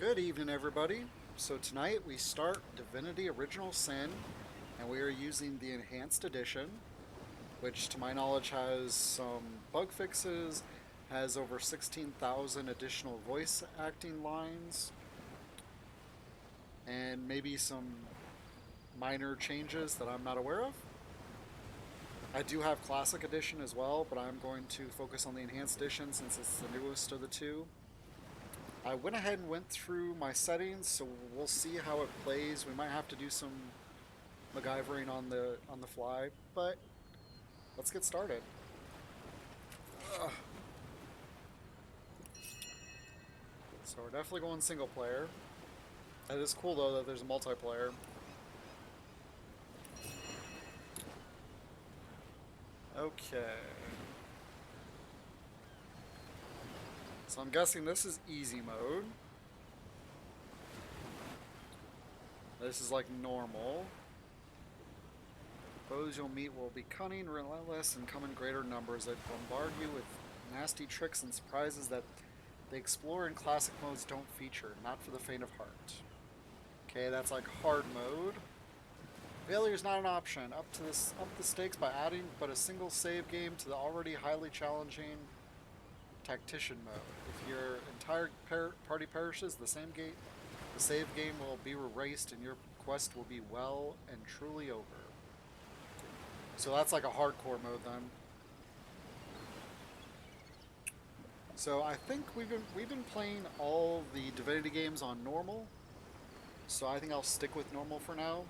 Good evening, everybody. So tonight we start Divinity Original Sin, and we are using the Enhanced Edition, which to my knowledge has some bug fixes, has over 16,000 additional voice acting lines, and maybe some minor changes that I'm not aware of. I do have Classic Edition as well, but I'm going to focus on the Enhanced Edition since it's the newest of the two. I went ahead and went through my settings, so we'll see how it plays. We might have to do some MacGyvering on the fly, but let's get started. Ugh. So we're definitely going single player. It is cool though that there's a multiplayer. Okay. So I'm guessing this is easy mode. This is like normal. Foes you'll meet will be cunning, relentless, and come in greater numbers. They bombard you with nasty tricks and surprises that the Explorer and Classic modes don't feature. Not for the faint of heart. Okay, that's like hard mode. Failure is not an option. Up the stakes by adding but a single save game to the already highly challenging tactician mode. If your entire party perishes, the save game will be erased and your quest will be well and truly over. So that's like a hardcore mode then. So I think we've been playing all the Divinity games on normal. So I think I'll stick with normal for now.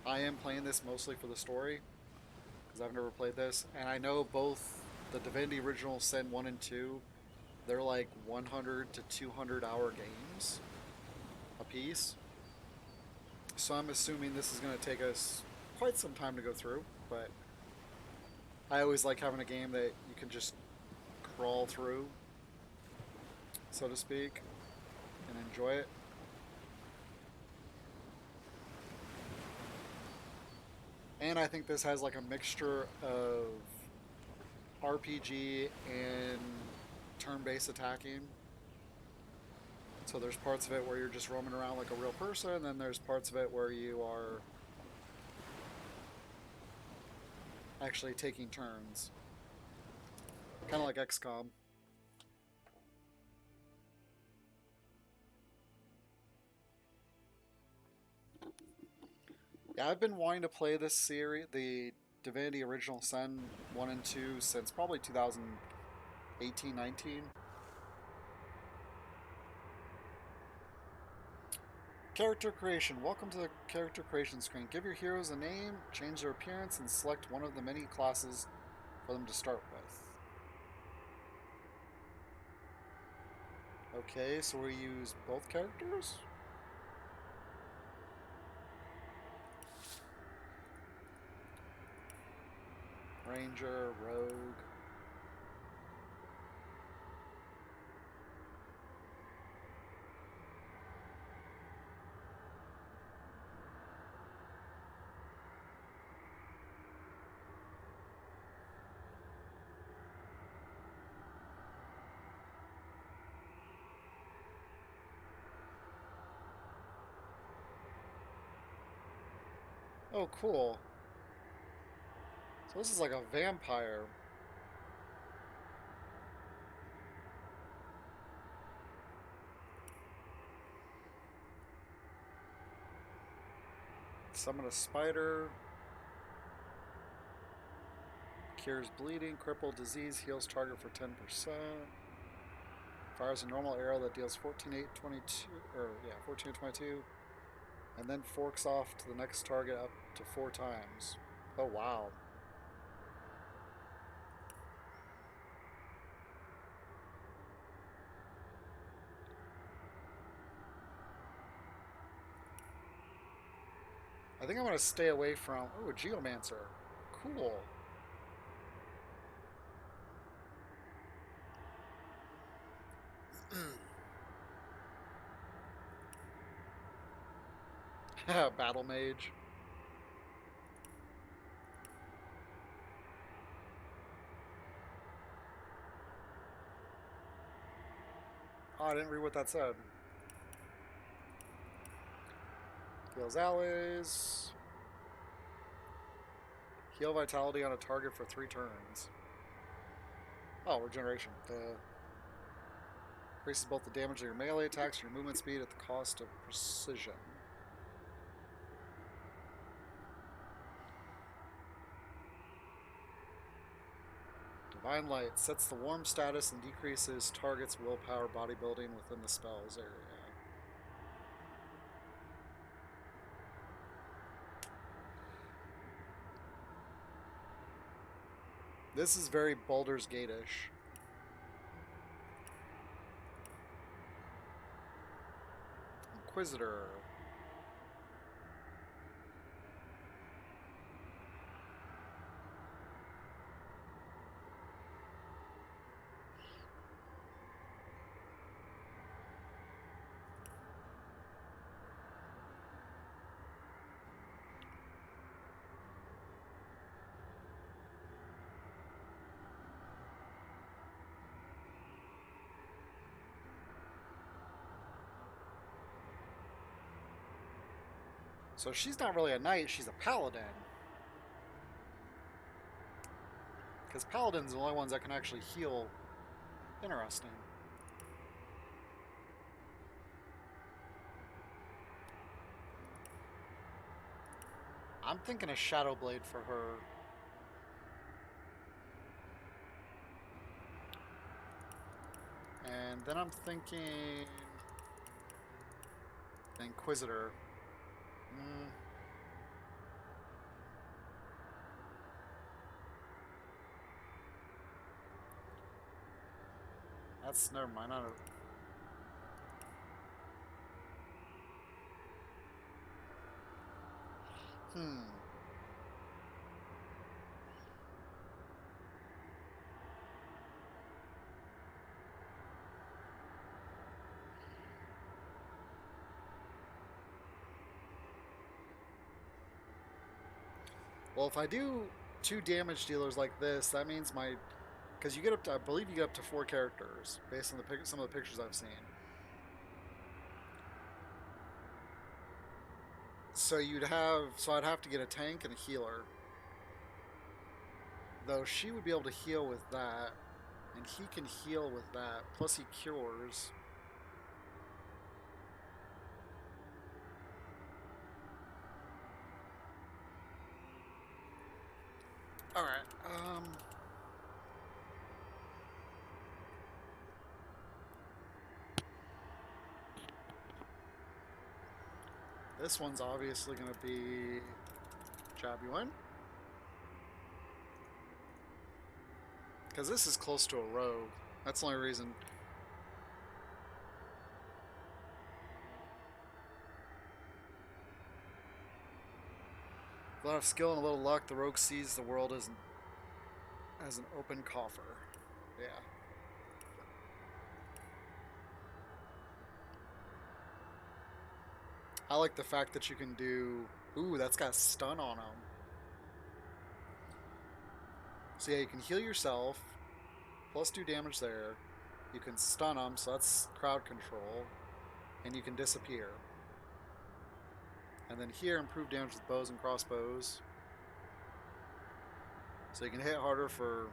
I am playing this mostly for the story because I've never played this, and I know both the Divinity Original Sin 1 and 2, they're like 100 to 200 hour games a piece. So I'm assuming this is going to take us quite some time to go through, but I always like having a game that you can just crawl through, so to speak, and enjoy it. And I think this has like a mixture of RPG and turn-based attacking. So there's parts of it where you're just roaming around like a real person, and then there's parts of it where you are actually taking turns. Kind of like XCOM. Yeah, I've been wanting to play this series, the Divinity Original Sin 1 and 2, since probably 2018, 19. Character creation. Welcome to the character creation screen. Give your heroes a name, change their appearance, and select one of the many classes for them to start with. Okay, so we use both characters? Ranger, Rogue. Oh, cool. So this is like a vampire. Summon a spider. Cures bleeding, cripple, disease, heals target for 10%. Fires a normal arrow that deals 14, 8, 22, or yeah, 14 or 22. And then forks off to the next target up to 4 times. Oh, wow. I think I'm going to stay away from... Oh, a Geomancer. Cool. Battle Mage. Oh, I didn't read what that said. Heals allies. Heal vitality on a target for 3 turns. Oh, regeneration. Increases both the damage of your melee attacks and your movement speed at the cost of precision. Divine Light sets the warm status and decreases target's willpower bodybuilding within the spell's area. This is very Baldur's Gate-ish. Inquisitor. So she's not really a knight, she's a paladin. Because paladins are the only ones that can actually heal. Interesting. I'm thinking a Shadow Blade for her. And then I'm thinking Inquisitor. That's never mind. I don't. Well, if I do 2 damage dealers like this, that means my... Because you get up to... I believe you get up to 4 characters, based on some of the pictures I've seen. So you'd have... So I'd have to get a tank and a healer. Though she would be able to heal with that. And he can heal with that. Plus he cures. Alright, this one's obviously going to be Jabuin. Because this is close to a rogue. That's the only reason. With a lot of skill and a little luck, the rogue sees the world as an open coffer. Yeah. I like the fact that you can do... Ooh, that's got stun on him. So yeah, you can heal yourself, plus 2 damage there. You can stun them, so that's crowd control. And you can disappear. And then here, improve damage with bows and crossbows. So you can hit harder for...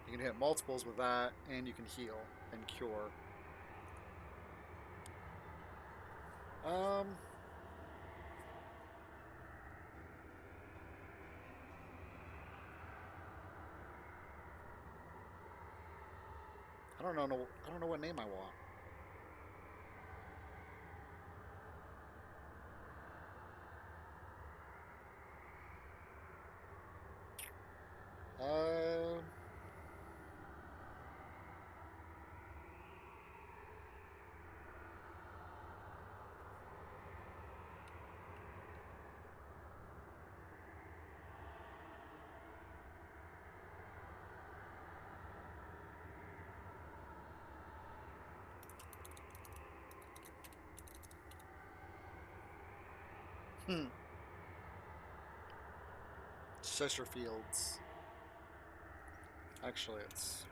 You can hit multiples with that, and you can heal and cure. I don't know what name I want. Cheshire Fields. Actually, it's...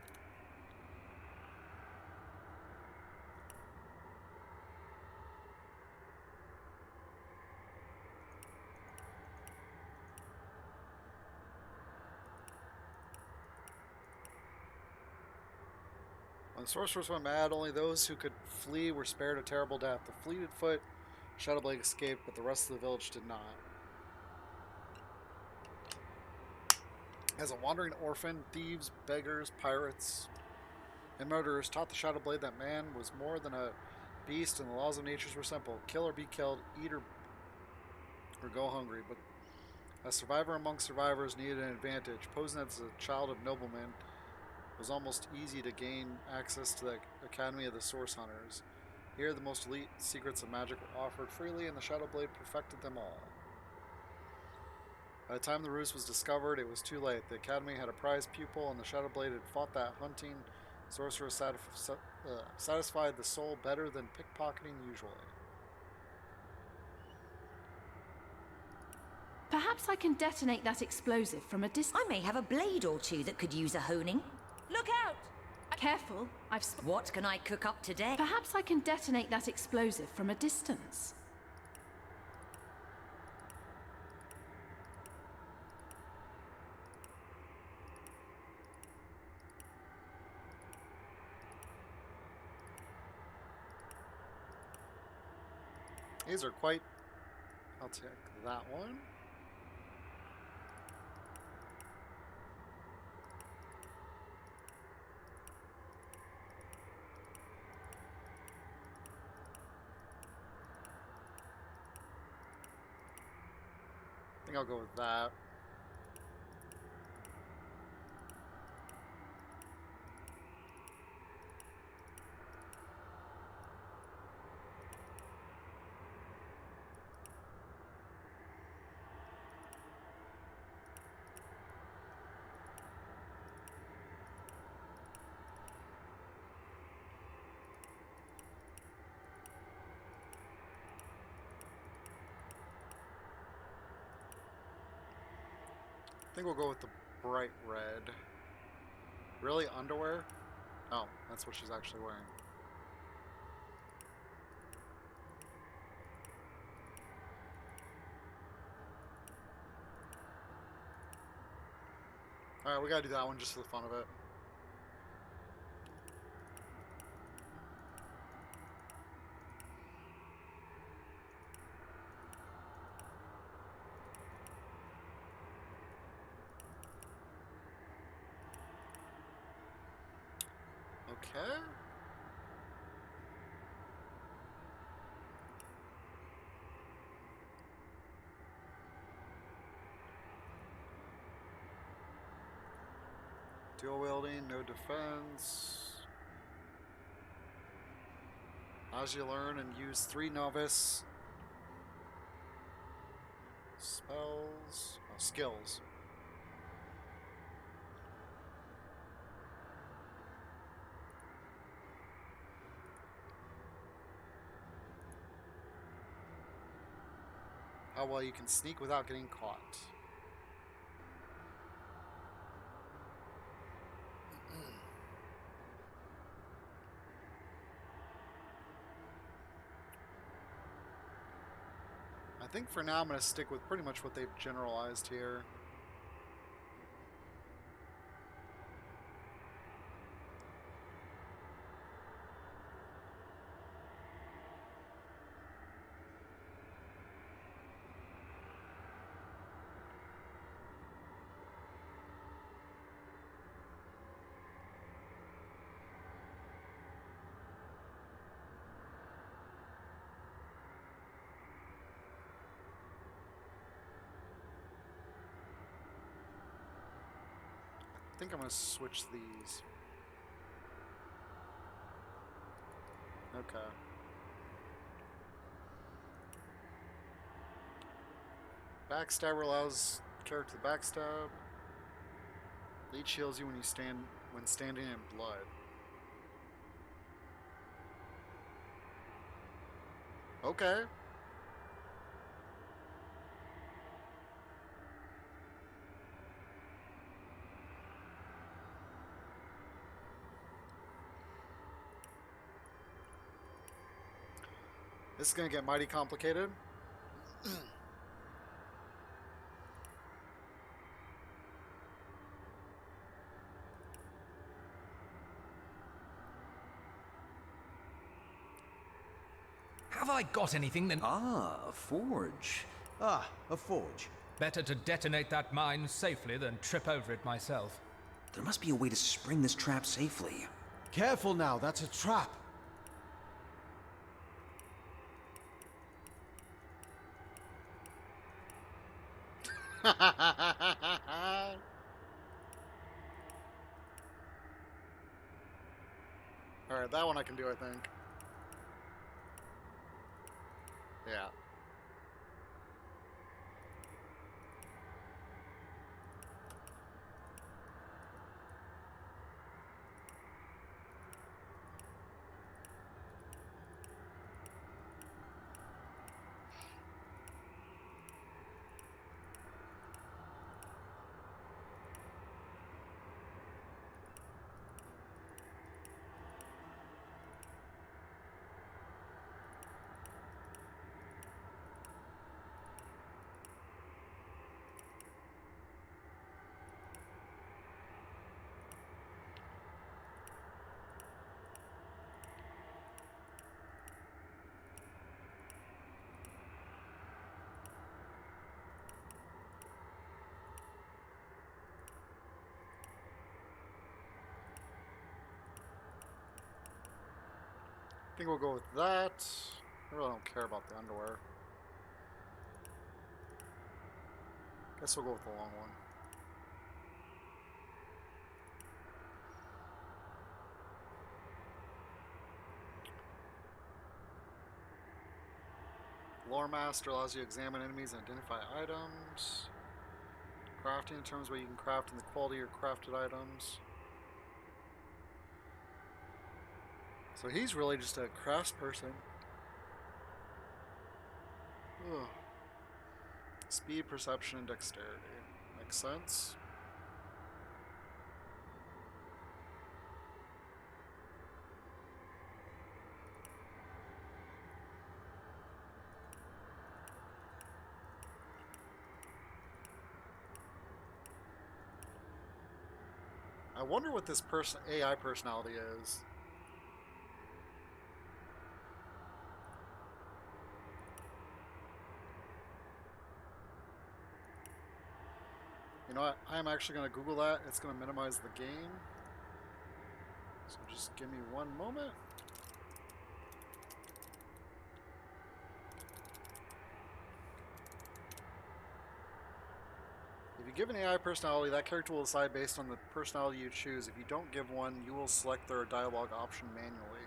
The sorcerers went mad. Only those who could flee were spared a terrible death. The fleeted foot Shadowblade escaped, but the rest of the village did not. As a wandering orphan, thieves, beggars, pirates, and murderers taught the Shadowblade that man was more than a beast and the laws of nature were simple. Kill or be killed, eat or go hungry. But a survivor among survivors needed an advantage. Posing as a child of noblemen, it was almost easy to gain access to the Academy of the Source Hunters. Here, the most elite secrets of magic were offered freely, and the Shadowblade perfected them all. By the time the ruse was discovered, it was too late. The Academy had a prize pupil, and the Shadowblade had fought that hunting sorcerer satisfied the soul better than pickpocketing usually. Perhaps I can detonate that explosive from a distance. I may have a blade or two that could use a honing. Look out! Careful, What can I cook up today? Perhaps I can detonate that explosive from a distance. These are quite... I'll take that one. I think I'll go with that. I think we'll go with the bright red. Really? Underwear? Oh, that's what she's actually wearing. Alright, we gotta do that one just for the fun of it. Okay. Dual wielding, no defense. As you learn and use 3 novice skills. How well you can sneak without getting caught. I think for now I'm going to stick with pretty much what they've generalized here. I think I'm going to switch these. Okay. Backstabber allows character to backstab. Leech heals you when standing in blood. Okay. This is going to get mighty complicated. Have I got anything then? Ah, a forge. Ah, a forge. Better to detonate that mine safely than trip over it myself. There must be a way to spring this trap safely. Careful now, that's a trap. Alright, that one I can do, I think. Yeah. I think we'll go with that. I really don't care about the underwear. Guess we'll go with the long one. Lore Master allows you to examine enemies and identify items. Crafting determines what you can craft and the quality of your crafted items. So he's really just a craftsperson. Ugh. Speed, perception, and dexterity. Makes sense. I wonder what this AI personality is. You know what? I'm actually going to Google that. It's going to minimize the game. So just give me one moment. If you give an AI personality, that character will decide based on the personality you choose. If you don't give one, you will select their dialogue option manually.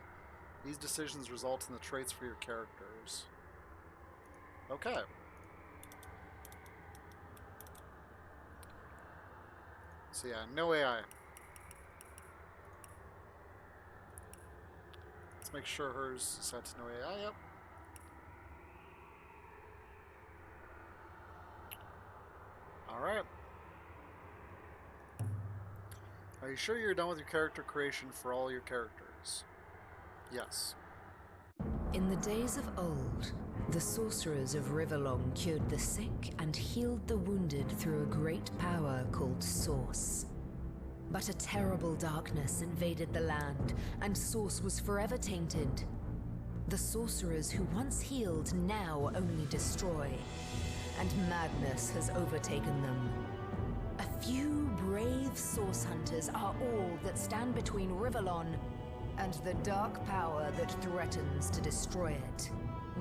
These decisions result in the traits for your characters. Okay. So yeah, no AI. Let's make sure hers is set to no AI. Yep. Alright. Are you sure you're done with your character creation for all your characters? Yes. In the days of old, the sorcerers of Riverlong cured the sick and healed the wounded through a great power called Source. But a terrible darkness invaded the land, and Source was forever tainted. The sorcerers who once healed now only destroy, and madness has overtaken them. A few brave Source hunters are all that stand between Riverlon and the dark power that threatens to destroy it.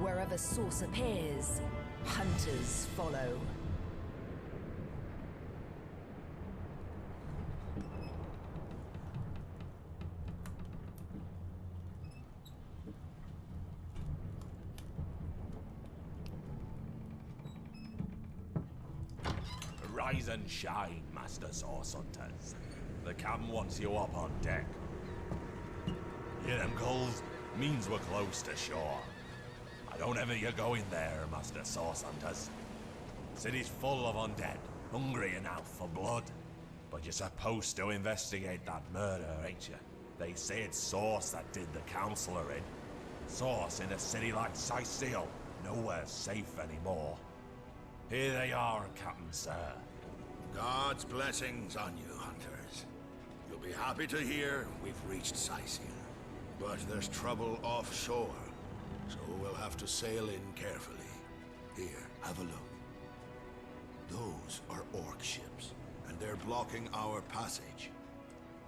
Wherever Source appears, hunters follow. Rise and shine, Master Source Hunters. The captain wants you up on deck. Hear them gulls? Means we're close to shore. I don't ever you go in there, Master Source Hunters. City's full of undead, hungry enough for blood. But you're supposed to investigate that murder, ain't you? They say it's Source that did the Counselor in. Source in a city like Sicil, nowhere safe anymore. Here they are, Captain Sir. God's blessings on you, hunters. You'll be happy to hear we've reached Sicil. But there's trouble offshore. so we'll have to sail in carefully. Here, have a look. Those are orc ships, and they're blocking our passage.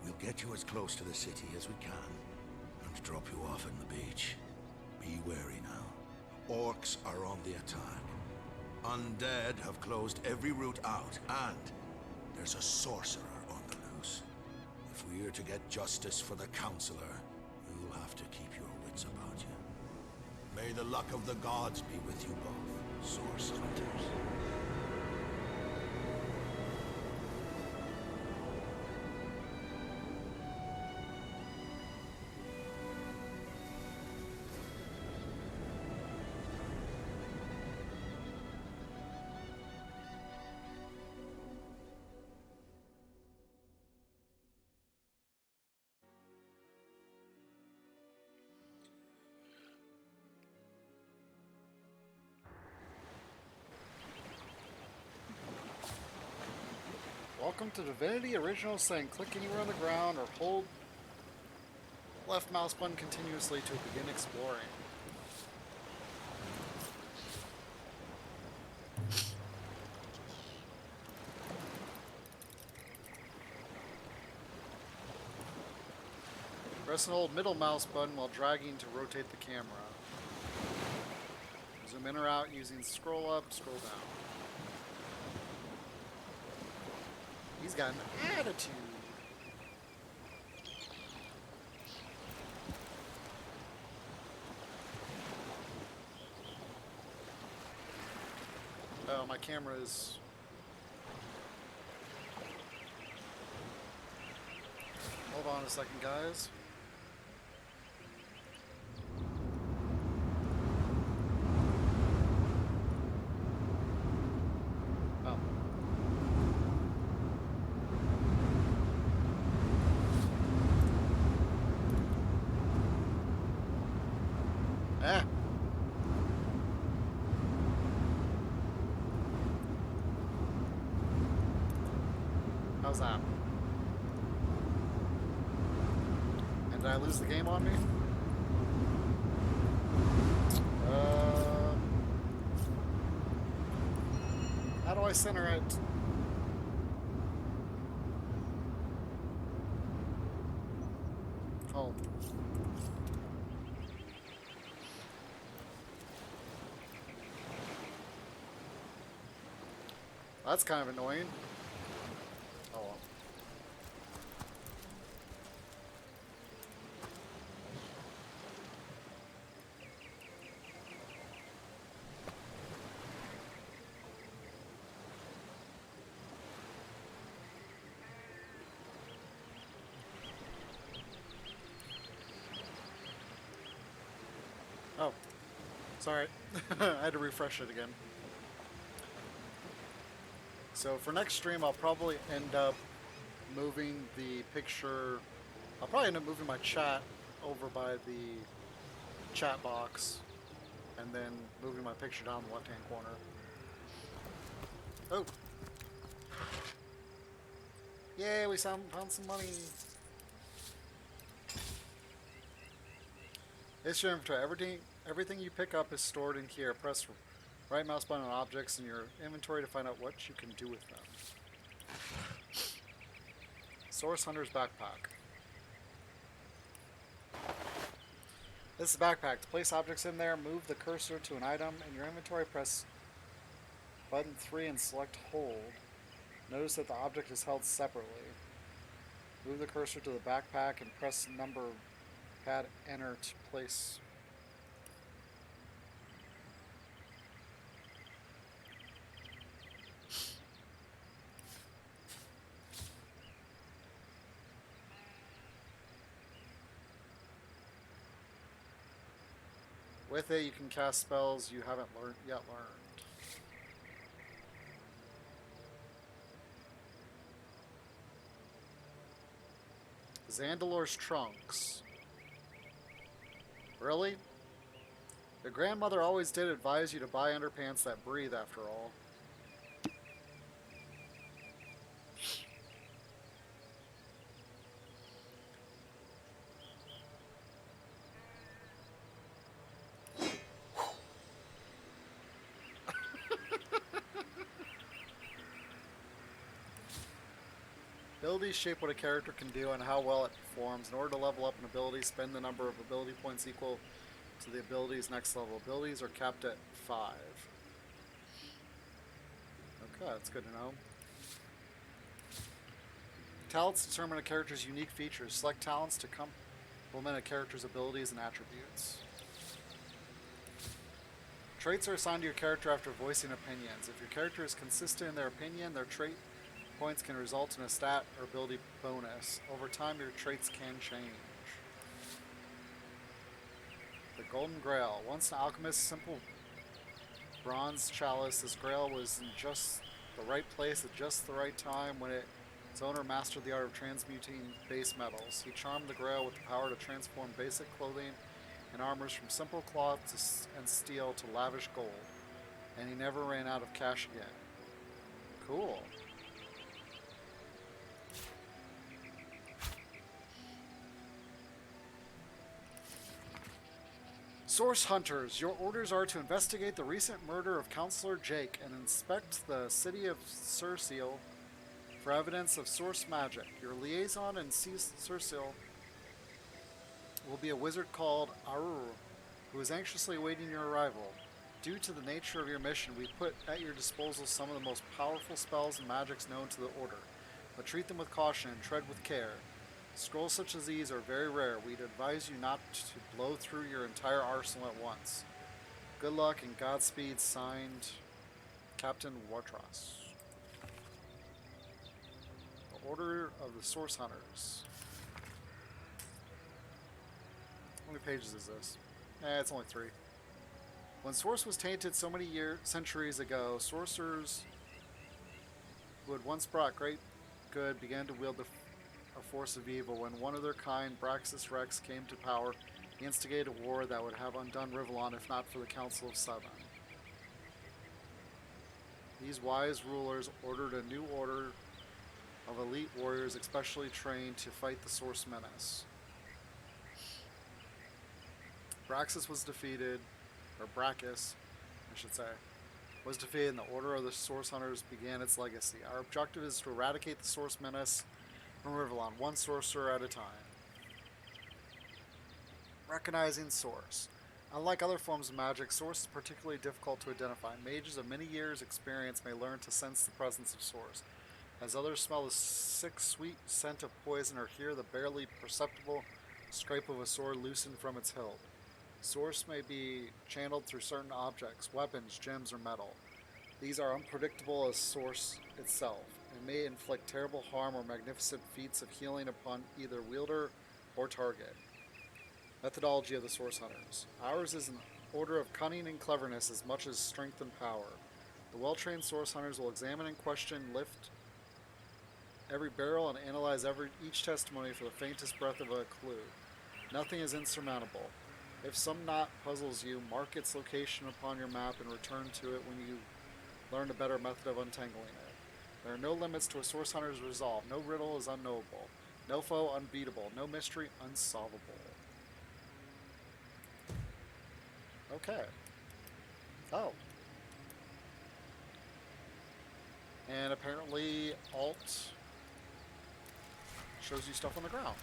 We'll get you as close to the city as we can, and drop you off in the beach. Be wary now. Orcs are on the attack. Undead have closed every route out, and there's a sorcerer on the loose. If we're to get justice for the Counselor, you'll have to keep your wits about you. May the luck of the gods be with you both, Source Hunters. Welcome to Divinity Original Sin. Click anywhere on the ground or hold left mouse button continuously to begin exploring. Press and hold middle mouse button while dragging to rotate the camera. Zoom in or out using scroll up, scroll down. He's got an attitude. Oh, my camera is... Hold on a second, guys. Oh. Ah. How's that? And did I lose the game on me? How do I center it? Home. That's kind of annoying. Oh well. Oh, sorry. I had to refresh it again. So for next stream, I'll probably end up moving the picture. I'll probably end up moving my chat over by the chat box, and then moving my picture down the left-hand corner. Oh. Yay, we found some money. It's your inventory. Everything you pick up is stored in here. Press right mouse button on objects in your inventory to find out what you can do with them. Source Hunter's backpack. This is a backpack. To place objects in there, move the cursor to an item in your inventory, press button 3 and select hold. Notice that the object is held separately. Move the cursor to the backpack and press number pad enter to place. With it, you can cast spells you haven't yet learned. Xandalor's trunks. Really? Your grandmother always did advise you to buy underpants that breathe, after all. Abilities shape what a character can do and how well it performs. In order to level up an ability, spend the number of ability points equal to the ability's next level. Abilities are capped at 5. Okay, that's good to know. Talents determine a character's unique features. Select talents to complement a character's abilities and attributes. Traits are assigned to your character after voicing opinions. If your character is consistent in their opinion, their trait points can result in a stat or ability bonus. Over time, your traits can change. The Golden Grail. Once an alchemist's simple bronze chalice, this grail was in just the right place at just the right time when its owner mastered the art of transmuting base metals. He charmed the grail with the power to transform basic clothing and armors from simple cloth and steel to lavish gold, and he never ran out of cash again. Cool. Source Hunters, your orders are to investigate the recent murder of Counselor Jake and inspect the city of Circeal for evidence of source magic. Your liaison in Circeal will be a wizard called Arur, who is anxiously awaiting your arrival. Due to the nature of your mission, we put at your disposal some of the most powerful spells and magics known to the Order, but treat them with caution and tread with care. Scrolls such as these are very rare. We'd advise you not to blow through your entire arsenal at once. Good luck and Godspeed, signed Captain Watras. The Order of the Source Hunters. How many pages is this? It's only 3. When Source was tainted so many centuries ago, sorcerers who had once brought great good began to wield a force of evil. When one of their kind, Braxis Rex, came to power, he instigated a war that would have undone Rivellon if not for the Council of Seven. These wise rulers ordered a new order of elite warriors especially trained to fight the Source Menace. Braxis was defeated, or Brachus, I should say, was defeated, and the Order of the Source Hunters began its legacy. Our objective is to eradicate the Source Menace from Rivellon, one sorcerer at a time. Recognizing Source. Unlike other forms of magic, Source is particularly difficult to identify. Mages of many years' experience may learn to sense the presence of Source, as others smell the sick, sweet scent of poison or hear the barely perceptible scrape of a sword loosened from its hilt. Source may be channeled through certain objects, weapons, gems, or metal. These are unpredictable as Source itself, and may inflict terrible harm or magnificent feats of healing upon either wielder or target. Methodology of the Source Hunters. Ours is an order of cunning and cleverness as much as strength and power. The well-trained Source Hunters will examine and question, lift every barrel, and analyze each testimony for the faintest breath of a clue. Nothing is insurmountable. If some knot puzzles you, mark its location upon your map and return to it when you learn a better method of untangling it. There are no limits to a Source Hunter's resolve. No riddle is unknowable. No foe unbeatable. No mystery unsolvable. Okay. Oh. And apparently Alt shows you stuff on the ground.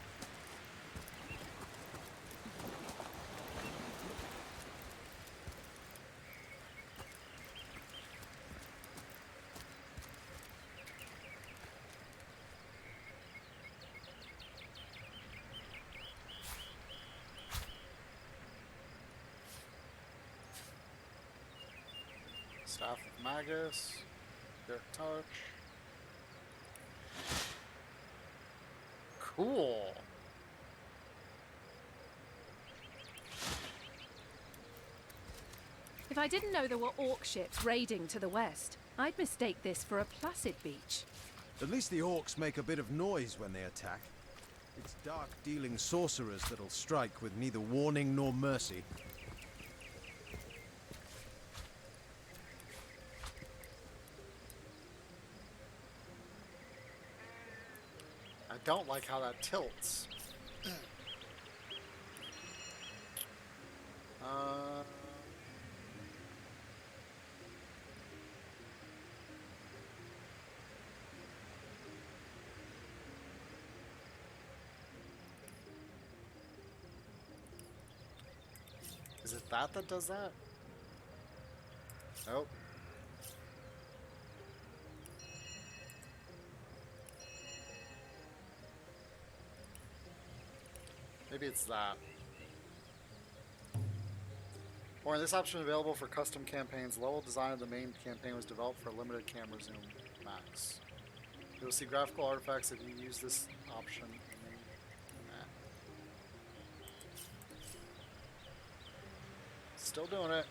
Staff of Magus, Spirit Touch. Cool. If I didn't know there were orc ships raiding to the west, I'd mistake this for a placid beach. At least the orcs make a bit of noise when they attack. It's dark-dealing sorcerers that'll strike with neither warning nor mercy. I don't like how that tilts. that does that? Nope. Maybe it's that. Or this option available for custom campaigns. The level design of the main campaign was developed for limited camera zoom max. You'll see graphical artifacts if you use this option. Still doing it.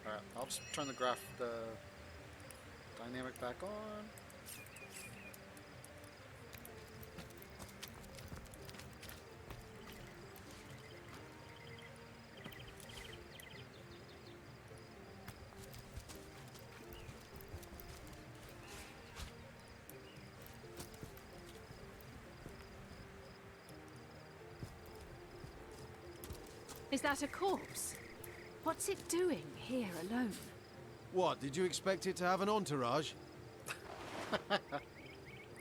Alright, I'll just turn the dynamic back on. Is that a corpse? What's it doing here alone? What, did you expect it to have an entourage?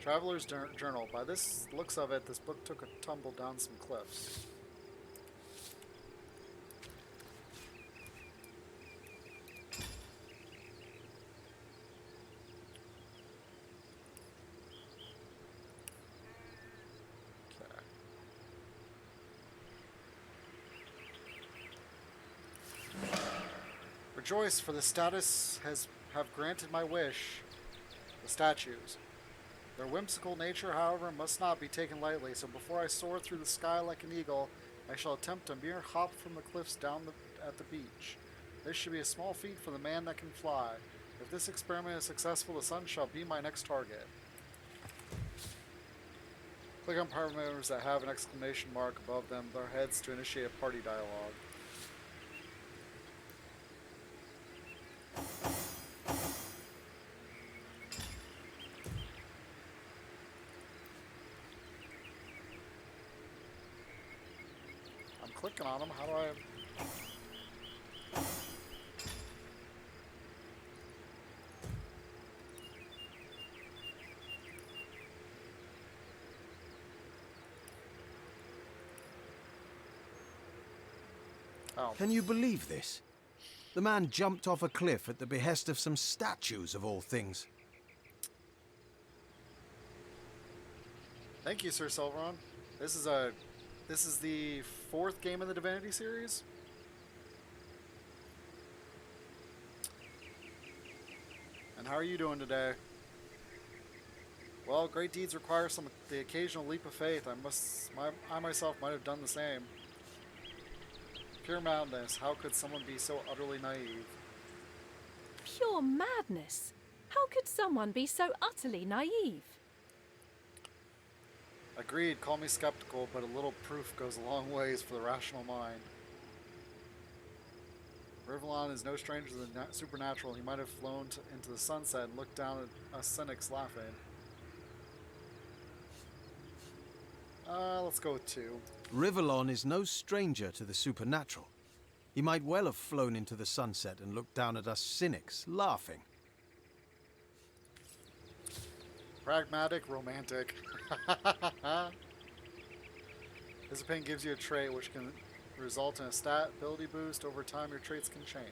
Traveler's Journal. By this looks of it, this book took a tumble down some cliffs. Rejoice, for the status have granted my wish. The statues. Their whimsical nature, however, must not be taken lightly, so before I soar through the sky like an eagle, I shall attempt a mere hop from the cliffs down at the beach. This should be a small feat for the man that can fly. If this experiment is successful, the sun shall be my next target. Click on party members that have an exclamation mark above them, their heads, to initiate a party dialogue. Clicking on them. How do I... Oh. Can you believe this? The man jumped off a cliff at the behest of some statues, of all things. Thank you, Sir Silveron. This is the 4th game in the Divinity series. And how are you doing today? Well, great deeds require the occasional leap of faith. I myself might have done the same. Pure madness. How could someone be so utterly naive? Pure madness? How could someone be so utterly naive? Agreed, call me skeptical, but a little proof goes a long ways for the rational mind. Rivellon is no stranger to the supernatural. He might have flown into the sunset and looked down at us cynics laughing. Let's go with 2. Rivellon is no stranger to the supernatural. He might well have flown into the sunset and looked down at us cynics laughing. Pragmatic, romantic. Discipline gives you a trait which can result in a stat ability boost. Over time, your traits can change.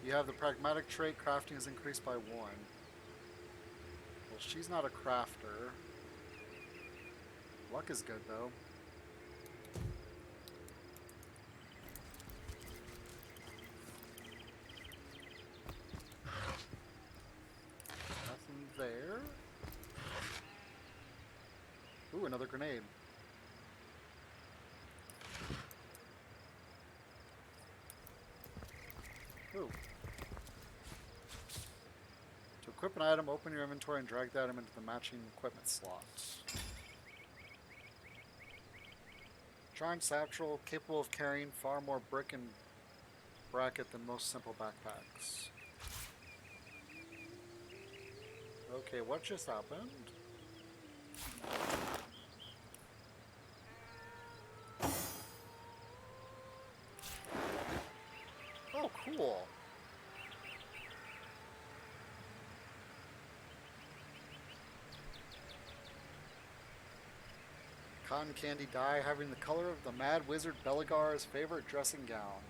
You have the pragmatic trait. Crafting is increased by 1. Well, she's not a crafter. Luck is good, though. There. Ooh, another grenade. Ooh. To equip an item, open your inventory and drag the item into the matching equipment slot. Charmed satchel, capable of carrying far more brick and bracket than most simple backpacks. Okay, what just happened? Oh, cool. Cotton candy dye having the color of the Mad Wizard Belagar's favorite dressing gown.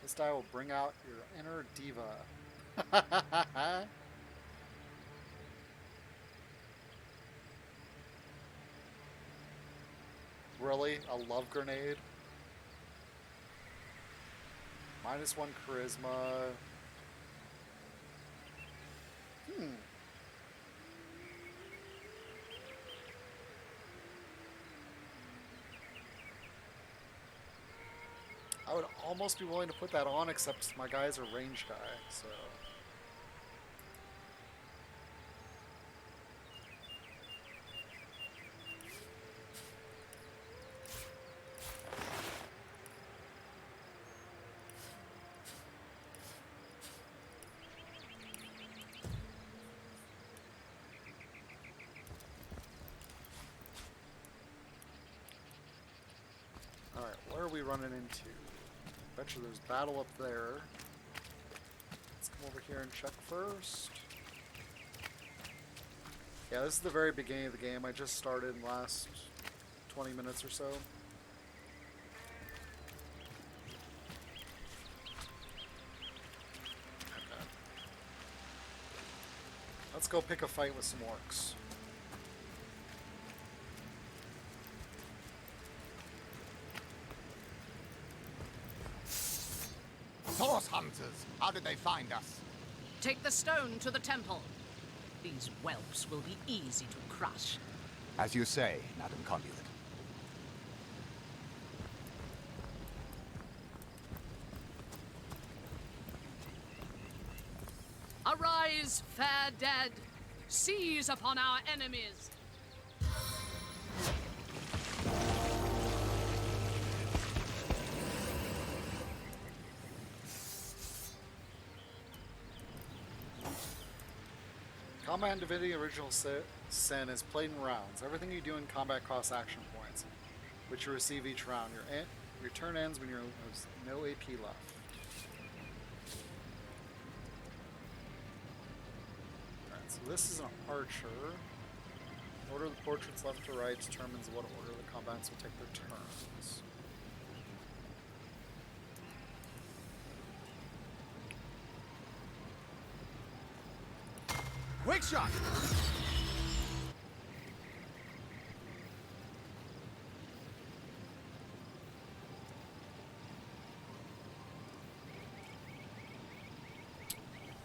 This dye will bring out your inner diva. Really? A love grenade? -1 charisma. I would almost be willing to put that on, except my guy's a range guy, so... Alright, where are we running into? Bet you there's battle up there. Let's come over here and check first. Yeah, this is the very beginning of the game. I just started in the last 20 minutes or so. Okay. Let's go pick a fight with some orcs. Source hunters! How did they find us? Take the stone to the temple. These whelps will be easy to crush. As you say, Madam Conduit. Arise, fair dead! Seize upon our enemies! Combat in Divinity Original Sin is played in rounds. Everything you do in combat costs action points, which you receive each round. Your turn ends when you have no AP left. Alright, so this is an archer. Order of the portraits left to right determines what order the combatants will take their turns. Quick shot!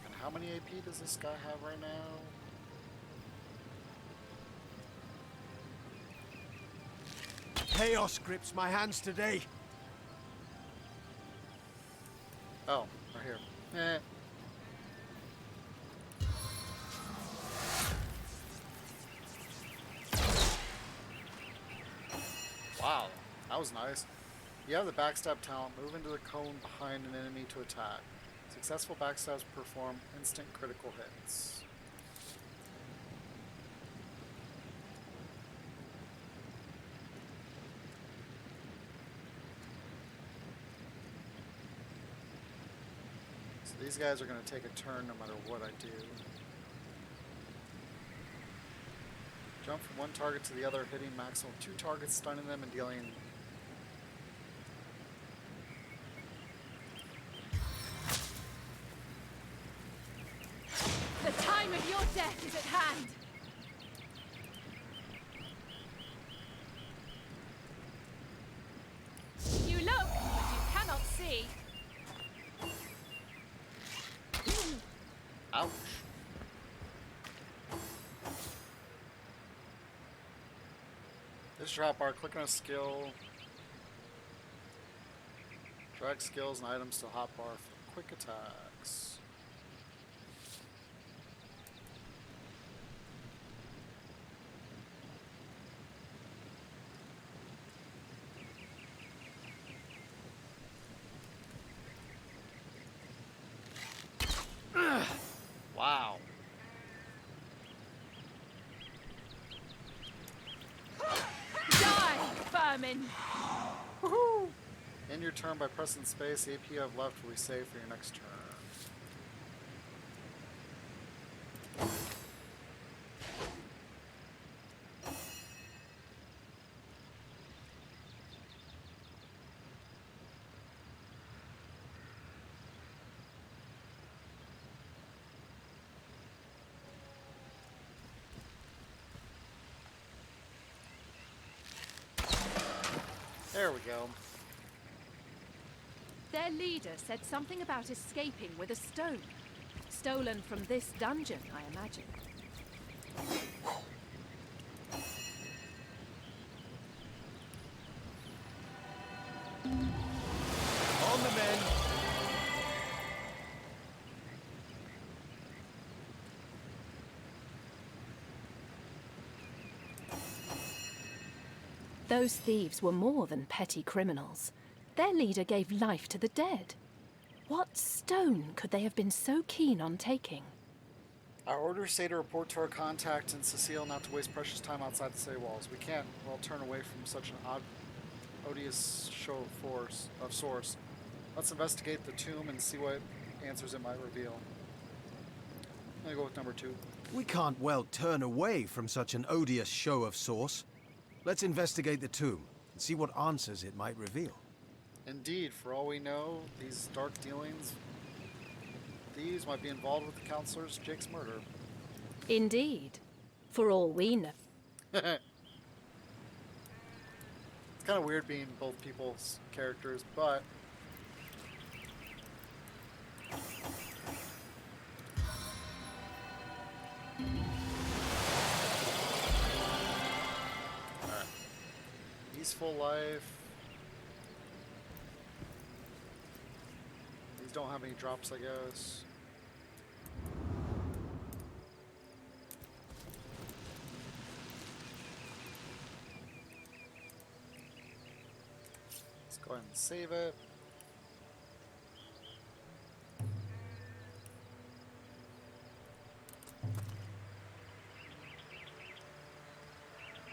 And how many AP does this guy have right now? Chaos grips my hands today. Oh, right here. Eh. Wow, that was nice. You have the backstab talent. Move into the cone behind an enemy to attack. Successful backstabs perform instant critical hits. So these guys are going to take a turn no matter what I do. Jump from one target to the other, hitting maximum 2 targets, stunning them, and dealing... The time of your death is at hand. You look, but you cannot see. Ouch. This drop bar, click on a skill. Drag skills and items to hotbar for quick attacks. Wow. Die, vermin. Woohoo! End your turn by pressing space. The AP you have left will be saved for your next turn. There we go. Their leader said something about escaping with a stone. Stolen from this dungeon, I imagine. On the men! Those thieves were more than petty criminals. Their leader gave life to the dead. What stone could they have been so keen on taking? Our orders say to report to our contact in Cecile not to waste precious time outside the city walls. We can't, well, turn away from such an odious show of source. Let's investigate the tomb and see what answers it might reveal. I'm gonna go with number 2. We can't well turn away from such an odious show of source. Let's investigate the tomb and see what answers it might reveal. Indeed, for all we know, these dark dealings, thieves might be involved with the counselor's Jake's murder. Indeed. For all we know. It's kind of weird being both people's characters, but alright. Peaceful life. These don't have any drops, I guess. Let's go ahead and save it.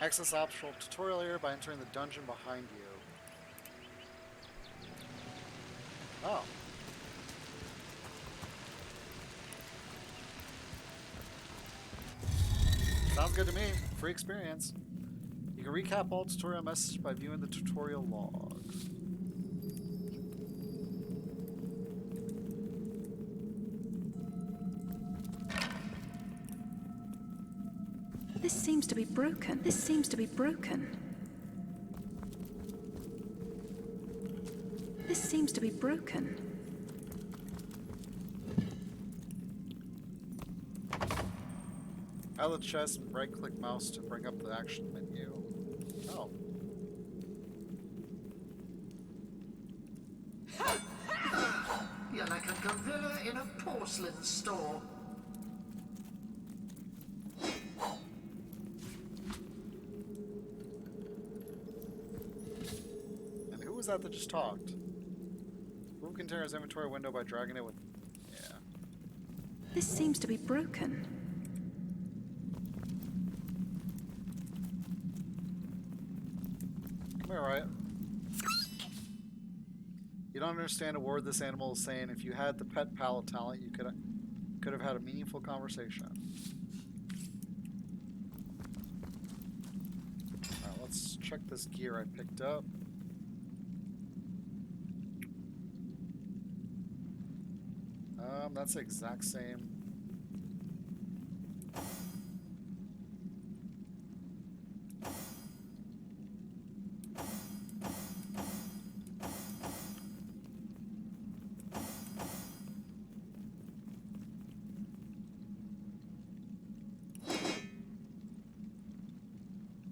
Access optional tutorial area by entering the dungeon behind you. Oh. Sounds good to me. Free experience. You can recap all tutorial messages by viewing the tutorial log. This seems to be broken. This seems to be broken. This seems to be broken. Out of the chest and right-click mouse to bring up the action menu. Oh. You're like a gorilla in a porcelain store. And who was that just talked? Move container's inventory window by dragging it with... Yeah. This seems to be broken. Come here, Riot. You don't understand a word this animal is saying. If you had the pet palate talent, you could have had a meaningful conversation. Alright, let's check this gear I picked up. That's the exact same.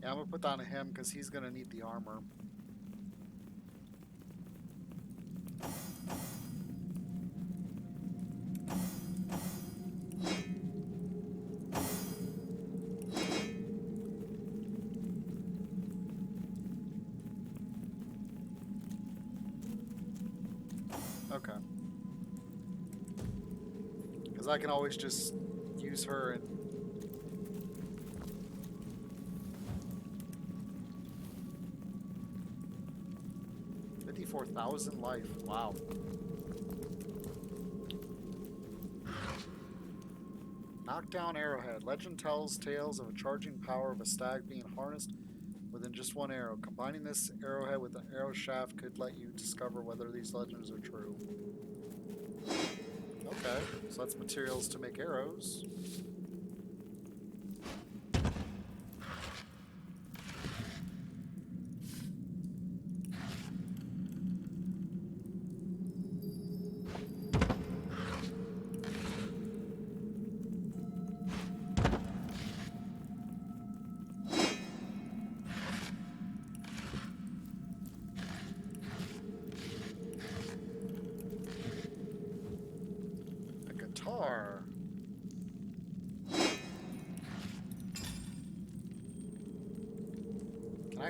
Yeah, I'm gonna put that on him because he's gonna need the armor. Okay. Because I can always just use her and... $54,000 life. Wow. Knockdown arrowhead. Legend tells tales of a charging power of a stag being harnessed within just one arrow. Combining this arrowhead with an arrow shaft could let you discover whether these legends are true. Okay, so that's materials to make arrows.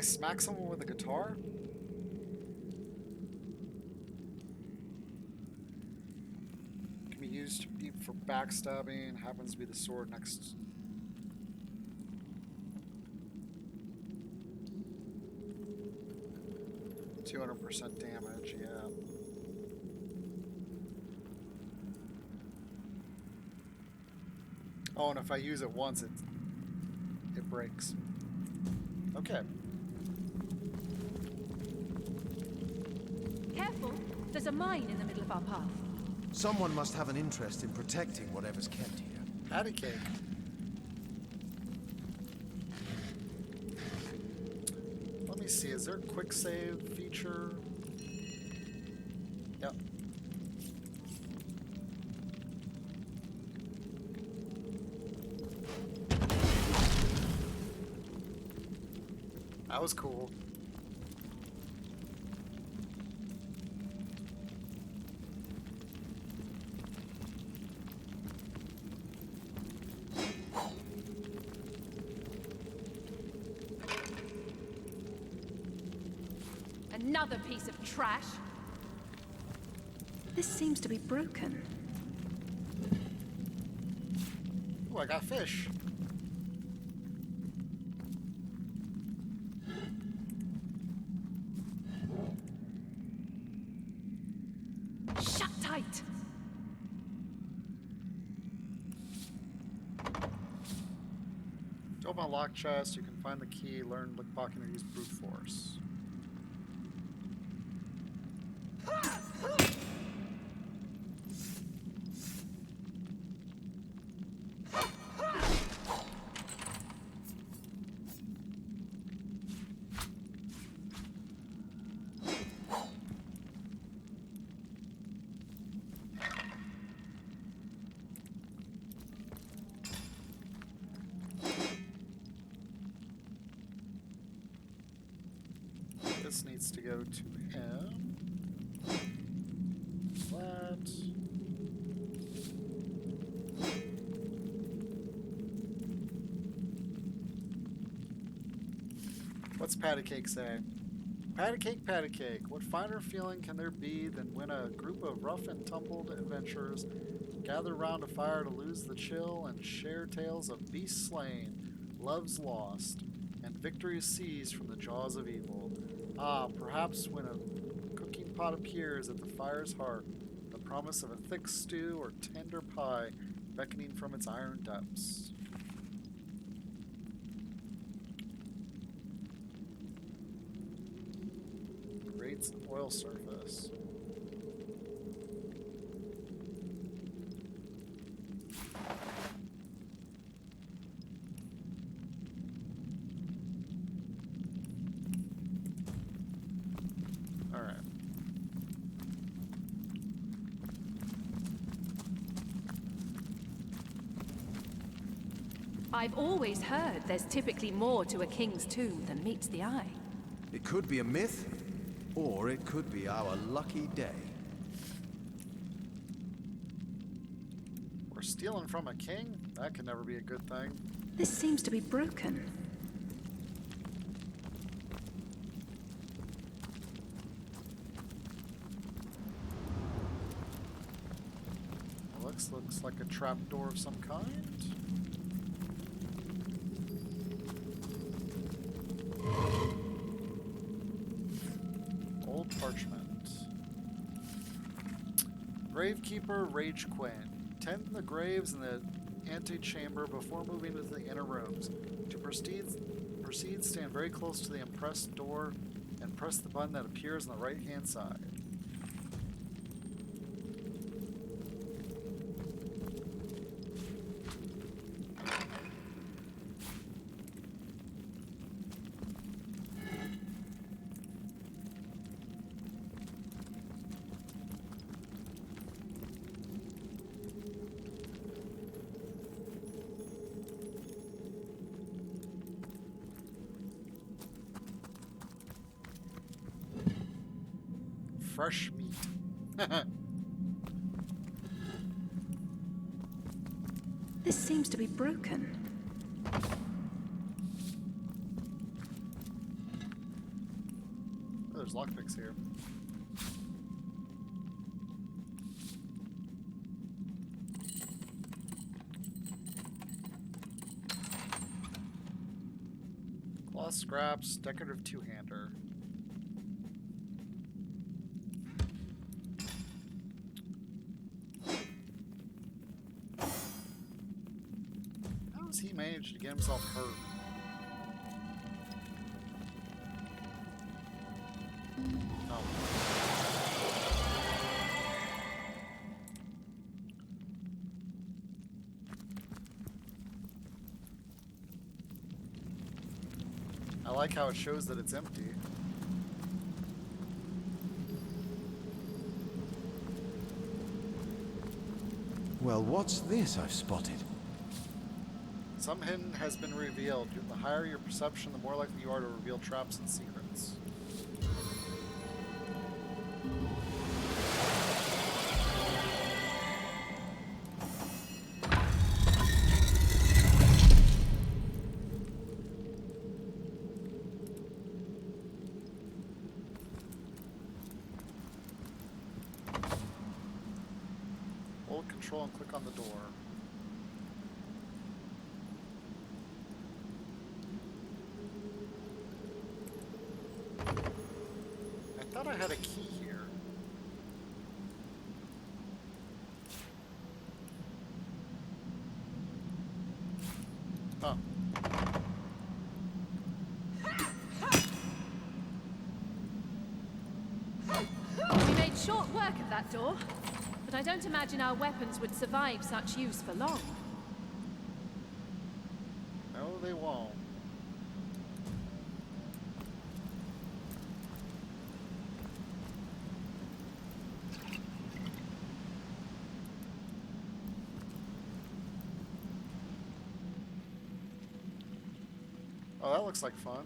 smack someone with a guitar? Can be used for backstabbing. Happens to be the sword next. %200 damage, yeah. Oh, and if I use it once, it breaks. Okay. Careful! There's a mine in the middle of our path. Someone must have an interest in protecting whatever's kept here. Patty cake. Let me see, is there a quick save feature? Yep. That was cool. Another piece of trash. This seems to be broken. Oh, I got fish. Shut tight! To open a locked chest, you can find the key, learn pickpocketing, or use brute force. This needs to go to him. That. What's Patty Cake say? Patty Cake, what finer feeling can there be than when a group of rough and tumbled adventurers gather round a fire to lose the chill and share tales of beasts slain, loves lost, and victories seized from the jaws of evil. Ah, perhaps when a cooking pot appears at the fire's heart, the promise of a thick stew or tender pie beckoning from its iron depths. Creates oil surface. Alright. I've always heard there's typically more to a king's tomb than meets the eye. It could be a myth, or it could be our lucky day. We're stealing from a king? That can never be a good thing. This seems to be broken. Looks like a trapdoor of some kind. Old parchment. Gravekeeper Rage Quinn. Tend the graves in the antechamber before moving into the inner rooms. To proceed, stand very close to the impressed door and press the button that appears on the right-hand side. Fresh meat. This seems to be broken. there's lockpicks here. Claw scraps, decorative two-hander. How does he manage to get himself hurt? Oh. I like how it shows that it's empty. Well, what's this I've spotted? Some hidden has been revealed. The higher your perception, the more likely you are to reveal traps and secrets. Hold control and click on the door. I thought I had a key here. Oh. We made short work of that door, but I don't imagine our weapons would survive such use for long. No, they won't. Oh, that looks like fun.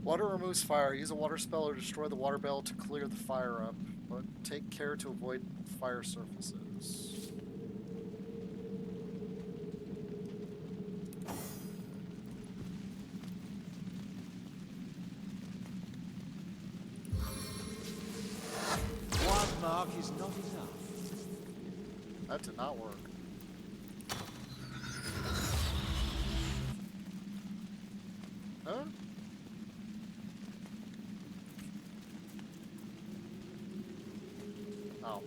Water removes fire. Use a water spell or destroy the water bell to clear the fire up, but take care to avoid fire surfaces. One mark is not enough. That did not work. Huh? Oh.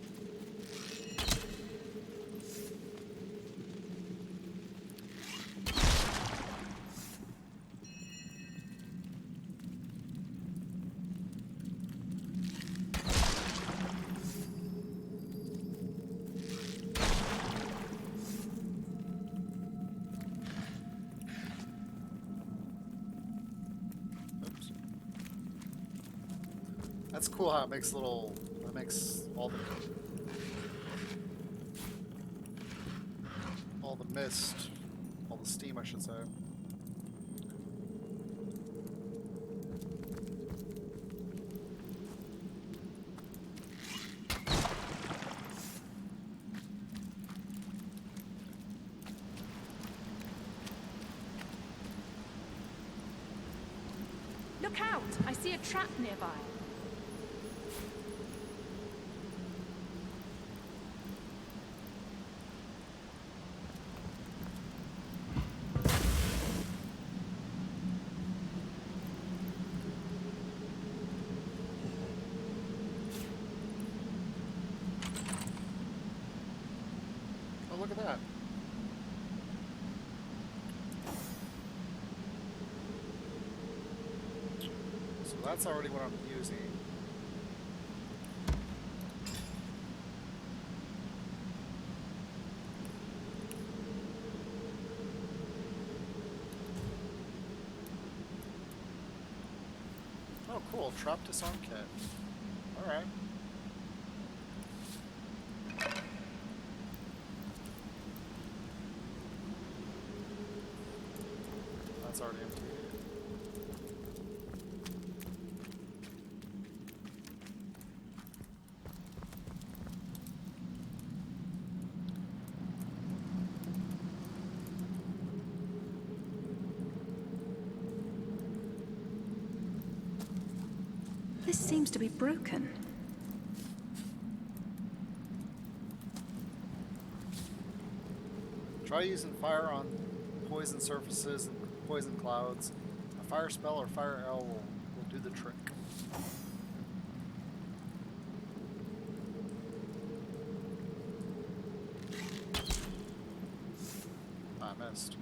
Oops. That's cool how it makes little. It makes all the mist, all the steam, I should say. Look out! I see a trap nearby. Oh, look at that. So that's already what I'm using. Oh, cool. trap disarm kit. Alright. That's already empty. This seems to be broken. Try using fire on poison surfaces and poison clouds. A fire spell or fire arrow will do the trick. I missed.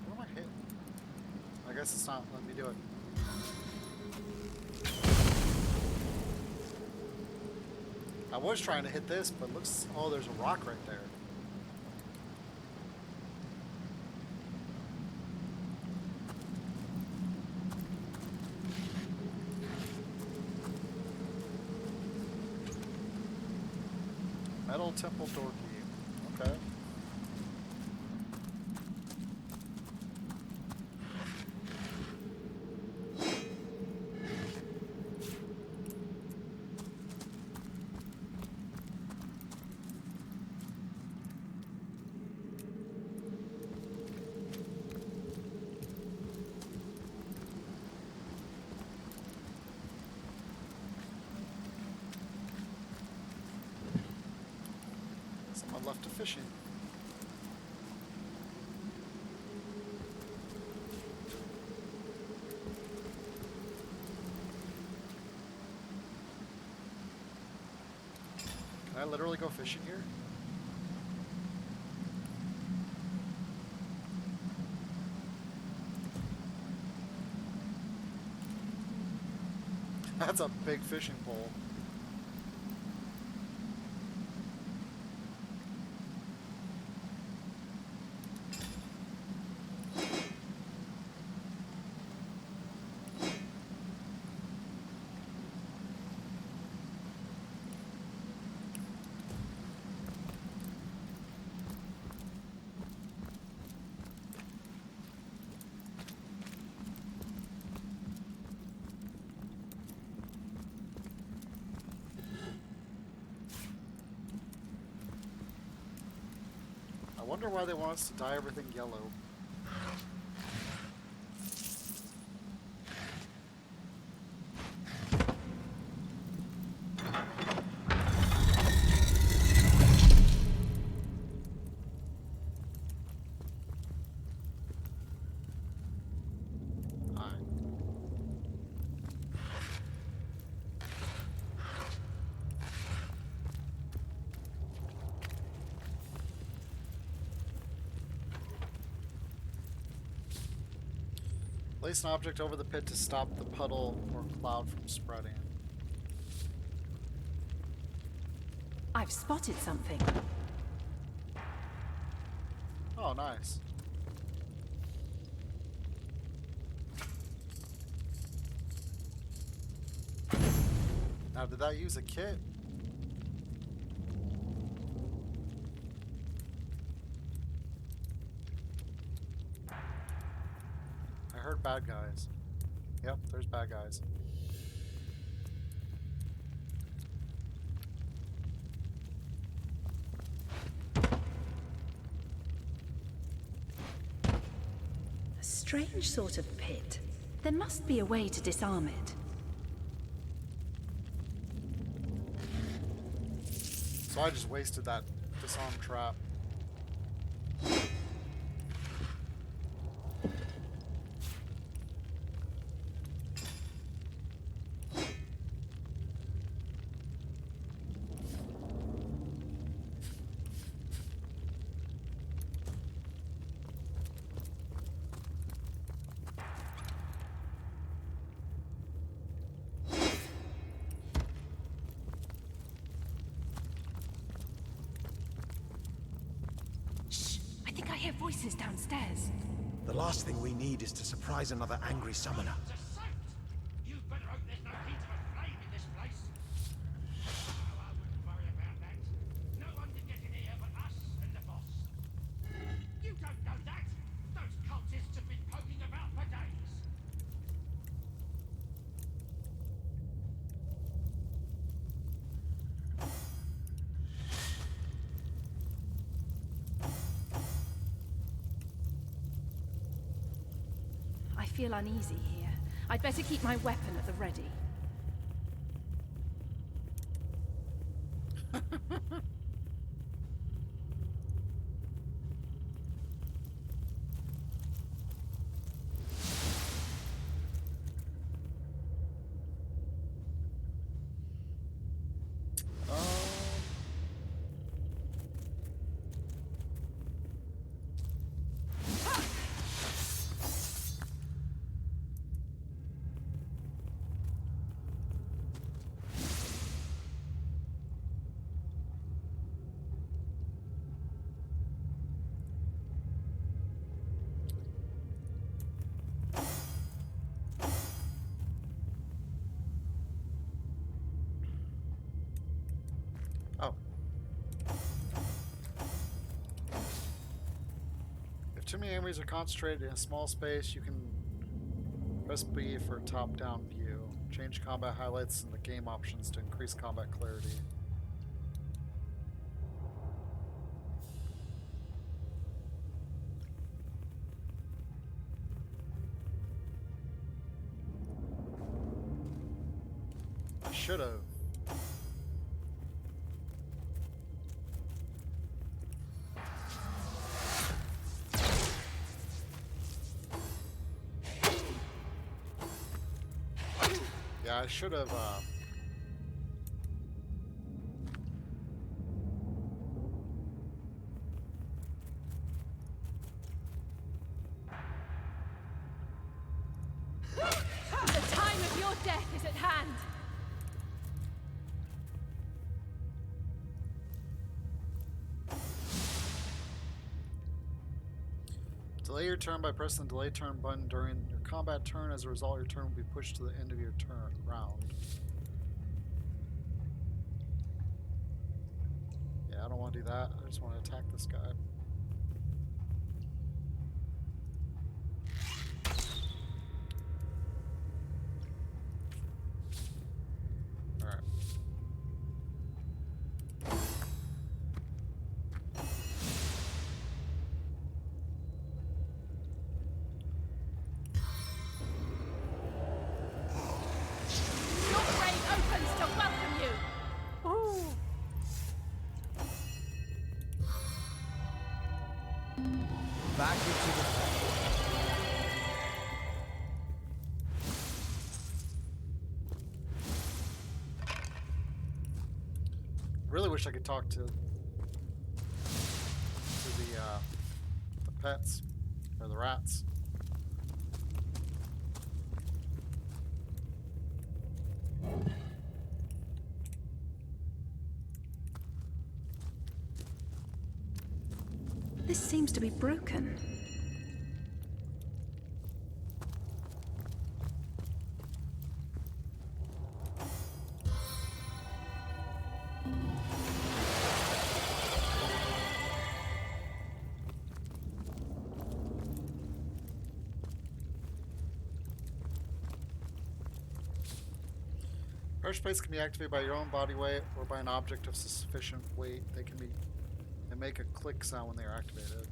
What am I hitting? I guess it's not letting me do it. I was trying to hit this, but looks... Oh, there's a rock right there. Metal temple door key. Okay. Someone left a fishing. Can I literally go fishing here? That's a big fishing pole. I wonder why they want us to dye everything yellow. Place an object over the pit to stop the puddle or cloud from spreading. I've spotted something. Oh, nice. Now, did that use a kit? I heard bad guys. Yep, there's bad guys. A strange sort of pit. There must be a way to disarm it. So I just wasted that disarm trap. is downstairs. The last thing we need is to surprise another angry summoner. You better hope there's no hint of a flame in this place. Oh, I wouldn't worry about that. No one can get in here but us and the boss. You don't know that. Those cultists have been poking about for days. I feel uneasy here. I'd better keep my weapon at the ready. Oh. If too many enemies are concentrated in a small space, you can press B for top-down view. Change combat highlights in the game options to increase combat clarity. I should've. Yeah, I should have, The time of your death is at hand! delay your turn by pressing the delay turn button during your combat turn. As a result, your turn will be pushed to the end of your turn round. Yeah, I don't want to do that. I just want to attack this guy. Alright. Your grave opens to welcome you! Ooh. Back into the Really wish I could talk to the pets or the rats. This seems to be broken. Pressure plates can be activated by your own body weight or by an object of sufficient weight. They make a click sound when they are activated.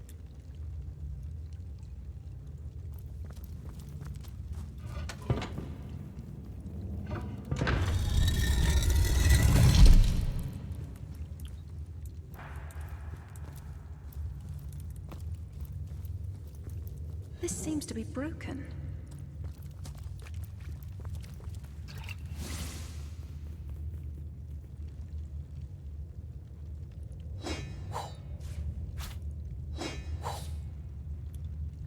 This seems to be broken.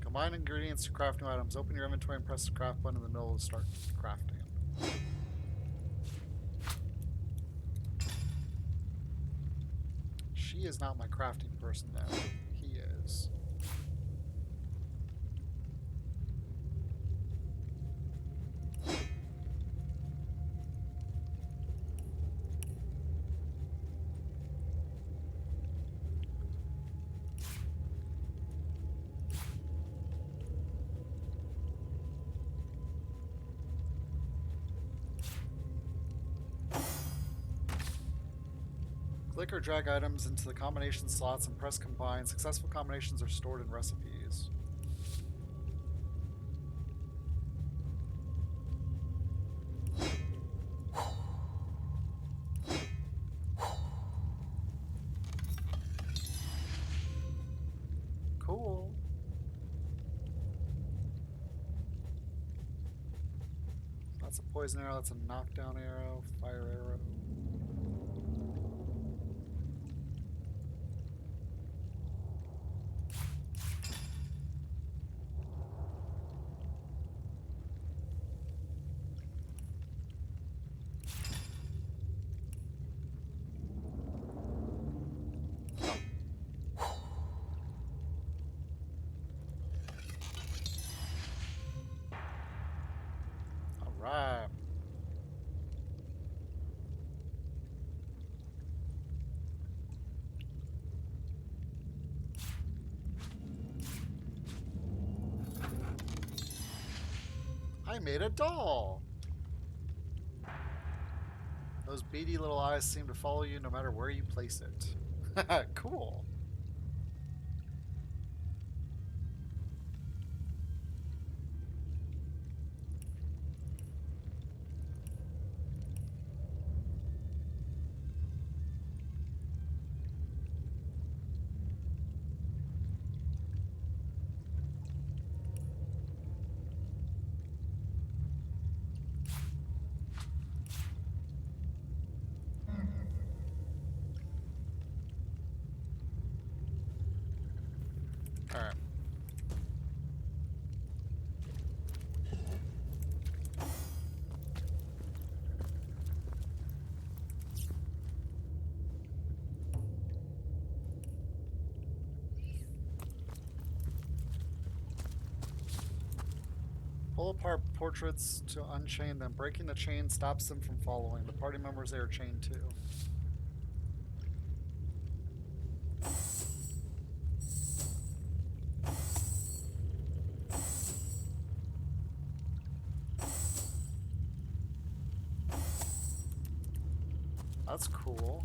Combine ingredients to craft new items. Open your inventory and press the craft button in the middle to start crafting. She is not my crafting person now. He is. Click or drag items into the combination slots and press combine. Successful combinations are stored in recipes. Cool. That's a poison arrow, that's a knockdown arrow, fire arrow. Alright. I made a doll! Those beady little eyes seem to follow you no matter where you place it. Cool. Alright. Pull apart portraits to unchain them. Breaking the chain stops them from following. The party members they are chained to. That's cool.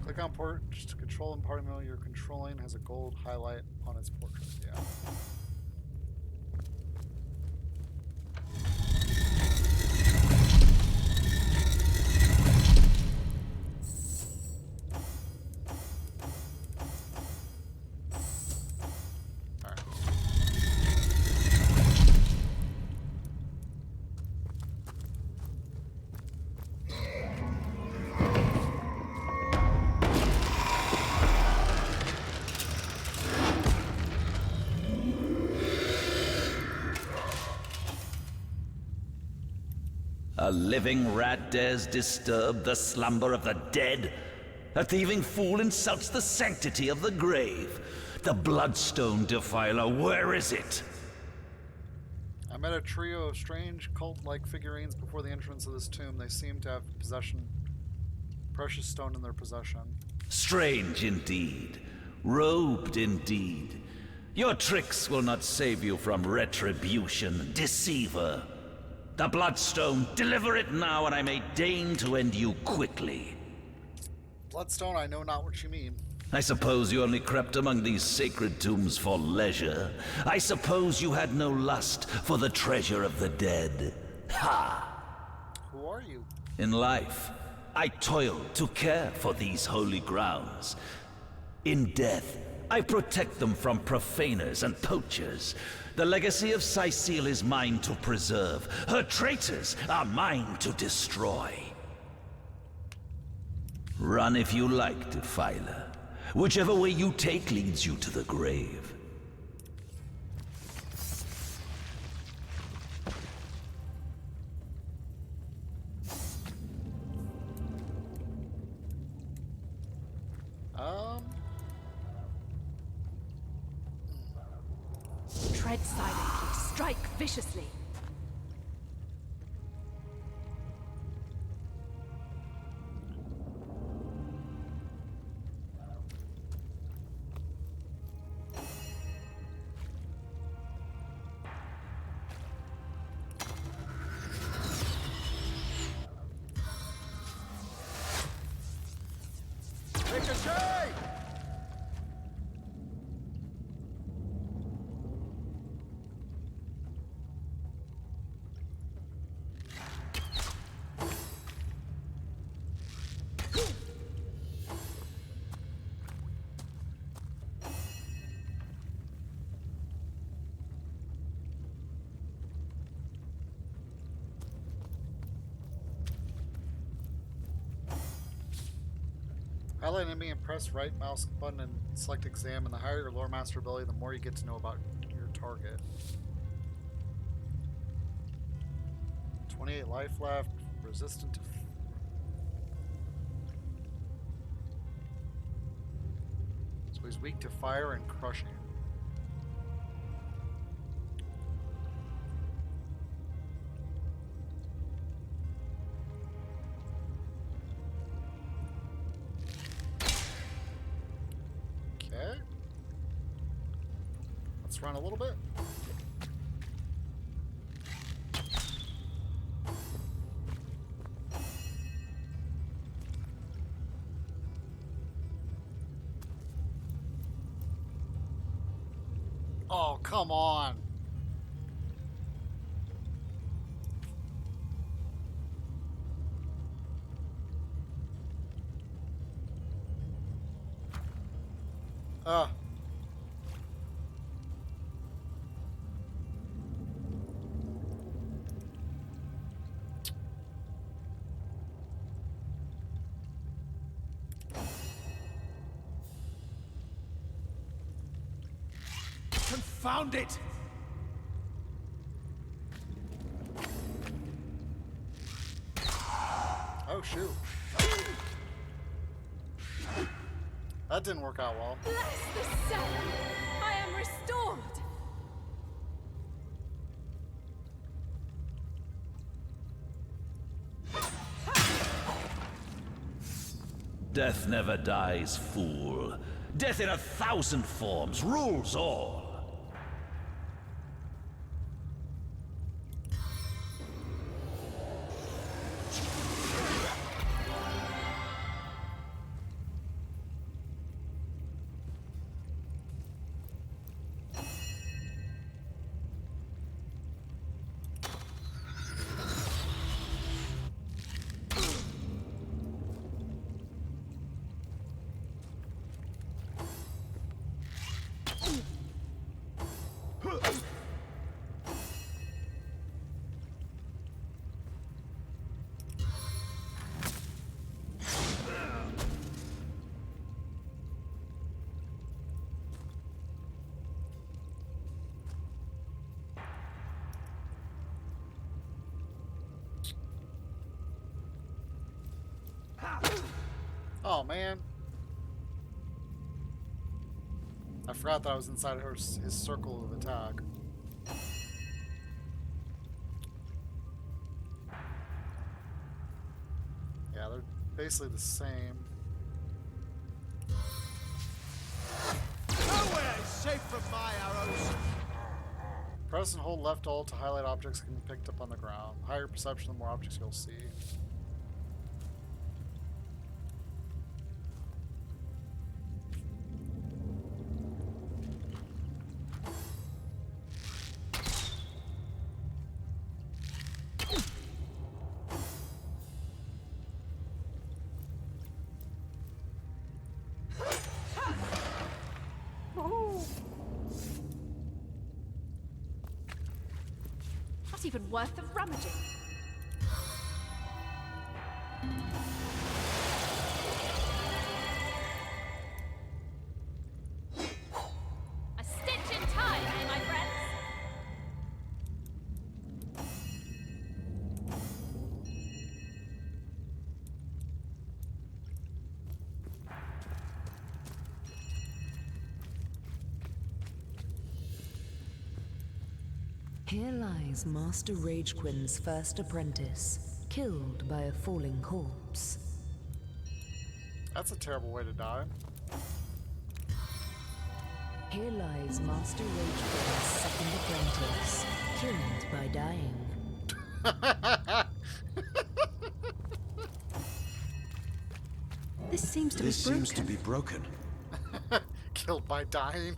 Click on portraits to control and party member you're controlling has a gold highlight on its portrait. Yeah. A living rat dares disturb the slumber of the dead? A thieving fool insults the sanctity of the grave. The Bloodstone Defiler, where is it? I met a trio of strange cult-like figurines before the entrance of this tomb. They seem to have precious stone in their possession. Strange indeed. Robed indeed. Your tricks will not save you from retribution, deceiver. The Bloodstone, deliver it now, and I may deign to end you quickly. Bloodstone, I know not what you mean. I suppose you only crept among these sacred tombs for leisure. I suppose you had no lust for the treasure of the dead. Ha! Who are you? In life, I toiled to care for these holy grounds. In death, I protect them from profaners and poachers. The legacy of Cecile is mine to preserve. Her traitors are mine to destroy. Run if you like, Defiler. Whichever way you take leads you to the grave. Tread silently, strike viciously. Ricochet! Highlight enemy and press right mouse button and select exam. And the higher your lore master ability, the more you get to know about your target. 28 life left. Resistant to. So he's weak to fire and crushing. Okay. Let's run a little bit. Oh, come on. Ah. Confound it! Oh, shoot. That didn't work out well. Bless the sun! I am restored! Death never dies, fool. Death in 1,000 forms rules all. Oh, man. I forgot that I was inside his circle of attack. Yeah, they're basically the same. Nowhere is safe from my arrows! Press and hold left alt to highlight objects that can be picked up on the ground. The higher perception, the more objects you'll see. Not even worth the rummaging. A stitch in time, eh, my friends? Here lies Master Ragequin's first apprentice, killed by a falling corpse. That's a terrible way to die. Here lies Master Ragequin's second apprentice, killed by dying. This seems to This be broken. seems to be broken. Killed by dying.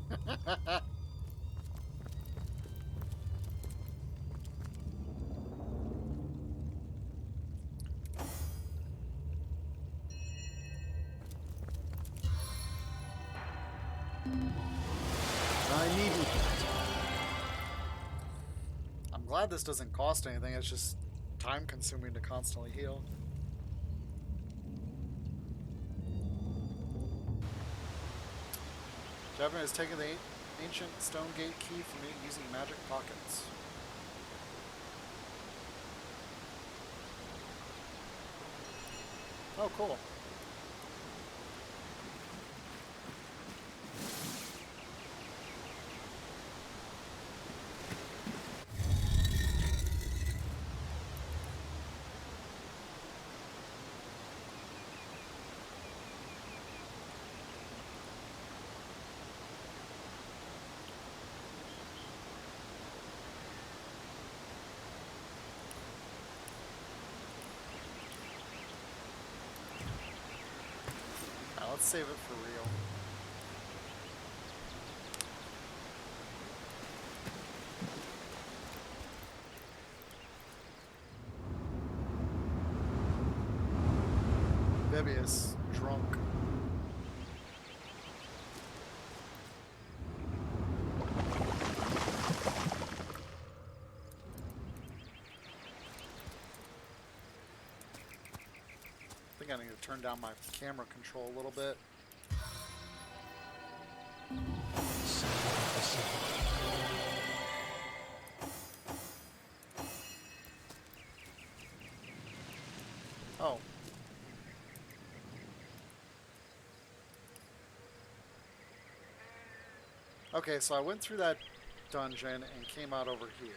I needn't. I'm glad this doesn't cost anything. It's just time consuming to constantly heal. Javin has taken the ancient stone gate key from me using magic pockets. Oh, cool. Now let's save it for real. Bebius, drunk. I think I need to turn down my camera control a little bit. Oh. Okay, so I went through that dungeon and came out over here.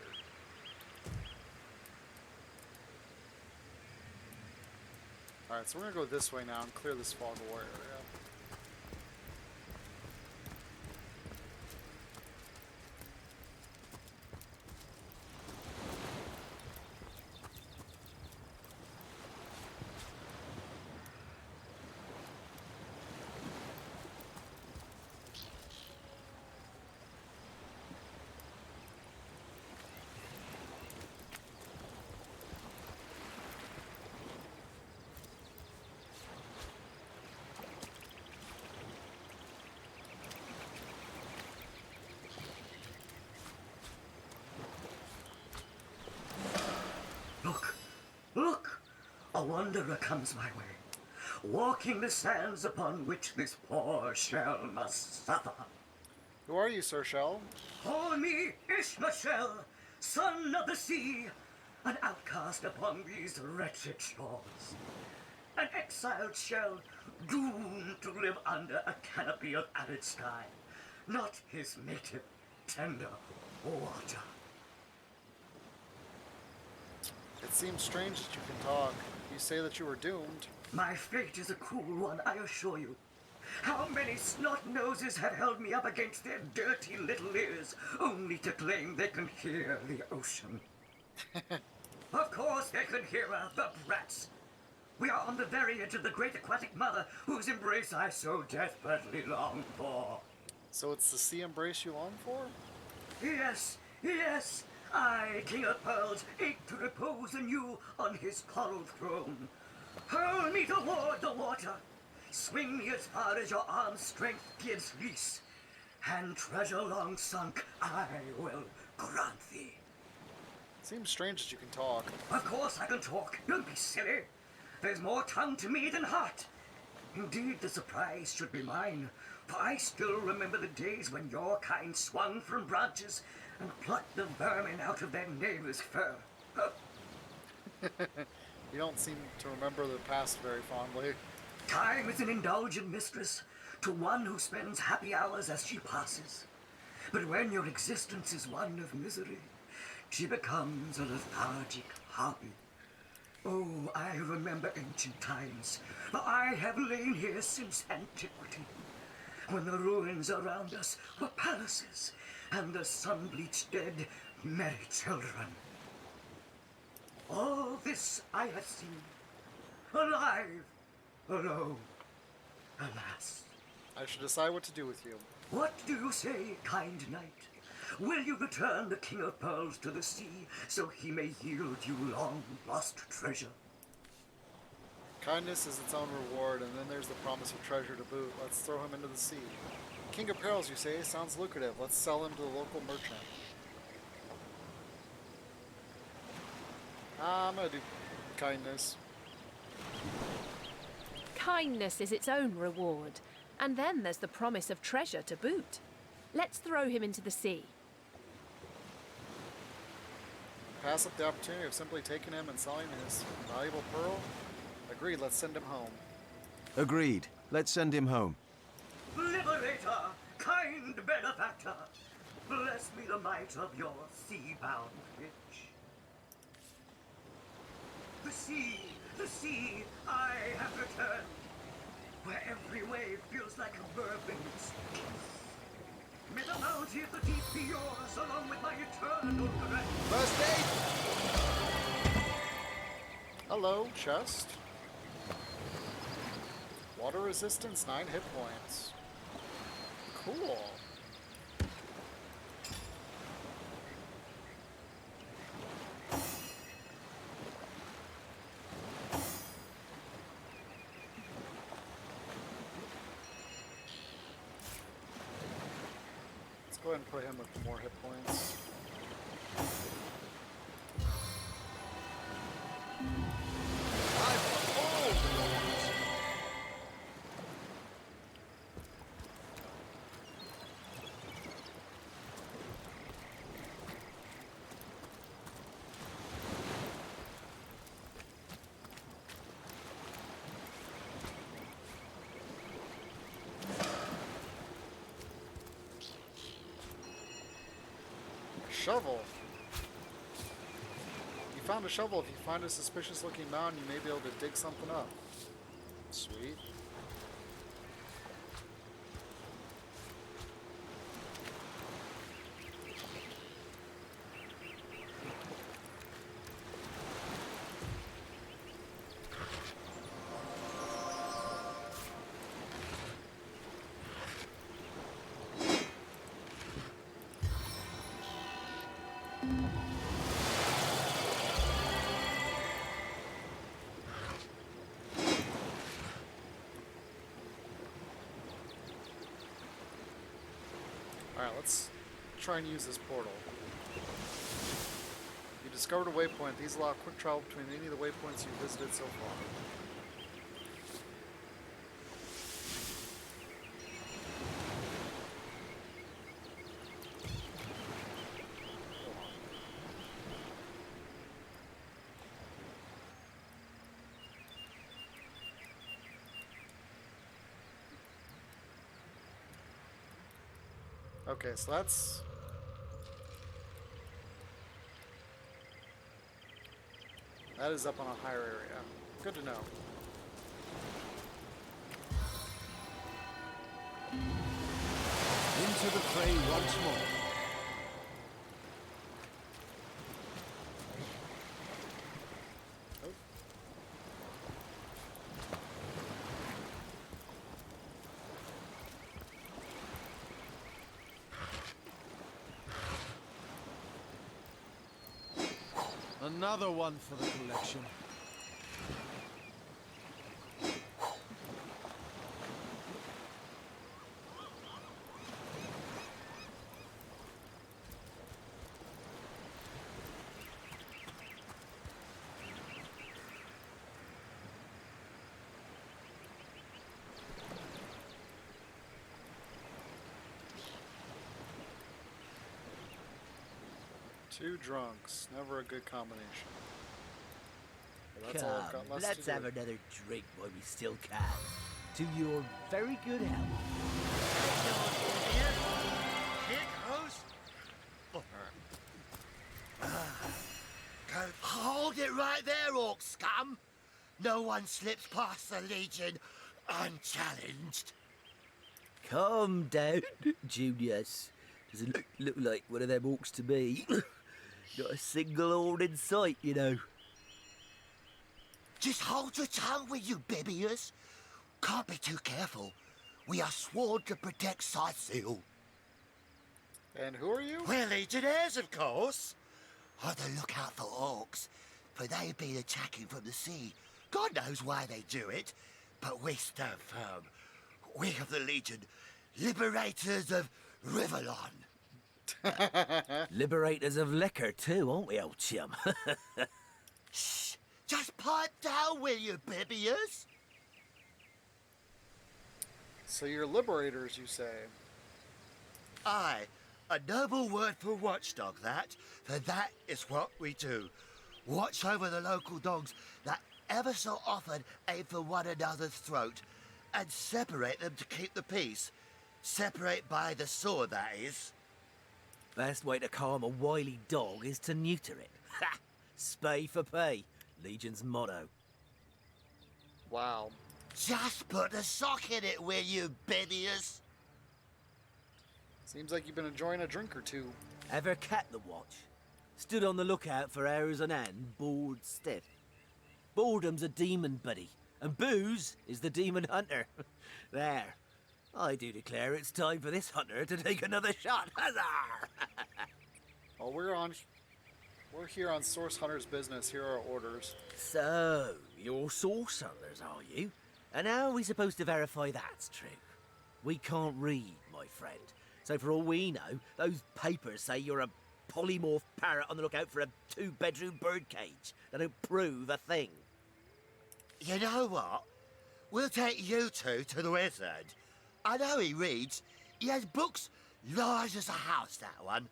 Alright, so we're gonna go this way now and clear this fog of war area. Look! Look! A wanderer comes my way, walking the sands upon which this poor shell must suffer. Who are you, Sir Shell? Call me Ishmashel, son of the sea, an outcast upon these wretched shores. An exiled shell, doomed to live under a canopy of arid sky, not his native, tender water. It seems strange that you can talk. You say that you were doomed. My fate is a cruel one, I assure you. How many snot-noses have held me up against their dirty little ears, only to claim they can hear the ocean? Of course they can hear her, the brats. We are on the very edge of the great aquatic mother, whose embrace I so desperately long for. So it's the sea embrace you long for? Yes, yes. I, King of Pearls, ache to repose anew on his coral throne. Hurl me toward the water. Swing me as far as your arm's strength gives lease. And treasure long sunk I will grant thee. Seems strange that you can talk. Of course I can talk. Don't be silly. There's more tongue to me than heart. Indeed, the surprise should be mine, for I still remember the days when your kind swung from branches and plucked the vermin out of their neighbor's fur. You don't seem to remember the past very fondly. Time is an indulgent mistress to one who spends happy hours as she passes. But when your existence is one of misery, she becomes a lethargic hobby. Oh, I remember ancient times, for I have lain here since antiquity, when the ruins around us were palaces, and the sun-bleached dead merry children. All this I have seen, alive, alone. I should decide what to do with you. What do you say, kind knight? Will you return the King of Pearls to the sea so he may yield you long-lost treasure? Kindness is its own reward, and then there's the promise of treasure to boot. Let's throw him into the sea. King of Perils, you say? Sounds lucrative. Let's sell him to the local merchant. I'm gonna do kindness. Kindness is its own reward, and then there's the promise of treasure to boot. Let's throw him into the sea. Pass up the opportunity of simply taking him and selling his valuable pearl? Agreed, let's send him home. Agreed. Let's send him home. Liberator, kind benefactor, bless me the might of your sea-bound witch. The sea, I have returned, where every wave feels like a mermaid's kiss. May the bounty of the deep be yours, along with my eternal grace. First aid! Hello, chest. Water resistance, 9 hit points. Cool. Let's go ahead and put him with more hit points. Shovel. You found a shovel. If you find a suspicious looking mound, you may be able to dig something up. Sweet. Alright, let's try and use this portal. You discovered a waypoint. These allow quick travel between any of the waypoints you've visited so far. Okay, so that is up on a higher area. Good to know. Into the fray once more. Another one for the collection. Two drunks, never a good combination. But that's all I've got left let's to have do. another drink while we still can. To your very good health. Here goes. Hold it right there, orc scum! No one slips past the Legion unchallenged. Calm down, Junius. Doesn't look like one of them orcs to me. Not a single horn in sight, you know. Just hold your tongue with you, Bibius. Can't be too careful. We are sworn to protect Sicil. And who are you? We're legionnaires, of course. On the lookout for orcs, for they've been attacking from the sea. God knows why they do it, but we stand firm. We of the Legion, liberators of Rivellon. Liberators of liquor too, aren't we, old chum? Shh! Just pipe down, will you, Bibius? So you're liberators, you say? Aye, a noble word for watchdog, that. For that is what we do. Watch over the local dogs that ever so often aim for one another's throat, and separate them to keep the peace. Separate by the sword, that is. Best way to calm a wily dog is to neuter it. Ha! Spay for pay. Legion's motto. Wow. Just put a sock in it, will you, Bibius? Seems like you've been enjoying a drink or two. Ever kept the watch? Stood on the lookout for hours on end, bored stiff. Boredom's a demon, buddy, and booze is the demon hunter. There. I do declare it's time for this hunter to take another shot. Huzzah! Well, we're here on Source Hunter's business. Here are our orders. So, you're source hunters, are you? And how are we supposed to verify that's true? We can't read, my friend. So for all we know, those papers say you're a polymorph parrot on the lookout for a 2-bedroom birdcage. They don't prove a thing. You know what? We'll take you two to the wizard. I know he reads. He has books large as a house, that one.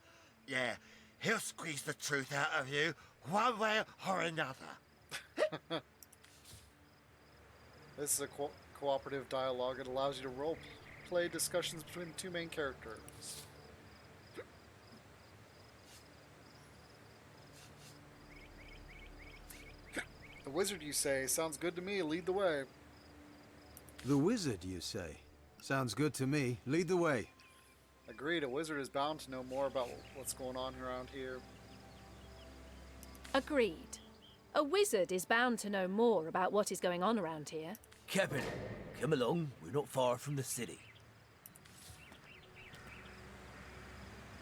Yeah, he'll squeeze the truth out of you, one way or another. This is a cooperative dialogue. It allows you to role-play discussions between the two main characters. The wizard, you say? Sounds good to me. Lead the way. The wizard, you say? Sounds good to me. Lead the way. Agreed. A wizard is bound to know more about what's going on around here. Agreed. A wizard is bound to know more about what is going on around here. Captain, come along. We're not far from the city.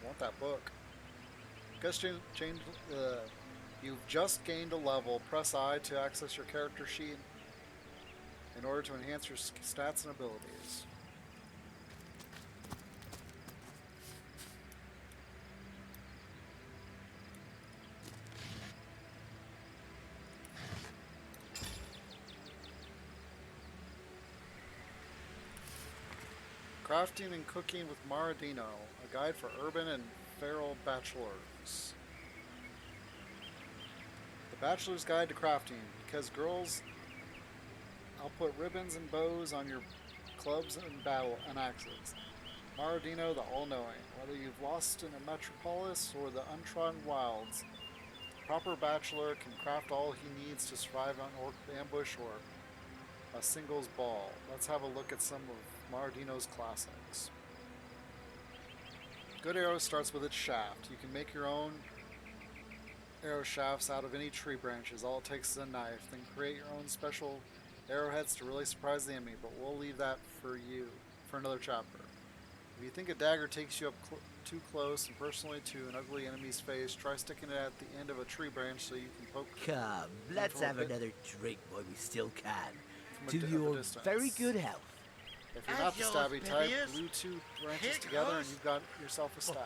I want that book. You've just gained a level. Press I to access your character sheet in order to enhance your stats and abilities. Crafting and Cooking with Maradino, a guide for urban and feral bachelors. The Bachelor's Guide to Crafting. Because girls, I'll put ribbons and bows on your clubs and battle and axes. Maradino, the all-knowing. Whether you've lost in a metropolis or the untrodden wilds, the proper bachelor can craft all he needs to survive an orc ambush or a singles ball. Let's have a look at some of Maradino's classics. Good arrow starts with its shaft. You can make your own arrow shafts out of any tree branches. All it takes is a knife. Then create your own special arrowheads to really surprise the enemy, but we'll leave that for you for another chapter. If you think a dagger takes you up too close and personally to an ugly enemy's face, try sticking it at the end of a tree branch so you can poke. Come, let's have another drink while we still can. To of a your distance. very good health. If you're not the stabby type, glue two branches together and you've got yourself a staff.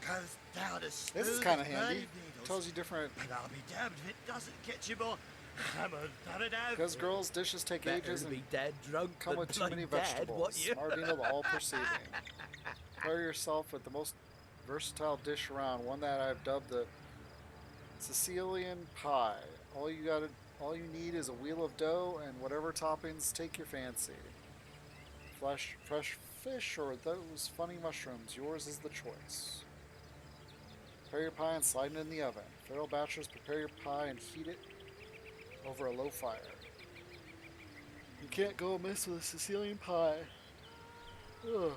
Goes down a This is kind of handy. Tells you different. And I'll be damned if it doesn't get you more hammered than it out. Because girls' dishes take ages and be dead drunk come with too many vegetables. Maradino, the all-perceiving. Prepare yourself with the most versatile dish around, one that I've dubbed the Sicilian pie. All you need is a wheel of dough and whatever toppings take your fancy. Fresh fish or those funny mushrooms, yours is the choice. Prepare your pie and slide it in the oven. Feral bachelors, prepare your pie and heat it over a low fire. You can't go amiss with a Sicilian pie. Ugh.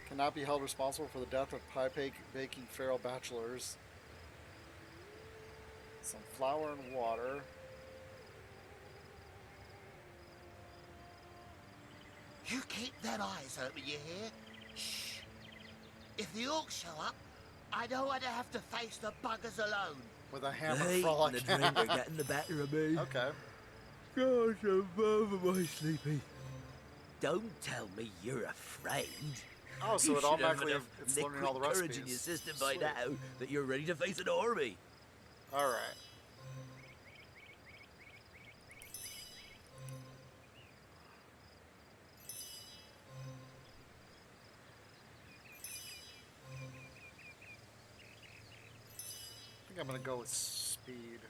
Cannot be held responsible for the death of pie baking feral bachelors. Some flour and water. You keep them eyes open, you hear? Shh. If the orcs show up, I don't want to have to face the buggers alone. With a hammer The heat frolic. and the drink are getting the better of me. Okay. Gosh above my sleepy. Don't tell me you're afraid. Oh, so You it should have automatically enough it's learning all the liquid courage recipes. in your system by Sweet. now that you're ready to face an army. All right. I think I'm gonna go with speed.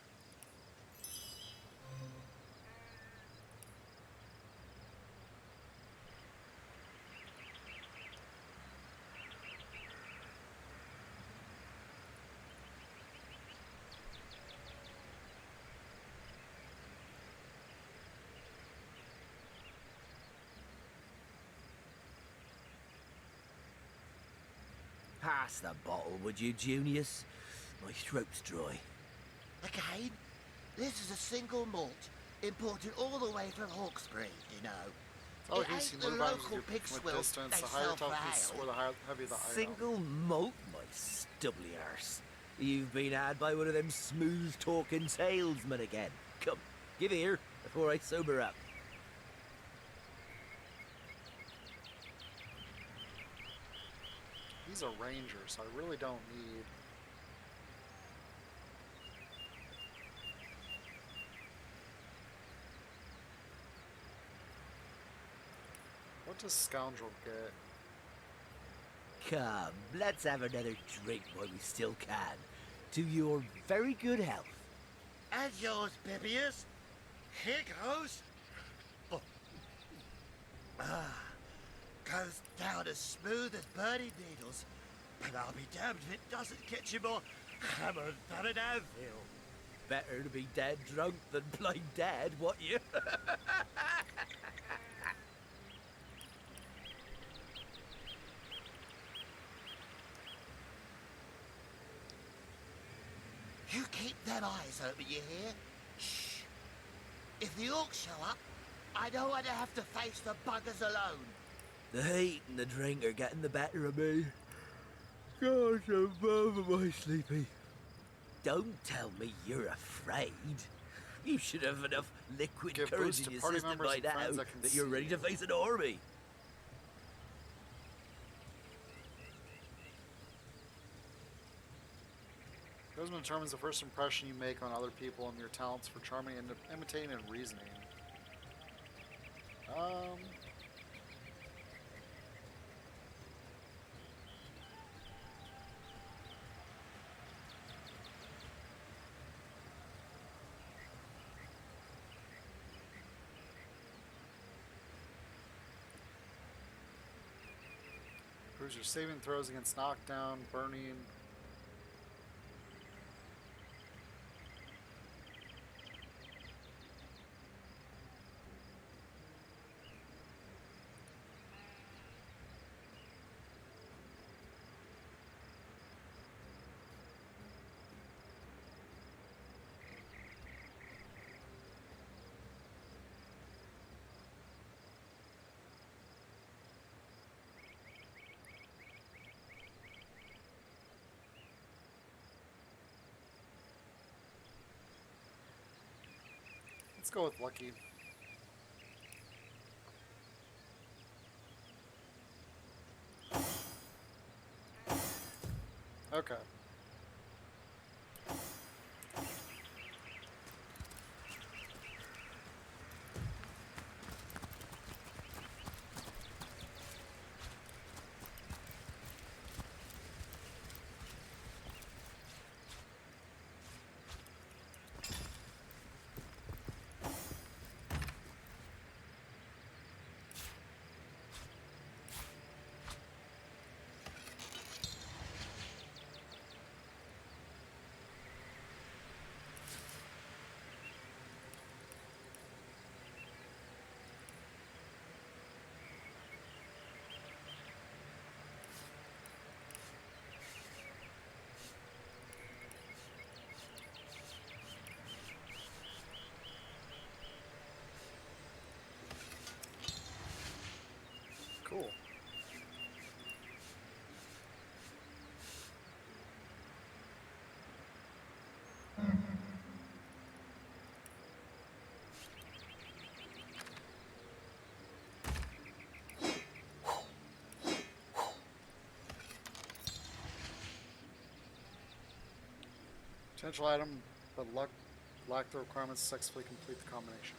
Pass the bottle, would you, Junius? My throat's dry. Again, this is a single malt, imported all the way from Hawkesbury, you know. Oh, It he's ain't the sometimes local pig from a swill distance, they the higher sell for toughness ale. or the heavier the iron. Single malt, my stubbly arse. You've been had by one of them smooth-talking salesmen again. Come, give here before I sober up. He's a ranger, so I really don't need. What does scoundrel get? Come, let's have another drink while we still can. To your very good health. And yours, Bibius. Here goes. Oh. Goes down as smooth as burning needles. But I'll be damned if it doesn't get you more hammered than an anvil. Better to be dead drunk than blind dead, what you? You keep them eyes open, you hear? Shh. If the orcs show up, I don't want to have to face the buggers alone. The heat and the drink are getting the better of me. Gosh above my sleepy. Don't tell me you're afraid. You should have enough liquid Give courage boost in to your party system members by and now friends that can that you're see ready to you. face an army. Charisma determines the first impression you make on other people and your talents for charming and imitating and reasoning. Improves your saving throws against knockdown, burning. Let's go with lucky. Okay. Potential item, but lack the requirements to successfully complete the combination.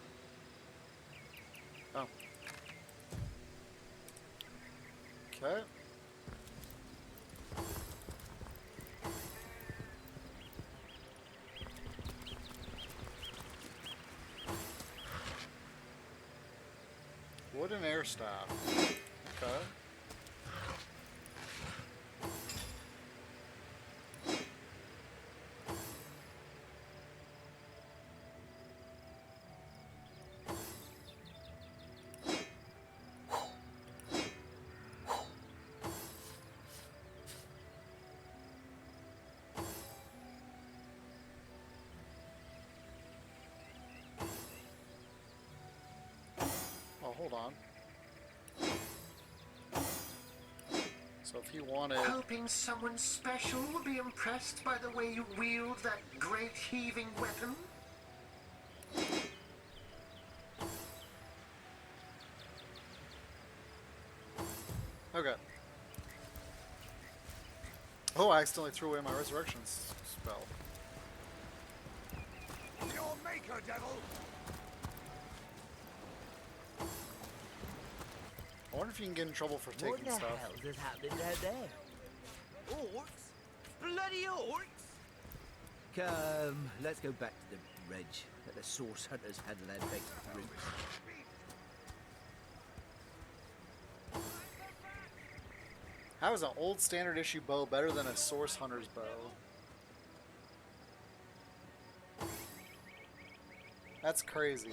Oh. Okay. Wooden air staff. Okay. Oh, hold on. So if you wanted... Hoping someone special will be impressed by the way you wield that great heaving weapon? Okay. Oh, I accidentally threw away my resurrection spell. Your maker, devil! I wonder if you can get in trouble for taking What the stuff. hell is happening down there? Orcs? Bloody orcs? Come, let's go back to the Reg. Let the source hunters handle their big roots. How is an old standard issue bow better than a source hunter's bow? That's crazy.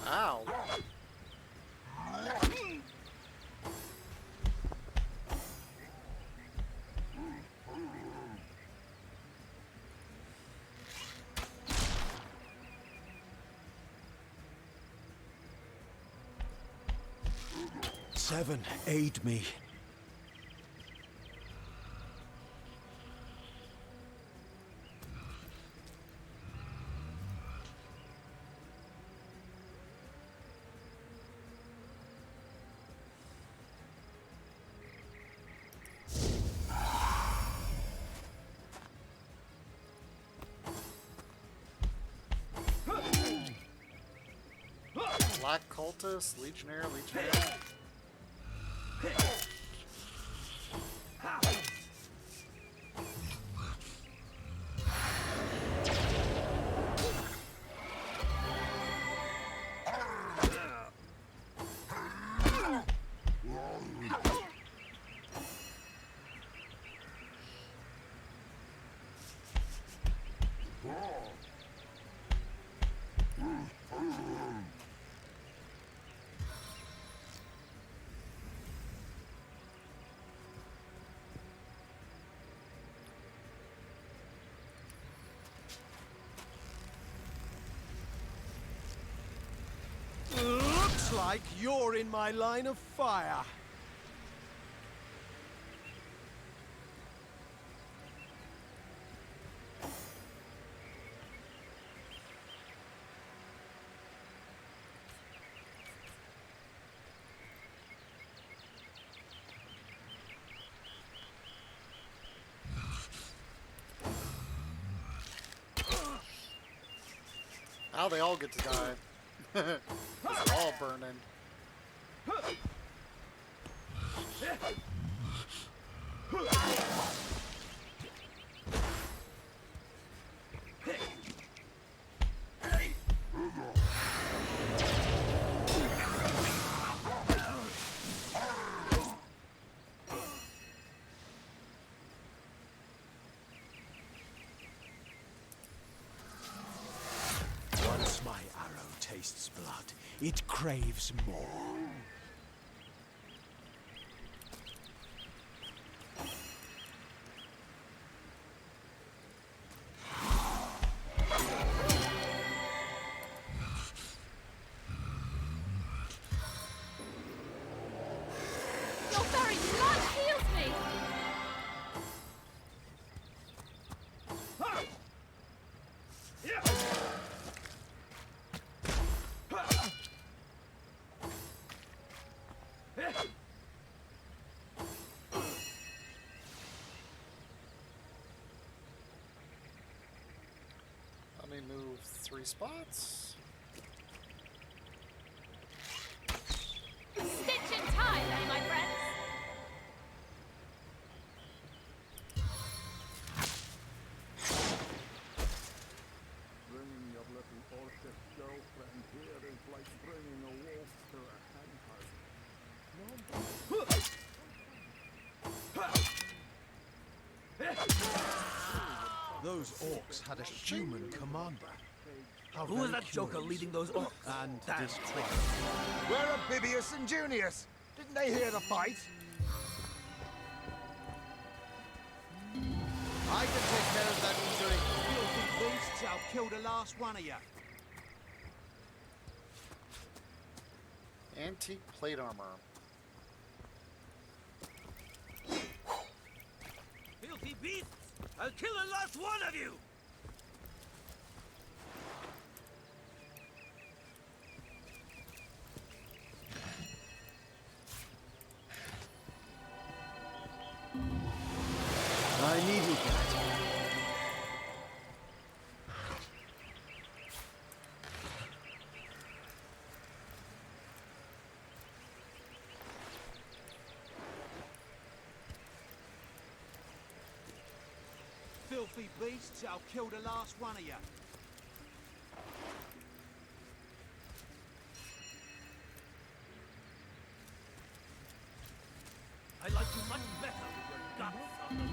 Ow. Seven, aid me. Black cultist, legionnaire, legionnaire. Looks like you're in my line of fire. Now they all get to die. They're all burning. Once my arrow tastes blood, it craves more. Your very blood heals me! Let me move 3 spots. Stitch in time, eh, my friends? Bringing your little orchid girlfriend here is like bringing a wolf to a Those orcs had a human commander. How Who was very that joker curious. leading those orcs? And Damn distraught. Where are Bibius and Junius? Didn't they hear the fight? I can take care of that injury. Filthy beasts, I'll kill the last one of you. Antique plate armor. Filthy beasts! I'll kill the last one of you! I needed that. Filthy beasts, I'll kill the last one of you. I like you much better with your guts on the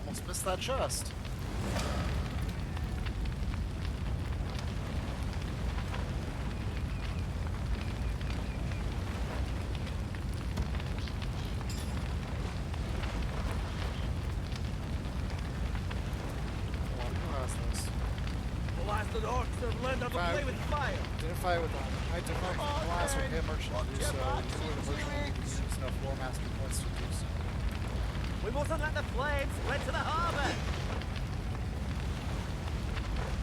Almost missed that chest. Blasted orcs have learned how to play with fire. Didn't fight with them. I did not class with him merchant to do so. You were the merchant who used enough war master points to do so. We mustn't let the flames spread to the harbour.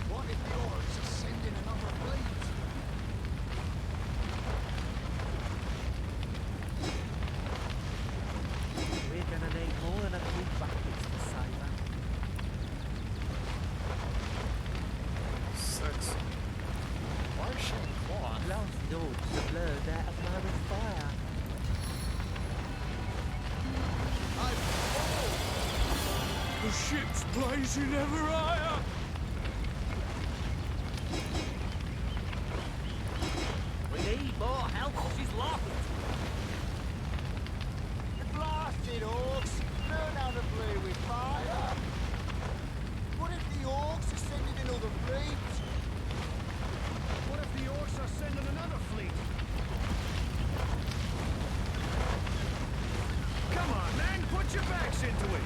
What if the orcs are sending another fleet? We're gonna need more than a few buckets to save that. 6. Why is she in cloth? Blasted orcs have learned how to play with fire. The ship's blazing ever higher. We need more help. She's locked. Blasted orcs! Learn how to play with fire! What if the orcs are sending another fleet? What if the orcs are sending another fleet? Come on, men, put your backs into it.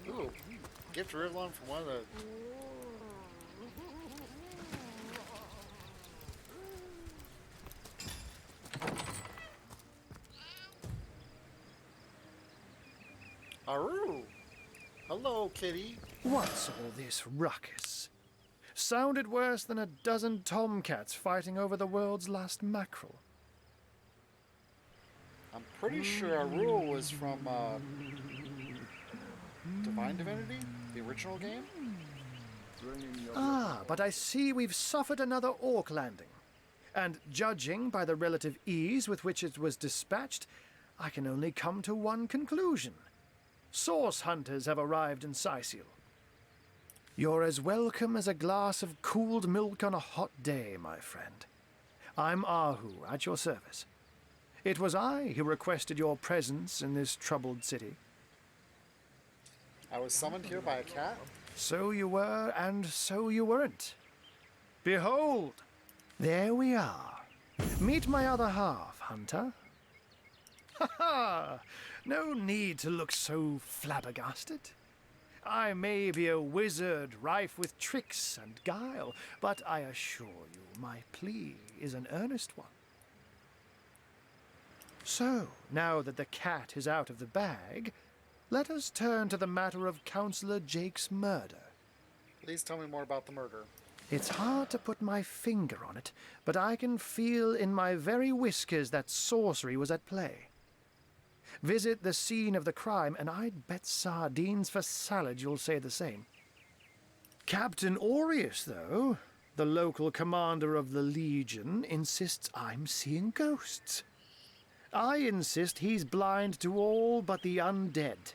Ooh, gift Rivlon from one of the... Aru! Hello, kitty. What's all this ruckus? Sounded worse than a dozen tomcats fighting over the world's last mackerel. I'm pretty sure Aru was from, Divinity? The original game? Ah, but I see we've suffered another orc landing. And judging by the relative ease with which it was dispatched, I can only come to one conclusion. Source hunters have arrived in Sicil. You're as welcome as a glass of cooled milk on a hot day, my friend. I'm Ahu, at your service. It was I who requested your presence in this troubled city. I was summoned here by a cat? So you were, and so you weren't. Behold, there we are. Meet my other half, Hunter. Ha ha! No need to look so flabbergasted. I may be a wizard rife with tricks and guile, but I assure you my plea is an earnest one. So, now that the cat is out of the bag, let us turn to the matter of Councillor Jake's murder. Please tell me more about the murder. It's hard to put my finger on it, but I can feel in my very whiskers that sorcery was at play. Visit the scene of the crime, and I'd bet sardines for salad you'll say the same. Captain Aureus, though, the local commander of the Legion, insists I'm seeing ghosts. I insist he's blind to all but the undead.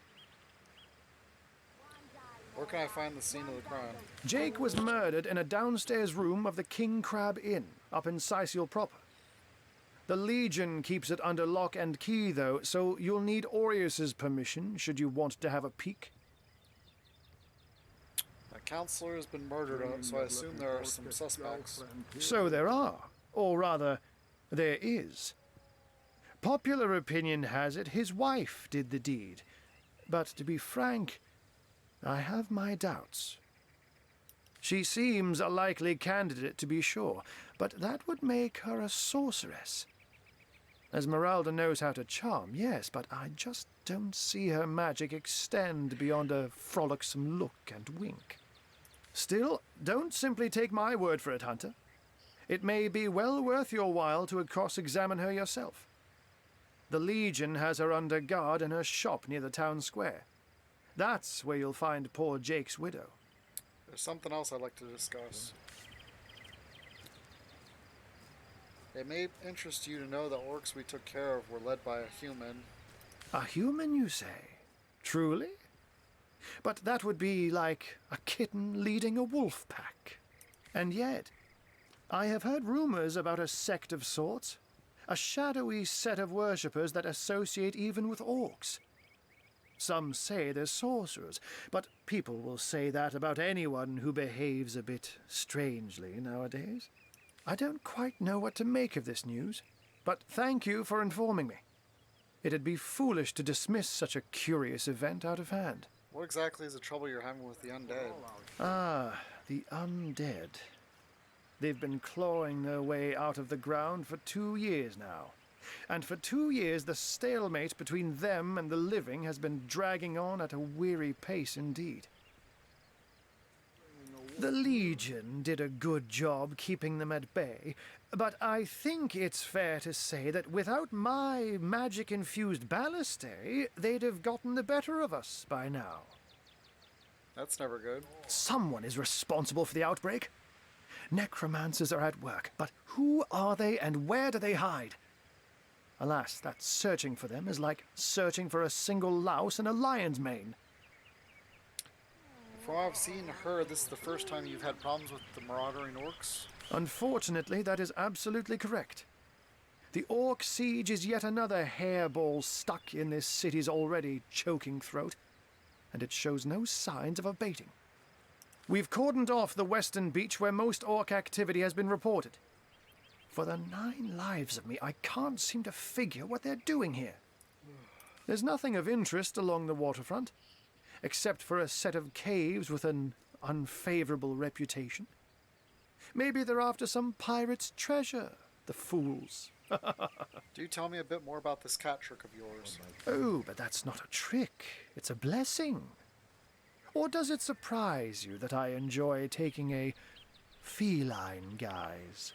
Where can I find the scene of the crime? Jake was murdered in a downstairs room of the King Crab Inn, up in Sicil proper. The Legion keeps it under lock and key, though, so you'll need Aureus's permission should you want to have a peek. A counselor has been murdered, so I assume there are some suspects. So there are, or rather, there is. Popular opinion has it his wife did the deed, but to be frank, I have my doubts. She seems a likely candidate, to be sure, but that would make her a sorceress. Esmeralda knows how to charm, yes, but I just don't see her magic extend beyond a frolicsome look and wink. Still, don't simply take my word for it, Hunter. It may be well worth your while to cross-examine her yourself. The Legion has her under guard in her shop near the town square. That's where you'll find poor Jake's widow. There's something else I'd like to discuss. It may interest you to know the orcs we took care of were led by a human. A human, you say? Truly? But that would be like a kitten leading a wolf pack. And yet, I have heard rumors about a sect of sorts. a shadowy set of worshippers that associate even with orcs. Some say they're sorcerers, but people will say that about anyone who behaves a bit strangely nowadays. I don't quite know what to make of this news, but thank you for informing me. It'd be foolish to dismiss such a curious event out of hand. What exactly is the trouble you're having with the undead? Ah, the undead. They've been clawing their way out of the ground for 2 years now. And for 2 years, the stalemate between them and the living has been dragging on at a weary pace indeed. The Legion did a good job keeping them at bay, but I think it's fair to say that without my magic-infused ballistae, they'd have gotten the better of us by now. That's never good. Someone is responsible for the outbreak. Necromancers are at work, but who are they and where do they hide? Alas, that searching for them is like searching for a single louse in a lion's mane. From what I've seen and heard, this is the first time you've had problems with the marauding orcs? Unfortunately, that is absolutely correct. The orc siege is yet another hairball stuck in this city's already choking throat, and it shows no signs of abating. We've cordoned off the western beach where most orc activity has been reported. For the 9 lives of me, I can't seem to figure what they're doing here. There's nothing of interest along the waterfront, except for a set of caves with an unfavorable reputation. Maybe they're after some pirate's treasure, the fools. Do tell me a bit more about this cat trick of yours. Oh, but that's not a trick. It's a blessing. Or does it surprise you that I enjoy taking a feline guise?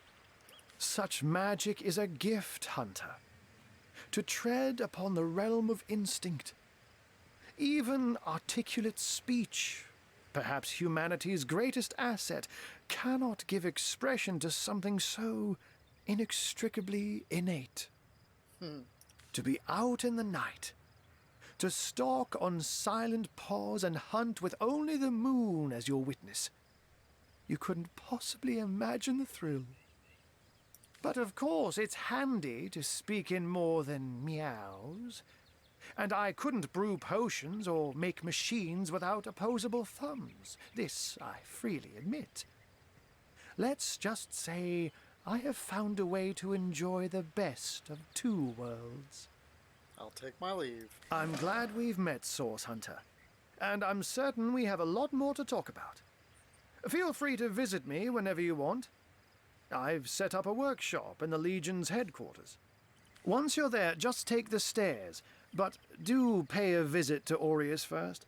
Such magic is a gift, Hunter. To tread upon the realm of instinct. Even articulate speech, perhaps humanity's greatest asset, cannot give expression to something so inextricably innate. To be out in the night, to stalk on silent paws and hunt with only the moon as your witness. You couldn't possibly imagine the thrill. But of course, it's handy to speak in more than meows. And I couldn't brew potions or make machines without opposable thumbs. This I freely admit. Let's just say I have found a way to enjoy the best of 2 worlds. I'll take my leave. I'm glad we've met, Source Hunter. And I'm certain we have a lot more to talk about. Feel free to visit me whenever you want. I've set up a workshop in the Legion's headquarters. Once you're there, just take the stairs. But do pay a visit to Aureus first.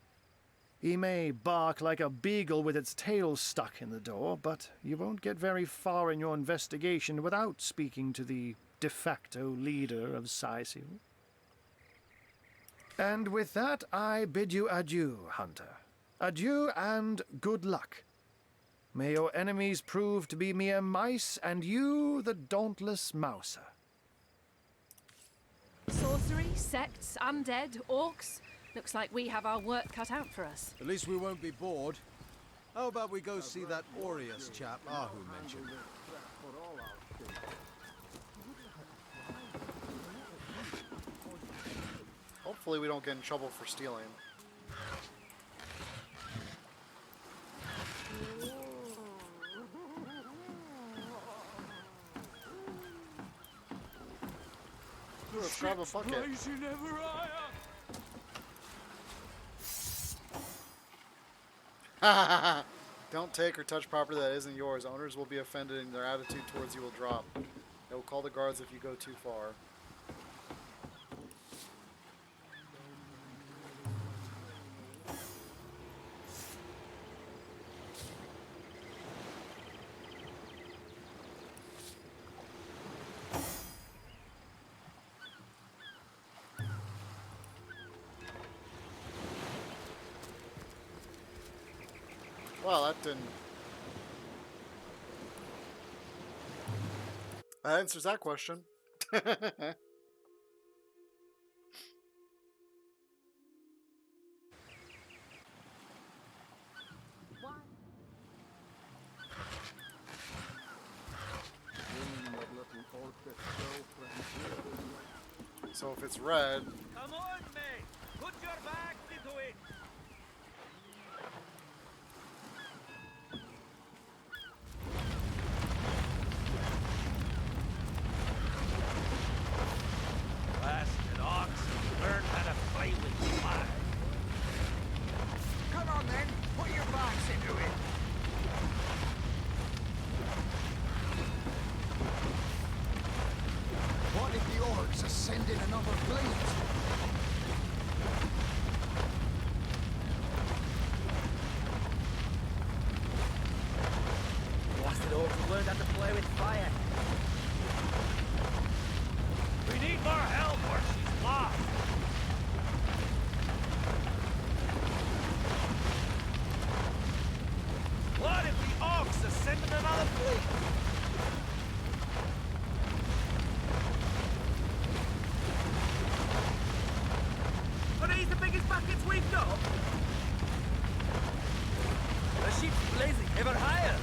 He may bark like a beagle with its tail stuck in the door, but you won't get very far in your investigation without speaking to the de facto leader of Sicil. And with that, I bid you adieu, Hunter. Adieu and good luck. May your enemies prove to be mere mice, and you the dauntless mouser. Sorcery, sects, undead, orcs. Looks like we have our work cut out for us. At least we won't be bored. How about we go see that Aureus chap Ahu mentioned? Hopefully we don't get in trouble for stealing. Ooh, let's grab a bucket. Don't take or touch property that isn't yours. Owners will be offended and their attitude towards you will drop. They will call the guards if you go too far. Well, that didn't... That answers that question. So if it's red, Come on, mate! Put your back into it! Bastard ox, learn how to fight with fire. Come on then, put your backs into it. What if the orcs are sending another fleet? Blasted orcs have learned how to play with fire. We need more help or she's lost. What if the orcs are sending another fleet? Are these the biggest buckets we've got? The ship's blazing ever higher.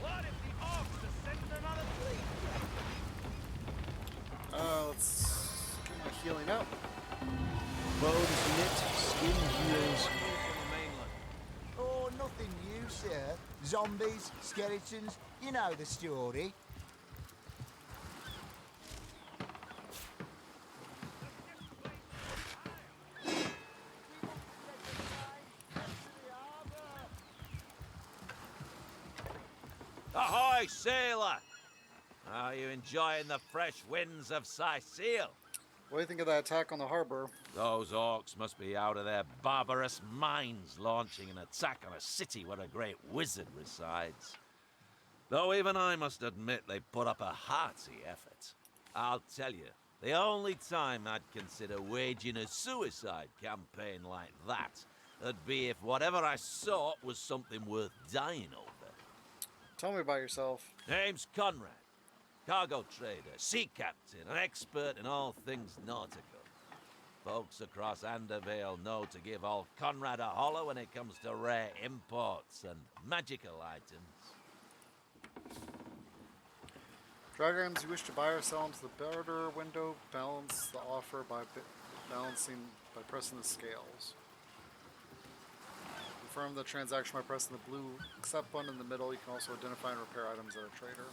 What if the orcs are sending another fleet? let's get my healing up. Bones lit, skin heals. Oh, nothing new, sir. Zombies, skeletons, you know the story. Ahoy, sailor! Are you enjoying the fresh winds of Sicile? What do you think of that attack on the harbor? Those orcs must be out of their barbarous minds launching an attack on a city where a great wizard resides. Though even I must admit they put up a hearty effort. I'll tell you, the only time I'd consider waging a suicide campaign like that would be if whatever I sought was something worth dying over. Tell me about yourself. Name's Conrad. Cargo trader, sea captain, an expert in all things nautical. Folks across Andervale know to give old Conrad a holler when it comes to rare imports and magical items. Drag items you wish to buy or sell into the barter window. Balance the offer by pressing the scales. Confirm the transaction by pressing the blue accept button in the middle. You can also identify and repair items at a trader.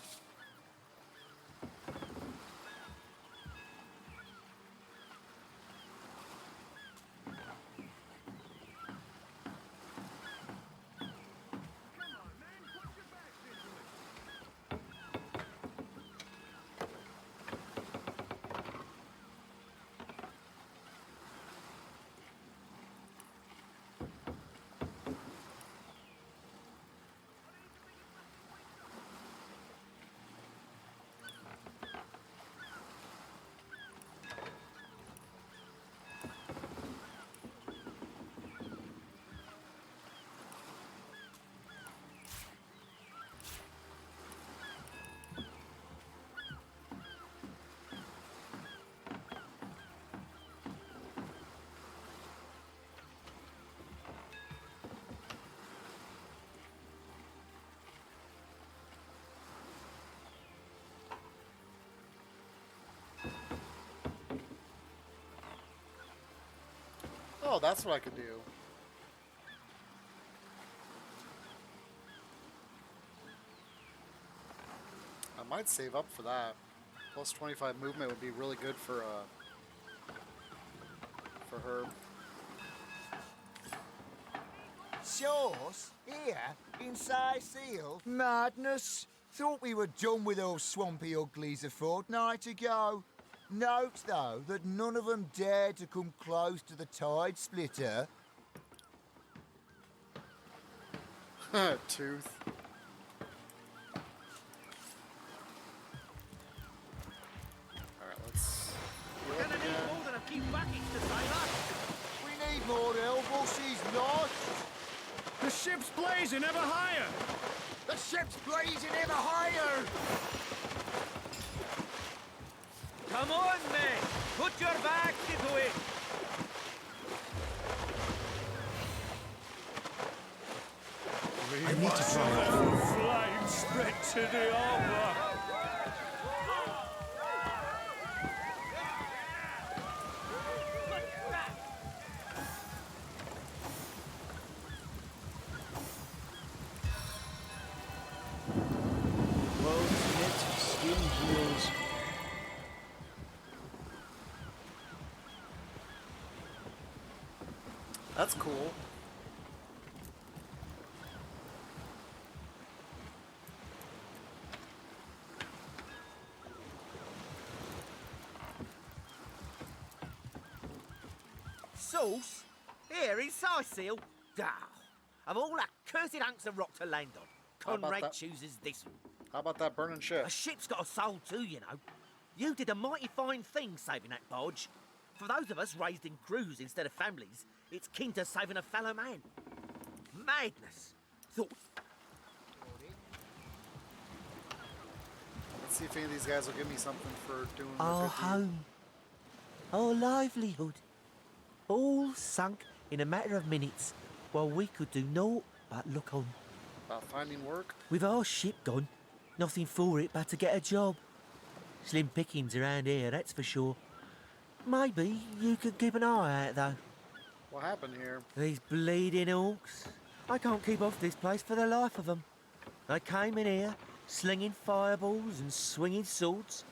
Oh, that's what I could do. I might save up for that. Plus 25 movement would be really good for her. Sauce? Here? In Sicile? Madness! Thought we were done with those swampy uglies a fortnight ago. Note, though, that none of them dared to come close to the tide splitter. Tooth. Alright, let's... We're gonna need more than a few buckets to sail up. We need more help or she's lost. The ship's blazing ever higher! The ship's blazing ever higher! Come on, men! Put your backs into it! I need to try threat to the armor. Clothes knit, skin heals. That's cool. Sauce? Here in Sicil? Of all that cursed hunks of rock to land on, How about Conrad that- chooses this one. How about that burning ship? A ship's got a soul too, you know. You did a mighty fine thing saving that barge. For those of us raised in crews instead of families, it's kin to saving a fellow man. Madness. Thought. Let's see if any of these guys will give me something for doing Our a good deed. home. Our livelihood. All sunk in a matter of minutes, while we could do naught but look on. About finding work? With our ship gone, nothing for it but to get a job. Slim pickings around here, that's for sure. Maybe you could keep an eye out, though. What happened here? These bleeding orcs. I can't keep off this place for the life of them. They came in here, slinging fireballs and swinging swords.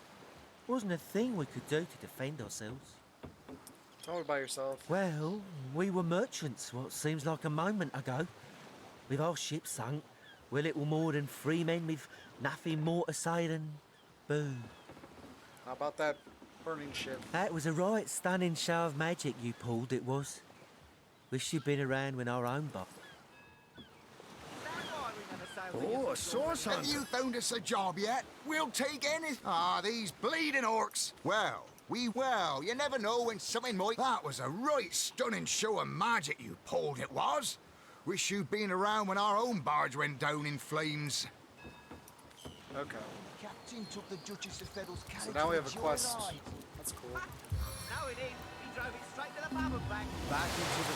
Wasn't a thing we could do to defend ourselves. Tell me about yourself. Well, we were merchants what seems like a moment ago. With our ship sunk, we're little more than free men with nothing more to say than boo. How about that burning ship? That was a right stunning show of magic you pulled, it was. Wish you'd been around when our own boat. Oh, a source hunter. Have you found us a job yet? We'll take anything. Ah, these bleeding orcs. Well, you never know when something might... That was a right stunning show of magic you pulled, it was. Wish you'd been around when our own barge went down in flames. Okay. Captain took the Duchess of Feddle's carriage. So now we have a for quest. joyride. That's cool. No, it ain't. He drove it straight to the pub and back. Back into the...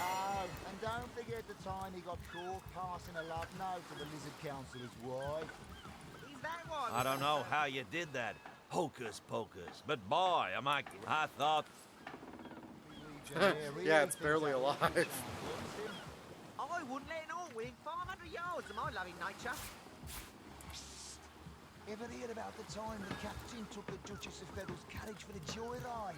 Oh, and don't forget the time he got caught passing a love note to the Lizard Councillor's wife. Is that why? I don't know how you did that. Hocus pocus. But boy, I thought... Yeah, it's barely alive. I wouldn't let an orc within 500 yards of my loving nature. Ever hear about the time the captain took the Duchess of Feddle's carriage for the joyride?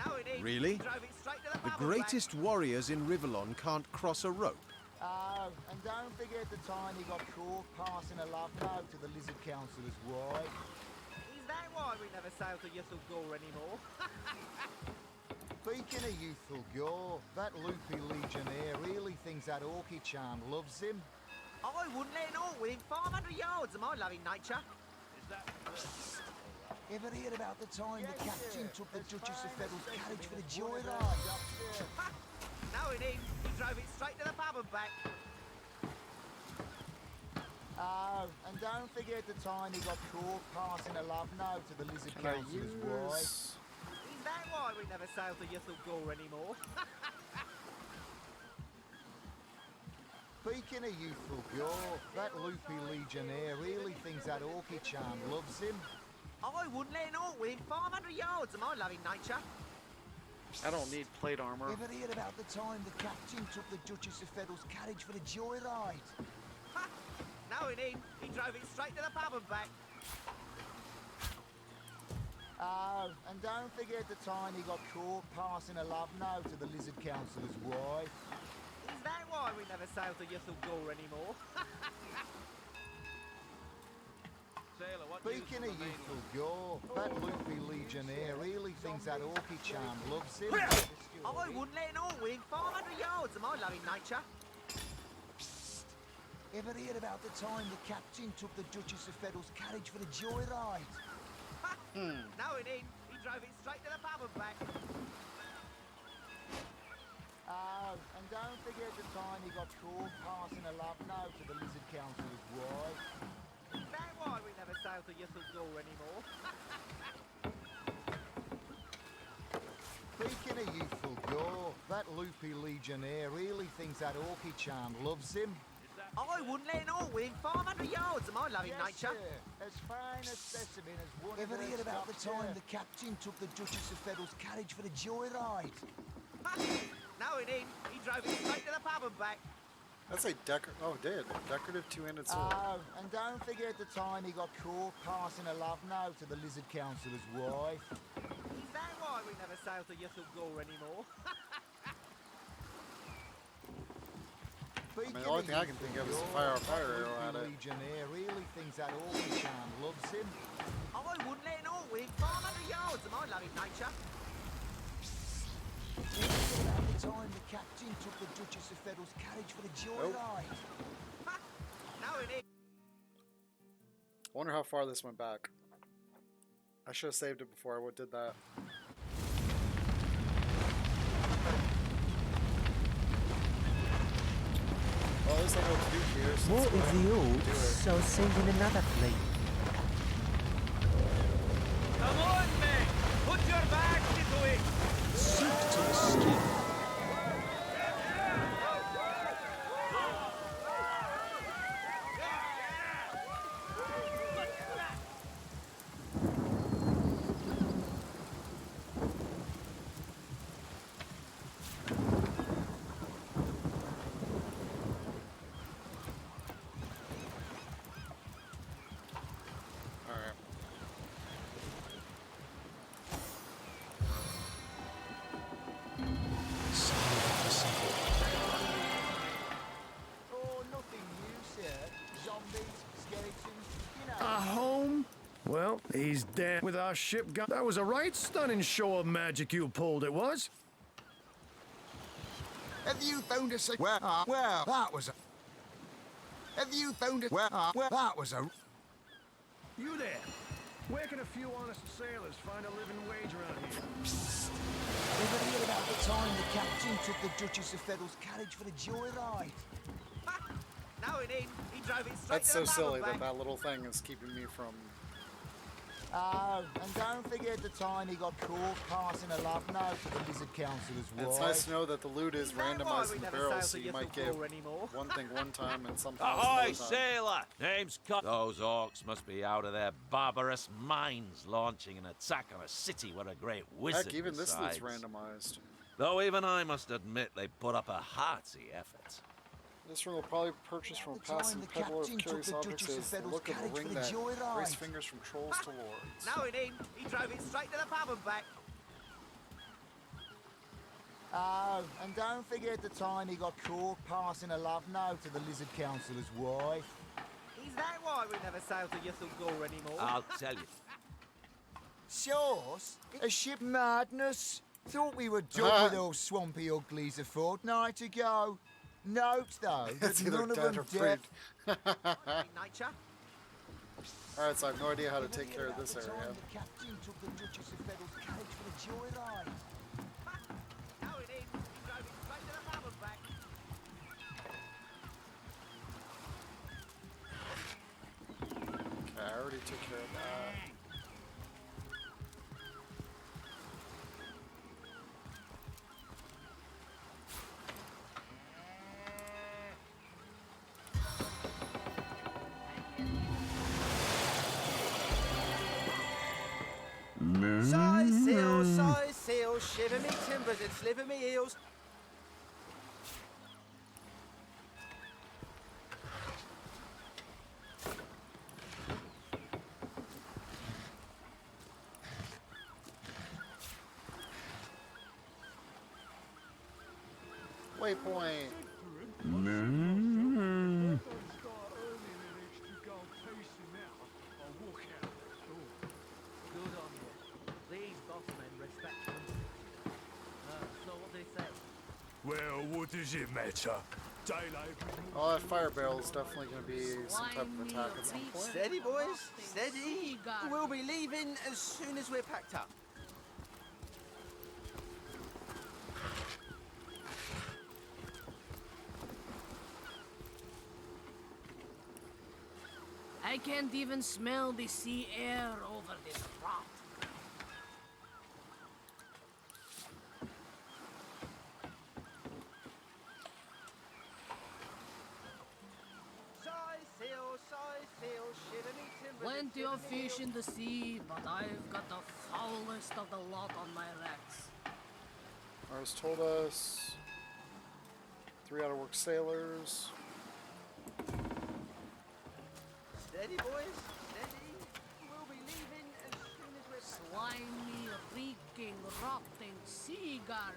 No, it ain't. Really? He drove it straight to the The pub and back. greatest warriors in Rivellon can't cross a rope. Oh, and don't forget the time he got caught passing a love note to the Lizard Councillor's wife. Is that why we never sail to Yusuf Gore anymore? Speaking of youthful gore, that loopy legionnaire really thinks that Orky-chan loves him. I wouldn't let an orc within 500 yards of my loving nature. Ever hear about the time the captain took the Duchess of Feddle's carriage for the joyride? No, it ain't. He drove it straight to the pub and back. Oh, and don't forget the time he got caught passing a love note to the Lizard Councillor's wife. Is that why we never sail to Yusuf Gore anymore? Speaking of youthful gore, that loopy legionnaire really thinks that Orky-chan loves him. I wouldn't let an orc within 500 yards of my loving nature. I don't need plate armor. Ever hear about the time the captain took the Duchess of Feddle's carriage for the joyride? No, it ain't. He drove it straight to the pub and back. Oh, and don't forget the time he got caught passing a love note to the Lizard Councillor's wife. Is that why we never sail to Yusuf Gore anymore? Speaking of youthful gore, that loopy legionnaire really thinks that Orky-chan loves him. I wouldn't let an orc within 500 yards of my loving nature. Ever hear about the time the captain took the Duchess of Feddle's carriage for the joyride? No, it ain't. He drove it straight to the pub and back. Oh, and don't forget the time he got caught passing a love note to the Lizard Councillor's wife. Is that why we never sail to Yusuf Gore anymore? Speaking of youthful gore, that loopy legionnaire really thinks that Orky-chan loves him. I wouldn't let an orc within 500 yards of my loving Yes, nature. sir. As fine a specimen as one Ever of hear those about the tops, time sir? the captain took the Duchess of Feddle's carriage for the joyride? No, it ain't. He drove it straight to the pub and back. That's a decorative two-handed sword. Oh, and don't forget the time he got caught passing a love note to the lizard councillor's wife. Is that why we never sail to Yuthel Gore anymore? I mean, the only thing I can think of is to fire a fire arrow at it. Legionnaire really thinks that Orphan loves him. I wouldn't let an orc within 500 yards of my loving nature. About the time the captain took the Duchess of Feddle's carriage for the joyride. No, it ain't. I wonder how far this went back. I should have saved it before I did that. Well, at least I know what to do here. So What if the orcs are sending another fleet? Come on, men! Put your backs into it! Sick to the skin. Oh, nothing new, sir. Zombies, skeletons, you know. A home? Well, he's dead with our ship gun. That was a right stunning show of magic you pulled, it was. Have you found a well, that was a... Have you found a... well, that was a... You there? Where can a few honest sailors find a living wage around here? Ever hear about the time the captain took the Duchess of Feddle's carriage for the joyride? No, it ain't. He drove it straight That's to so the pub silly and that back. that little thing is keeping me from... Oh, and don't forget the time he got caught passing a love note to the lizard councillor's And wife. it's nice to know that the loot is randomized in the barrel, so you might get one thing one time and something else Ahoy, another time. sailor! Name's Cut. Those orcs must be out of their barbarous minds launching an attack on a city where a great wizard Heck, even this resides. loot's randomized. Though even I must admit they put up a hearty effort. This ring will probably purchase from a passing the peddler of captain curious took the objects Duchess is of the Feddle's look of a carriage ring for the that joyride. breaks fingers from trolls to lords. No, it ain't. He drove it straight to the pub and back. Oh, and don't forget the time he got caught passing a love note to the lizard councillor's wife. Is that why we never sail to Yuthel Gore anymore? I'll tell you. Sauce? A ship madness? Thought we were done with those swampy uglies a fortnight ago. Note, though, It's that either none of dead them or dead. Nature? Alright, so I have no idea how to take care of this The time area. the captain took the Duchess of Feddle's carriage for the joyride. No, it ain't. He drove it straight to the pub and back. Okay, I already took care of that. Size seal, shiver me timbers and sliver me heels. Waypoint. Good on you. These bossmen respect them. So what do they say? Well, what does it matter? Daylight. Oh, that fire barrel is definitely going to be some type of attack at some point. Steady, boys. Steady. We'll be leaving as soon as we're packed up. I can't even smell the sea air over this rock. Plenty of fish in the sea, but I've got the foulest of the lot on my wrecks. Mars told us 3 out-of-work sailors. Steady, boys, steady. We'll be leaving as soon as we're back. Slimy, reeking, rotting sea garbage.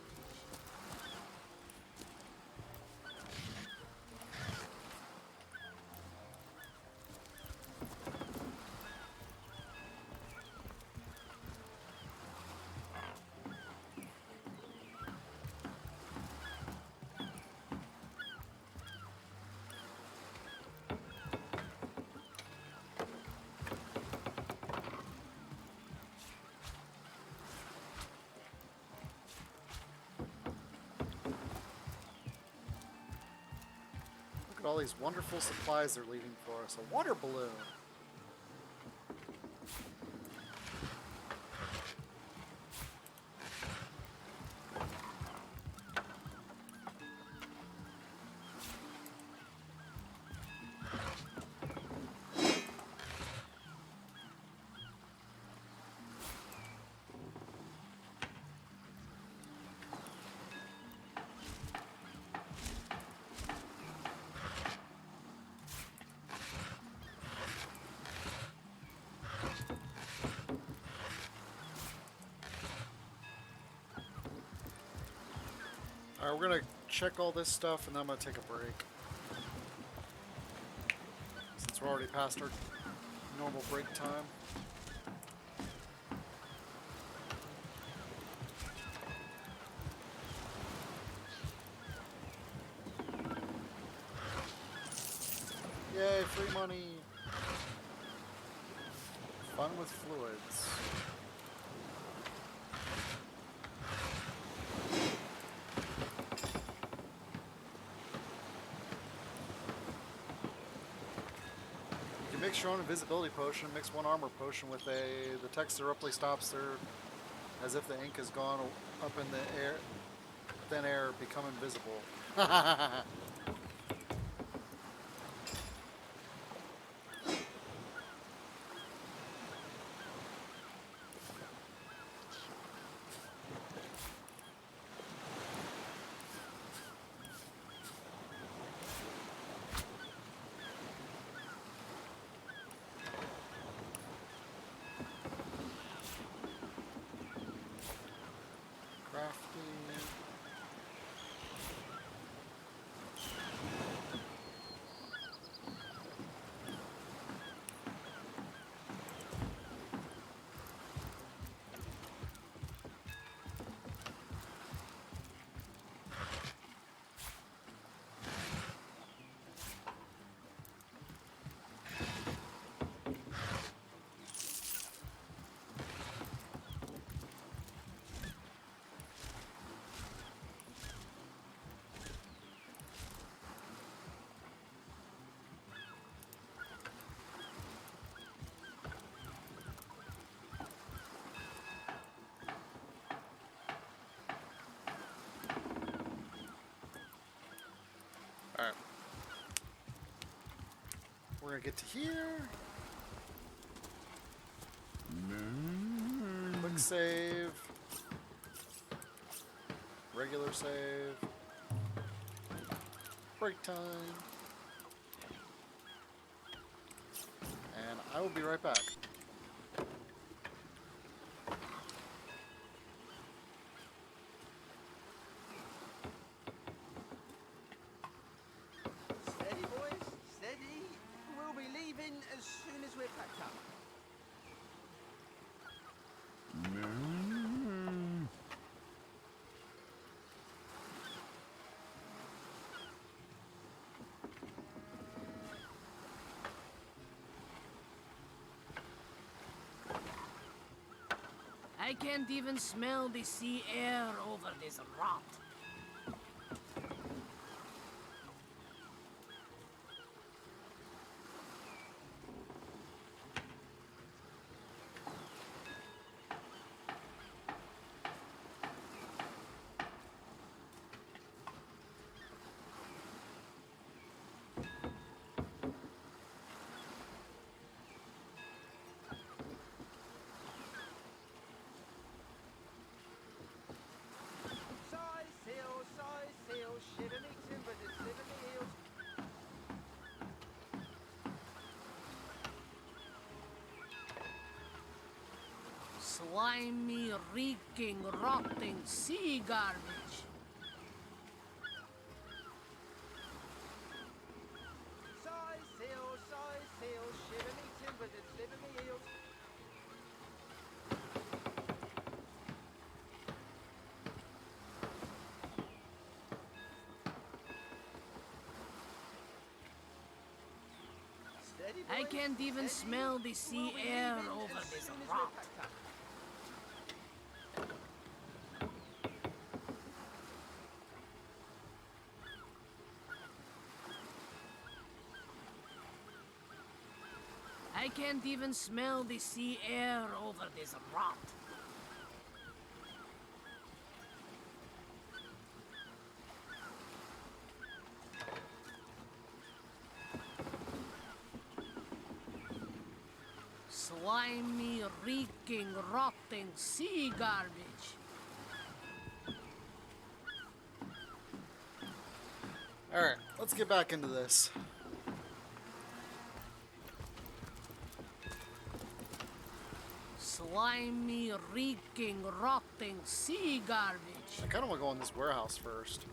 Look at all these wonderful supplies they're leaving for us. A water balloon. Alright, we're gonna check all this stuff and then I'm gonna take a break. Since we're already past our normal break time. Yay, free money! Fun with fluids. Mix your own invisibility potion, mix one armor potion with the text abruptly stops there as if the ink has gone up in the air, thin air, become invisible. Alright. We're gonna get to here. Quick save. Regular save. Break time. And I will be right back. Steady, boys, steady. We'll be leaving as soon as we're packed up. I can't even smell the sea air over this rot. Slimy, reeking, rotting sea garbage. Size sail, shiver me timbers and sliver me heels. Steady, I boys, can't even steady. smell the sea We'll be air leaving over as this soon as we're rot. packed up. I can't even smell the sea air over this rot. Slimy, reeking, rotting sea garbage. Alright, let's get back into this. Slimy, reeking, rotting sea garbage. I kind of want to go in this warehouse first.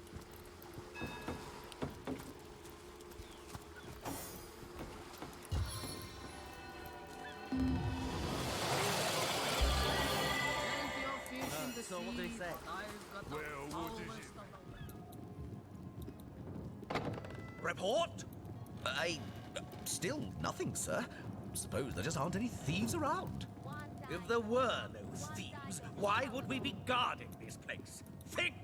So what did he say? Well, what is it? Report? Still nothing, sir. Suppose there just aren't any thieves around. If there were no thieves, why would we be guarding this place? Think!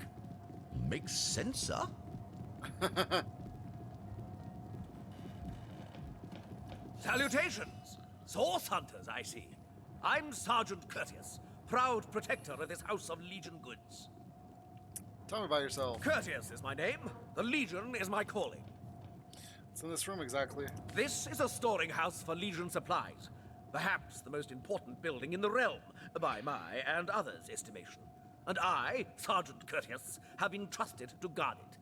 Makes sense, sir. Salutations! Source hunters, I see. I'm Sergeant Courteous, proud protector of this house of Legion goods. Tell me about yourself. Courteous is my name. The Legion is my calling. What's in this room exactly? This is a storing house for Legion supplies. Perhaps the most important building in the realm, by my and others' estimation. And I, Sergeant Courteous, have been trusted to guard it.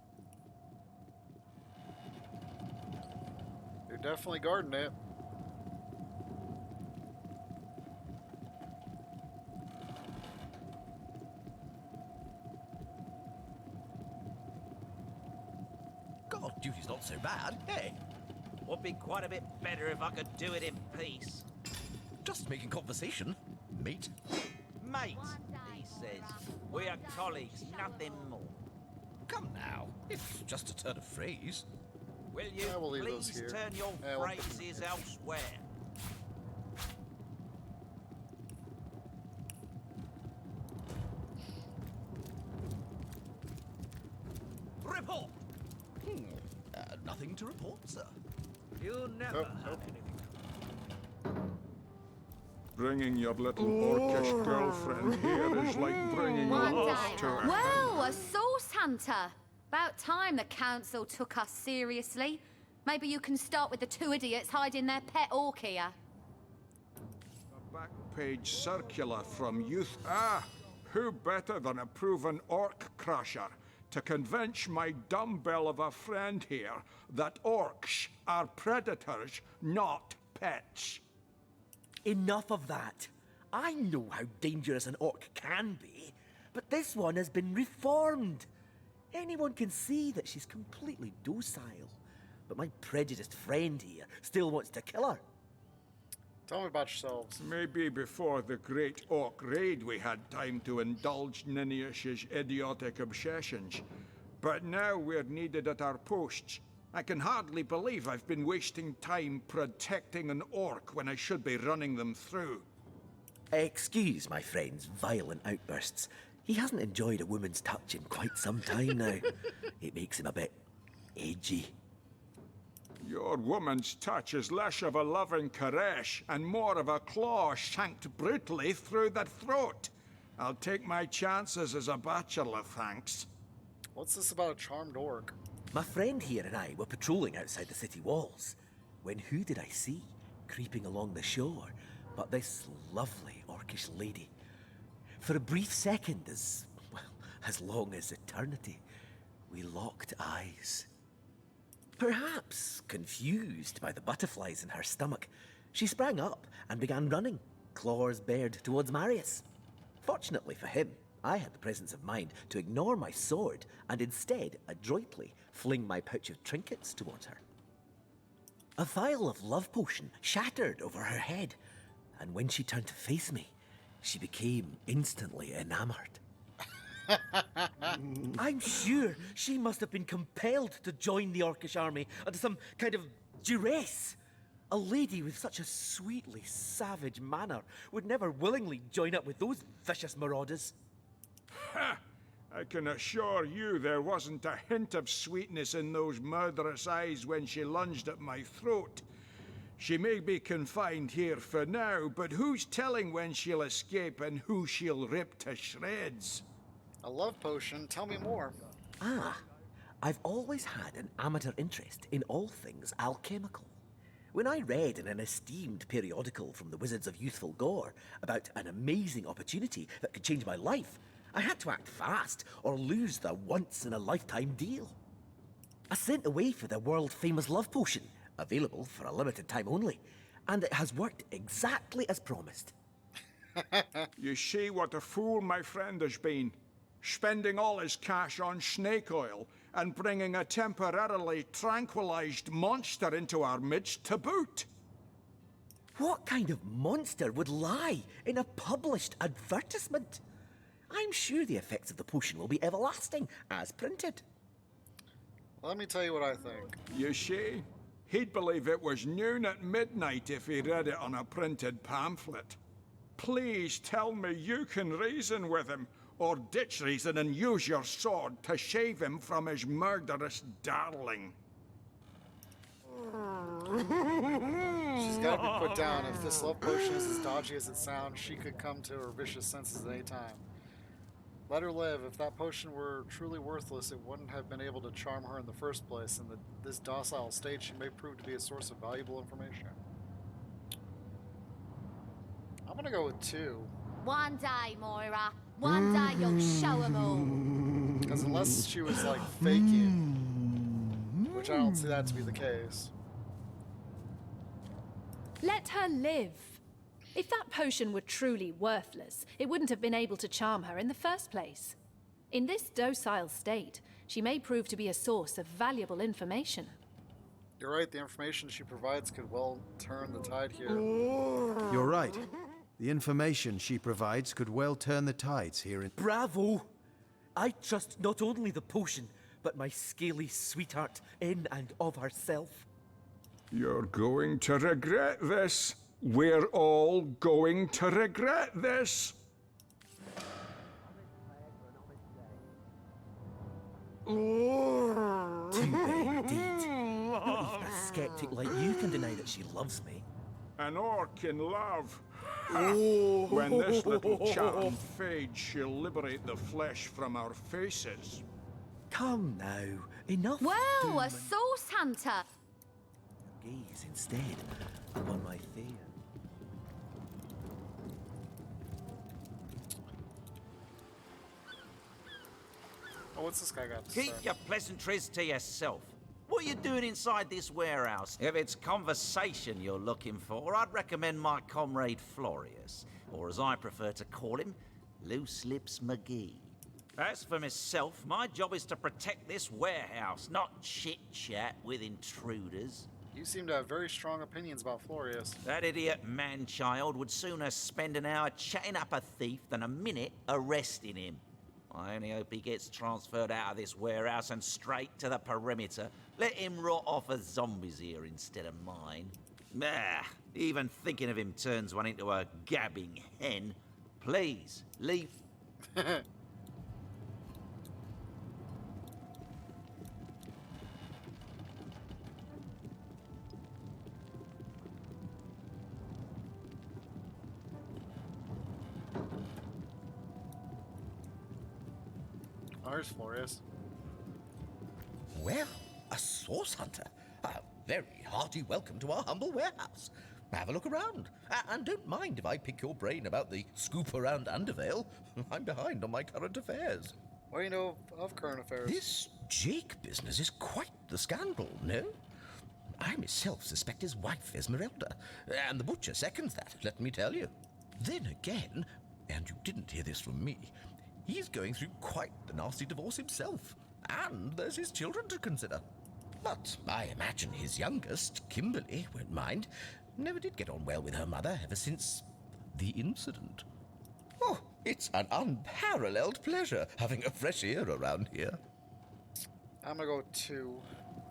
You're definitely guarding it. God, duty's not so bad, hey? Would be quite a bit better if I could do it in peace. Just making conversation, mate. Mate, he says. We are colleagues, nothing more. Come now, it's just a turn of phrase. Will you Yeah, we'll leave those please here. turn your Yeah, we'll put them phrases here. elsewhere? Report! Nothing to report, sir. You never Nope, have nope. anything. Bringing your little orcish girlfriend here is like bringing love to her. Well, a source hunter. About time the council took us seriously. Maybe you can start with the two idiots hiding their pet orc here. A back page circular from youth. Who better than a proven orc crusher to convince my dumbbell of a friend here that orcs are predators, not pets? Enough of that. I know how dangerous an orc can be, but this one has been reformed. Anyone can see that she's completely docile. But my prejudiced friend here still wants to kill her. Tell me about yourselves. Maybe before the great orc raid we had time to indulge Ninius's idiotic obsessions. But now we're needed at our posts. I can hardly believe I've been wasting time protecting an orc when I should be running them through. Excuse my friend's violent outbursts. He hasn't enjoyed a woman's touch in quite some time now. It makes him a bit edgy. Your woman's touch is less of a loving caress and more of a claw shanked brutally through the throat. I'll take my chances as a bachelor, thanks. What's this about a charmed orc? My friend here and I were patrolling outside the city walls, when who did I see creeping along the shore but this lovely orcish lady? For a brief second, as long as eternity, we locked eyes. Perhaps confused by the butterflies in her stomach, she sprang up and began running, claws bared towards Marius. Fortunately for him, I had the presence of mind to ignore my sword and instead adroitly fling my pouch of trinkets towards her. A vial of love potion shattered over her head, and when she turned to face me, she became instantly enamored. I'm sure she must have been compelled to join the Orcish army under some kind of duress. A lady with such a sweetly savage manner would never willingly join up with those vicious marauders. Ha! I can assure you there wasn't a hint of sweetness in those murderous eyes when she lunged at my throat. She may be confined here for now, but who's telling when she'll escape and who she'll rip to shreds? A love potion? Tell me more. Ah, I've always had an amateur interest in all things alchemical. When I read in an esteemed periodical from the Wizards of Youthful Gore about an amazing opportunity that could change my life, I had to act fast or lose the once-in-a-lifetime deal. I sent away for the world-famous love potion, available for a limited time only, and it has worked exactly as promised. You see what a fool my friend has been. Spending all his cash on snake oil and bringing a temporarily tranquilized monster into our midst to boot. What kind of monster would lie in a published advertisement? I'm sure the effects of the potion will be everlasting, as printed. Let me tell you what I think. You see, he'd believe it was noon at midnight if he read it on a printed pamphlet. Please tell me you can reason with him, or ditch reason and use your sword to shave him from his murderous darling. She's got to be put down. If this love potion is as dodgy as it sounds, she could come to her vicious senses at any time. Let her live. If that potion were truly worthless, it wouldn't have been able to charm her in the first place. In this docile state, she may prove to be a source of valuable information. I'm gonna go with 2. One day, Moira. One day you'll show 'em all. Because unless she was, like, faking, which I don't see that to be the case. Let her live. If that potion were truly worthless, it wouldn't have been able to charm her in the first place. In this docile state, she may prove to be a source of valuable information. You're right, the information she provides could well turn the tide here. You're right. The information she provides could well turn the tides here in... Bravo! I trust not only the potion, but my scaly sweetheart in and of herself. You're going to regret this. We're all going to regret this. Too bad indeed. Not even a skeptic like you can deny that she loves me. An orc in love. When this little chatting fades, she'll liberate the flesh from our faces. Come now, enough. Well, a source hunter. Gaze instead upon my fair. Oh, what's this guy got to say? Keep your pleasantries to yourself. What are you doing inside this warehouse? If it's conversation you're looking for, I'd recommend my comrade Florius, or as I prefer to call him, Loose Lips McGee. As for myself, my job is to protect this warehouse, not chit-chat with intruders. You seem to have very strong opinions about Florius. That idiot man-child would sooner spend an hour chatting up a thief than a minute arresting him. I only hope he gets transferred out of this warehouse and straight to the perimeter. Let him rot off as zombies here instead of mine. Ah, even thinking of him turns one into a gabbing hen. Please, leave. Oh, here's Florius. Well, a source hunter. A very hearty welcome to our humble warehouse. Have a look around. And don't mind if I pick your brain about the scoop around Undervale. I'm behind on my current affairs. What do you know of current affairs? This Jake business is quite the scandal, no? I myself suspect his wife, Esmeralda, and the butcher seconds that, let me tell you. Then again, and you didn't hear this from me, he's going through quite the nasty divorce himself. And there's his children to consider. But I imagine his youngest, Kimberly, won't mind. Never did get on well with her mother ever since the incident. Oh, it's an unparalleled pleasure having a fresh ear around here. I'm gonna go 2.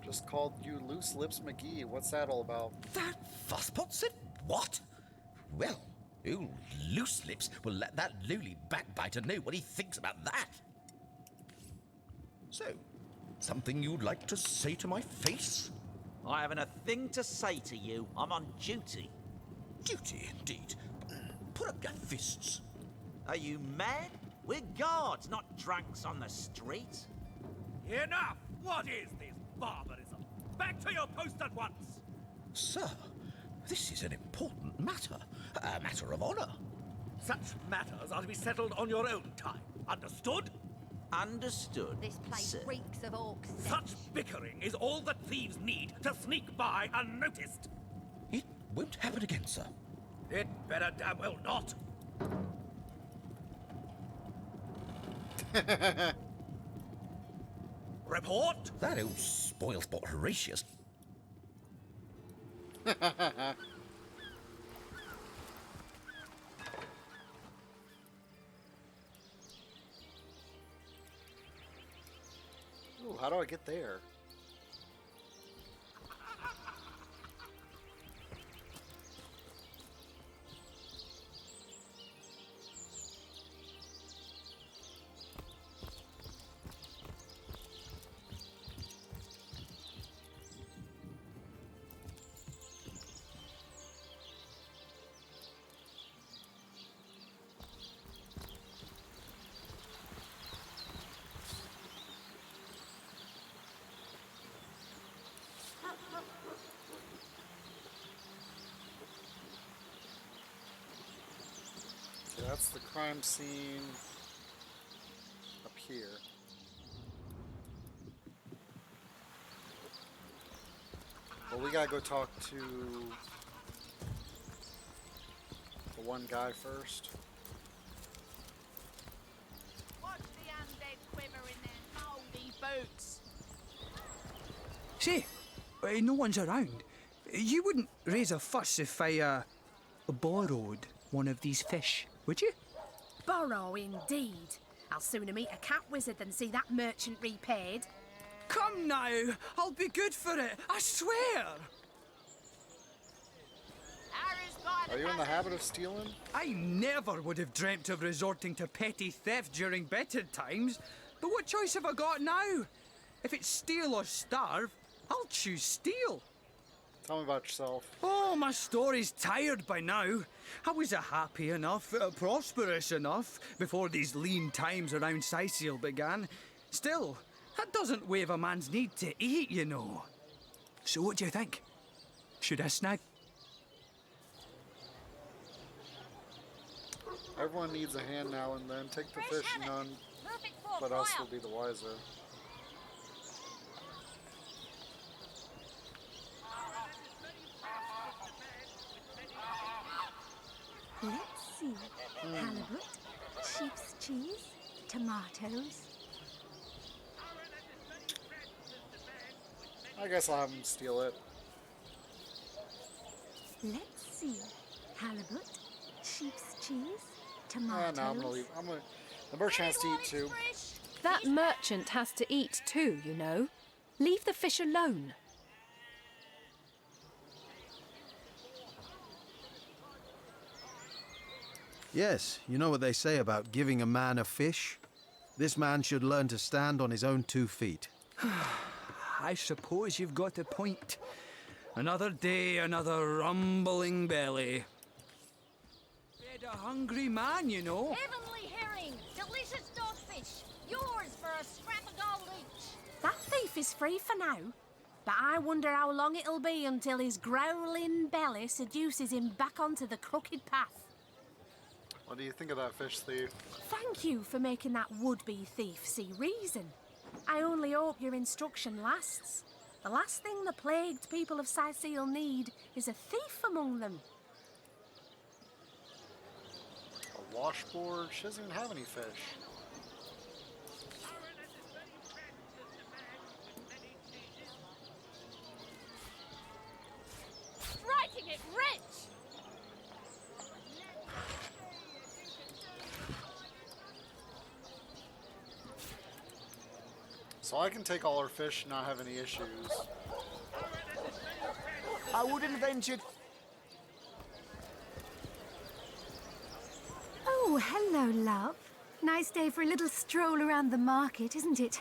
Just called you Loose Lips McGee. What's that all about? That fusspot said what? Well, old Loose Lips will let that lowly backbiter know what he thinks about that. So, something you'd like to say to my face? I haven't a thing to say to you. I'm on duty. Duty, indeed. Put up your fists. Are you mad? We're guards, not drunks on the street. Enough! What is this barbarism? Back to your post at once! Sir, this is an important matter. A matter of honor. Such matters are to be settled on your own time. Understood? Understood. This place sir. reeks of orcs. Such bickering is all that thieves need to sneak by unnoticed. It won't happen again, sir. It better damn well not. Report? That old spoilsport Horatius. Ooh, how do I get there? Okay, that's the crime scene up here. Well, we gotta go talk to the one guy first. Watch the undead quiver in their mouldy boots. Say, no one's around. You wouldn't raise a fuss if I, borrowed one of these fish, would you? Borrow indeed. I'll sooner meet a cat wizard than see that merchant repaid. Come now, I'll be good for it, I swear! Are you in the habit of stealing? I never would have dreamt of resorting to petty theft during better times, but what choice have I got now? If it's steal or starve, I'll choose steal. Tell me about yourself. Oh, my story's tired by now. I was happy enough, prosperous enough, before these lean times around Sicil began. Still, that doesn't waive a man's need to eat, you know. So what do you think? Should I snag? Everyone needs a hand now and then. Take the fish, none but us will be the wiser. Let's see. Halibut, sheep's cheese, tomatoes. I guess I'll have him steal it. Let's see. Halibut, sheep's cheese, Ah, tomatoes. no, I'm gonna leave. The merchant has to eat too. That merchant has to eat too, you know. Leave the fish alone. Yes, you know what they say about giving a man a fish? This man should learn to stand on his own 2 feet. I suppose you've got a point. Another day, another rumbling belly. Fed a hungry man, you know. Heavenly herring, delicious dogfish, yours for a scrap of gold each. That thief is free for now. But I wonder how long it'll be until his growling belly seduces him back onto the crooked path. What do you think of that fish thief? Thank you for making that would-be thief see reason. I only hope your instruction lasts. The last thing the plagued people of Sicil need is a thief among them. A Washboard. She doesn't even have any fish. Striking it rich! So I can take all her fish and not have any issues. I wouldn't venture. Oh, hello, love. Nice day for a little stroll around the market, isn't it?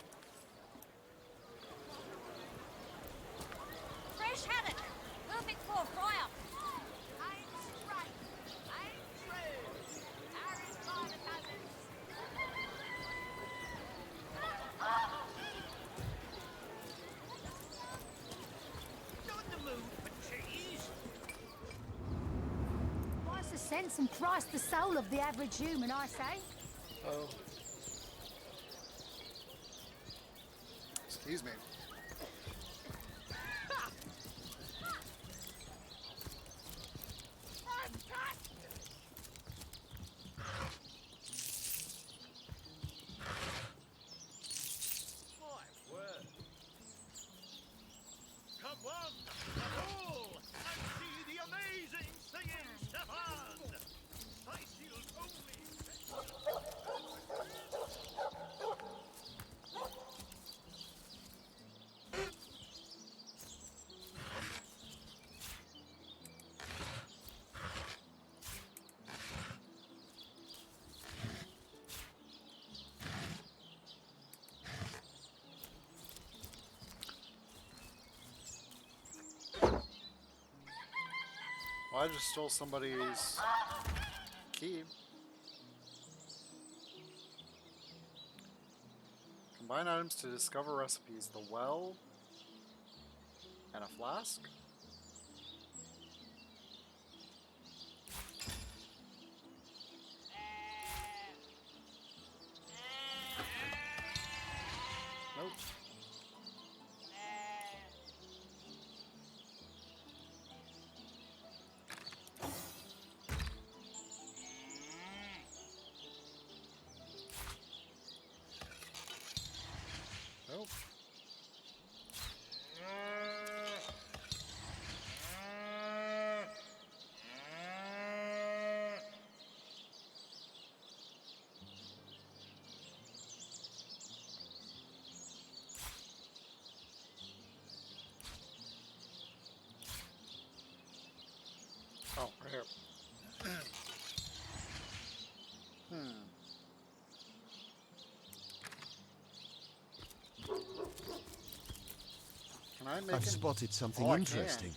Fresh haddock! Perfect for a fry-up! I'm straight. I'm true. Aaron's by the cousins. Not in the mood for cheese. Twice the sense and thrice the soul of the average human, I say. Oh. Excuse me. My word. Come one, come all, and see the amazing singing Stefan! Sightseers only. Well, I just stole somebody's key. Combine items to discover recipes. The well and a flask? Nope. Nope. Oh, right here. Can I make I've an- spotted something Oh, I interesting.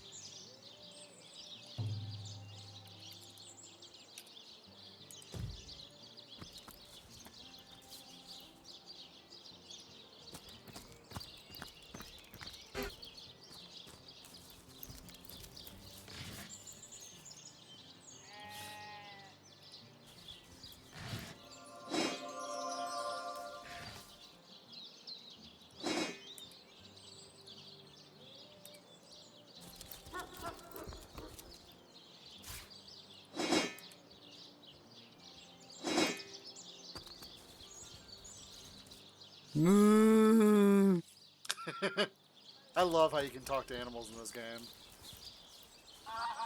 I love how you can talk to animals in this game.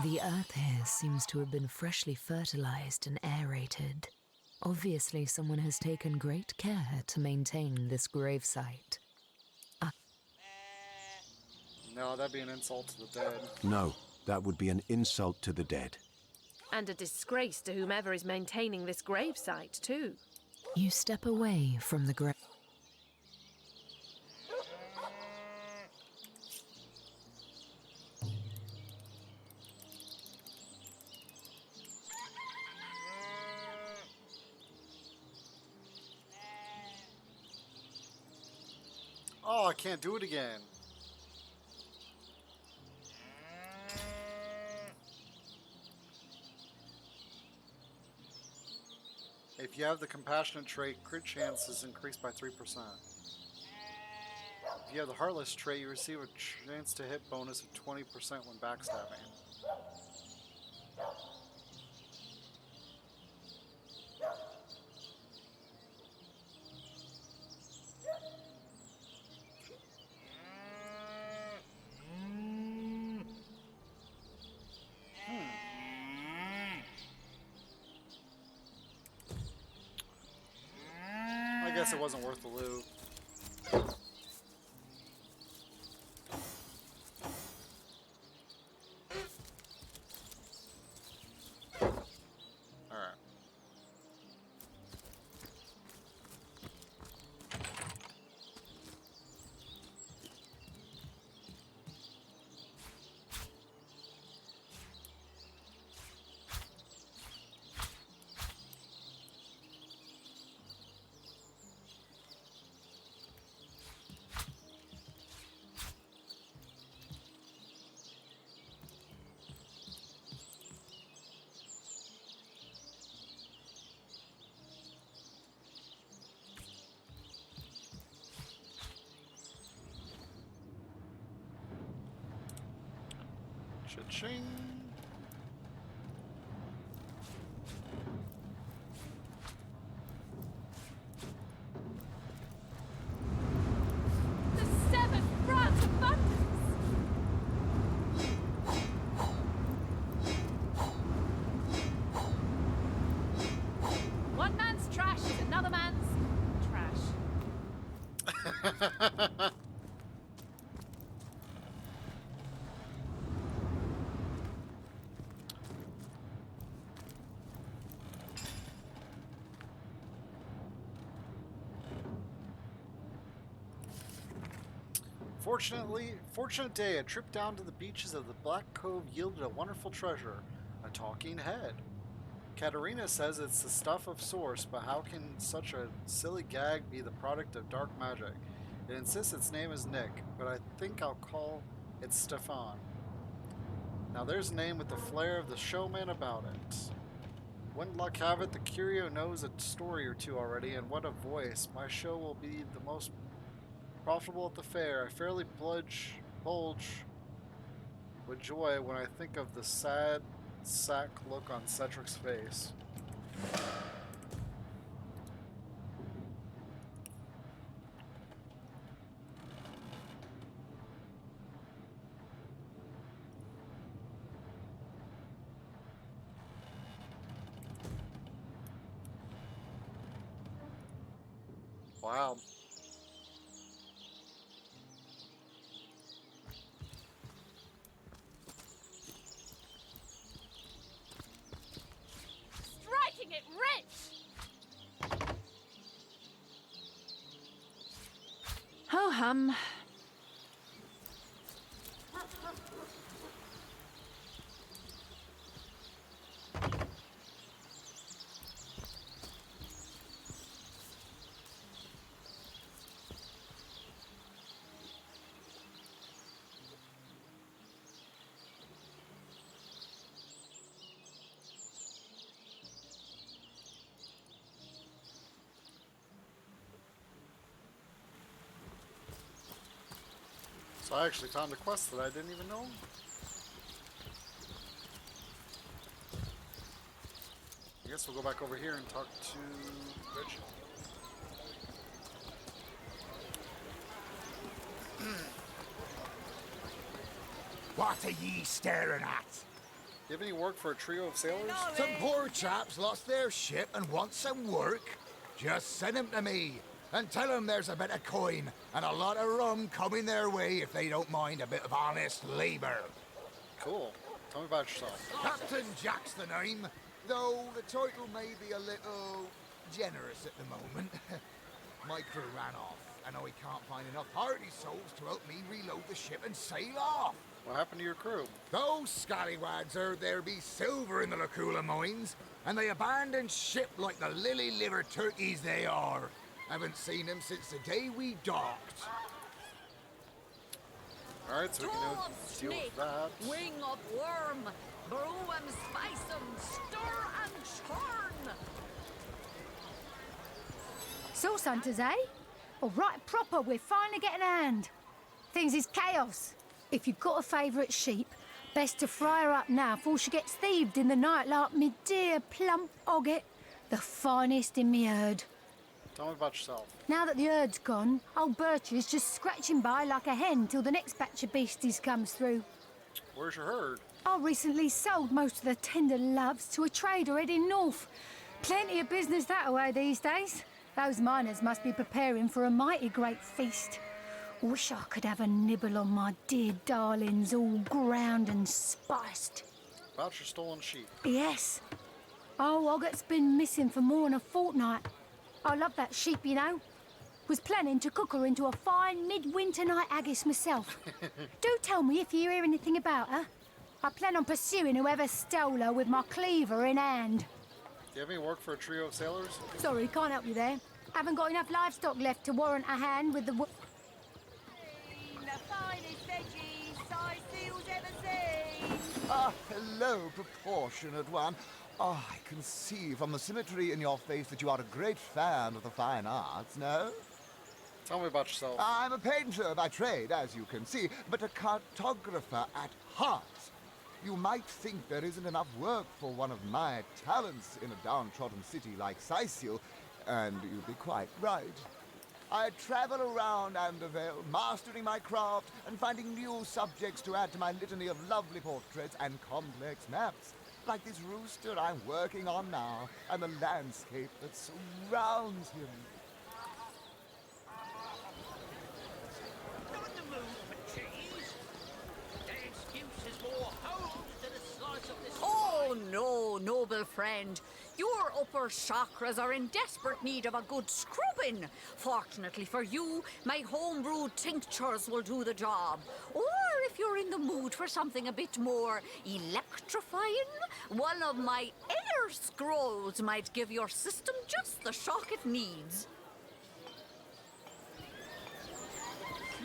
The earth here seems to have been freshly fertilized and aerated. Obviously, someone has taken great care to maintain this gravesite. No, that'd be an insult to the dead. No, that would be an insult to the dead. And a disgrace to whomever is maintaining this gravesite, too. You step away from the grave. Oh, I can't do it again. If you have the compassionate trait, crit chance is increased by 3%. If you have the heartless trait, you receive a chance to hit bonus of 20% when backstabbing. guess it wasn't worth the loot. Alright. Cha-ching. The seventh branch abundance! One man's trash is another man's trash. Fortunate day, a trip down to the beaches of the Black Cove yielded a wonderful treasure, a talking head. Katerina says it's the stuff of source, but how can such a silly gag be the product of dark magic? It insists its name is Nick, but I think I'll call it Stefan. Now there's a name with the flair of the showman about it. Wouldn't luck have it, the curio knows a story or two already, and what a voice. My show will be the most profitable at the fair. I fairly bulge with joy when I think of the sad sack look on Cedric's face. Wow. Striking it rich! Ho hum. So I actually found a quest that I didn't even know. I guess we'll go back over here and talk to Rich. What are ye staring at? You have any work for a trio of sailors? Some poor chaps lost their ship and want some work. Just send them to me and tell them there's a bit of coin and a lot of rum coming their way if they don't mind a bit of honest labor. Cool. Tell me about yourself. Captain Jack's the name, though the title may be a little generous at the moment. My crew ran off, and I can't find enough hardy souls to help me reload the ship and sail off. What happened to your crew? Those scallywags heard there be silver in the Lacula mines, and they abandoned ship like the lily-liver turkeys they are. Haven't seen them since the day we docked. Alright, so we can deal with that. Wing of worm, brew and spice 'em, stir and churn. Source hunters, eh? All right, proper, we're finally getting a hand. Things is chaos. If you've got a favourite sheep, best to fry her up now before she gets thieved in the night like me dear plump Ogget, the finest in me herd. Tell me about yourself. Now that the herd's gone, old Bertie's just scratching by like a hen till the next batch of beasties comes through. Where's your herd? I recently sold most of the tender loves to a trader heading north. Plenty of business that way these days. Those miners must be preparing for a mighty great feast. Wish I could have a nibble on my dear darlings, all ground and spiced. About your stolen sheep. Yes. Oh, Ogget's been missing for more than a fortnight. I love that sheep, you know. Was planning to cook her into a fine midwinter night haggis myself. Do tell me if you hear anything about her. I plan on pursuing whoever stole her with my cleaver in hand. Do you have any work for a trio of sailors? Sorry, can't help you there. Haven't got enough livestock left to warrant a hand with the... The finest veggies size seals ever seen. Ah, hello, proportionate one. Oh, I can see from the symmetry in your face that you are a great fan of the fine arts, no? Tell me about yourself. I'm a painter by trade, as you can see, but a cartographer at heart. You might think there isn't enough work for one of my talents in a downtrodden city like Sicil, and you'd be quite right. I travel around Andervale, mastering my craft and finding new subjects to add to my litany of lovely portraits and complex maps, like this rooster I'm working on now, and the landscape that surrounds him. Not the move for cheese. The excuse is more hold to the slice of this. Oh no, noble friend. Your upper chakras are in desperate need of a good scrubbing. Fortunately for you, my homebrewed tinctures will do the job. Or if you're in the mood for something a bit more electrifying, one of my air scrolls might give your system just the shock it needs.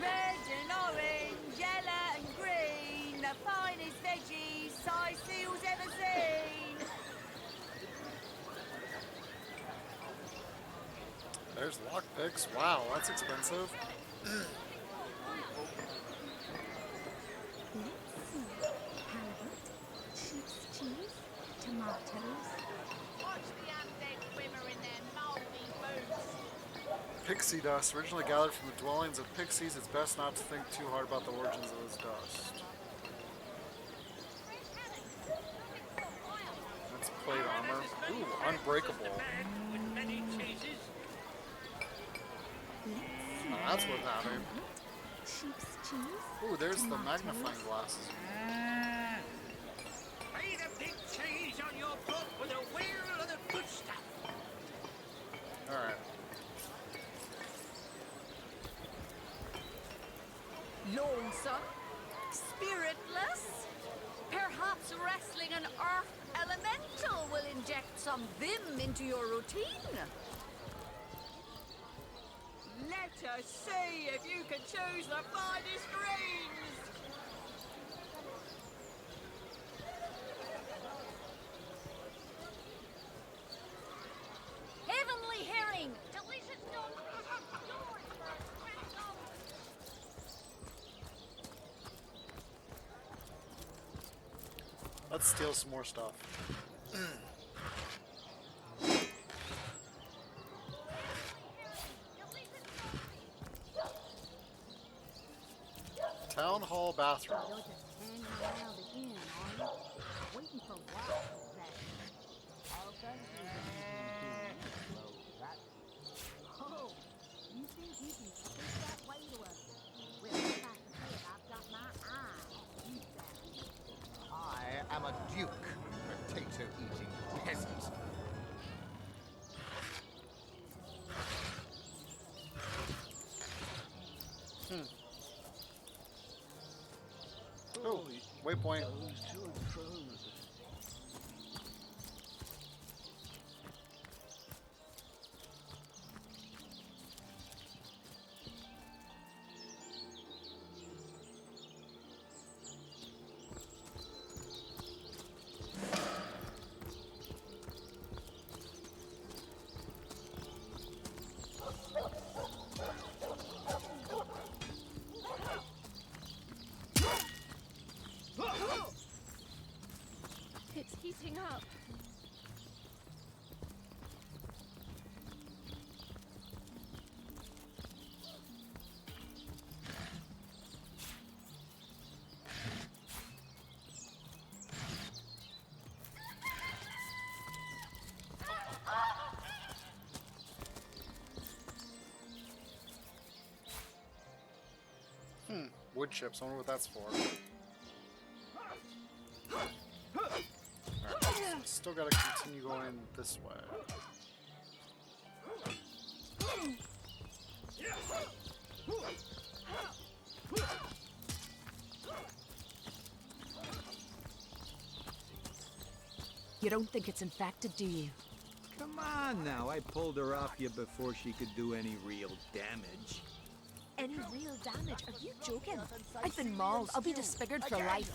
Red and orange, yellow and green, the finest veggies size seals ever seen. There's lockpicks. Wow, that's expensive. Sheep's cheese, tomatoes. Watch the undead swimmer in their mouldy boots. Pixie dust, originally gathered from the dwellings of pixies. It's best not to think too hard about the origins of this dust. That's plate armor. Ooh, unbreakable. With many cheeses. That's what's happening. Sheep's cheese. Ooh, there's the magnifying glasses. Lay the big cheese on your book with a wheel of the good stuff. Alright. Lonesome? Spiritless? Perhaps wrestling an earth elemental will inject some vim into your routine? Let us see if you can choose the finest greens. Heavenly herring! Delicious Let's steal some more stuff. Town hall bathroom. I am a duke, potato-eating peasant. Oh, waypoint. It's heating up. chips. I wonder what that's for. Alright, so still gotta continue going this way. You don't think it's infected, do you? Come on now, I pulled her off you before she could do any real damage. Any real damage? Are you joking? I've been mauled. I'll be disfigured for life.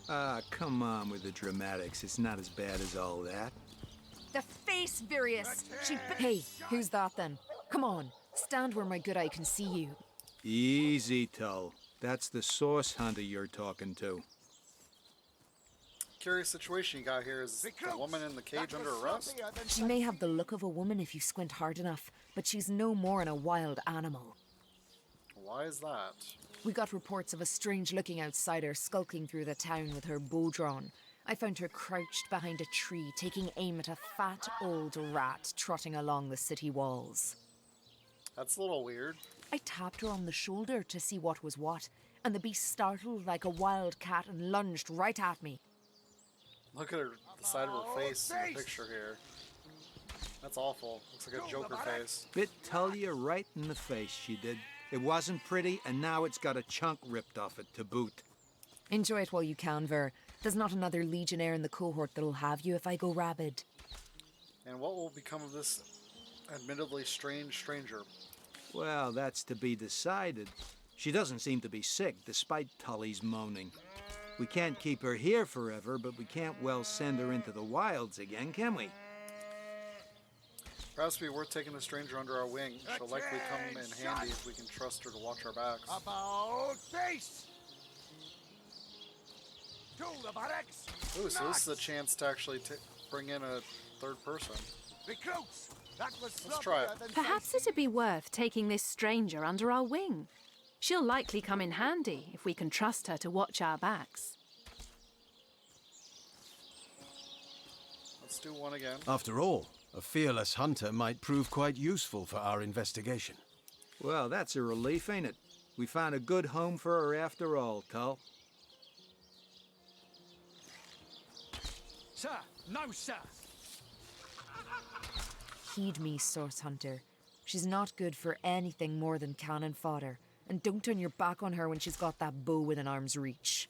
Ah, come on with the dramatics. It's not as bad as all that. The face, Virius! Hey, who's that then? Come on, stand where my good eye can see you. Easy, Tull. That's the source hunter you're talking to. Curious situation you got here. Is the woman in the cage under arrest? She may have the look of a woman if you squint hard enough, but she's no more than a wild animal. Why is that? We got reports of a strange-looking outsider skulking through the town with her bow drawn. I found her crouched behind a tree, taking aim at a fat old rat trotting along the city walls. That's a little weird. I tapped her on the shoulder to see what was what, and the beast startled like a wild cat and lunged right at me. Look at her, the side of her face in the picture here. That's awful. Looks like a Joker face. Bit Tullia right in the face, she did. It wasn't pretty, and now it's got a chunk ripped off it to boot. Enjoy it while you can, Ver. There's not another legionnaire in the cohort that'll have you if I go rabid. And what will become of this admittedly strange stranger? Well, that's to be decided. She doesn't seem to be sick, despite Tully's moaning. We can't keep her here forever, but we can't well send her into the wilds again, can we? Perhaps it'd be worth taking the stranger under our wing. She'll likely come in handy if we can trust her to watch our backs. About face! To the barracks! Ooh, so this is a chance to actually bring in a third person. Recruits! That was Let's try it. Perhaps it'd be worth taking this stranger under our wing. She'll likely come in handy if we can trust her to watch our backs. Let's do one again. After all, a fearless hunter might prove quite useful for our investigation. Well, that's a relief, ain't it? We found a good home for her after all, Tull. Sir, no, sir. Heed me, Source Hunter. She's not good for anything more than cannon fodder. And don't turn your back on her when she's got that bow within arm's reach.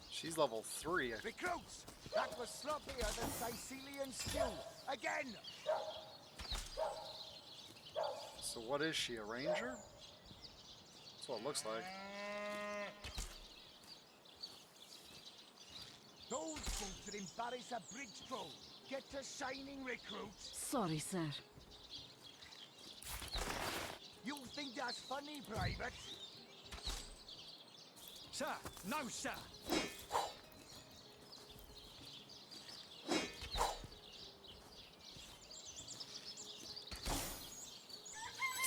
She's level 3. Recruits! That was sloppier than Sicilian stew. Again! So what is she, a ranger? That's what it looks like. Those folks that embarrass a bridge troll. Get to shining, recruits. Sorry, sir. You think that's funny, Private? Sir, no, sir.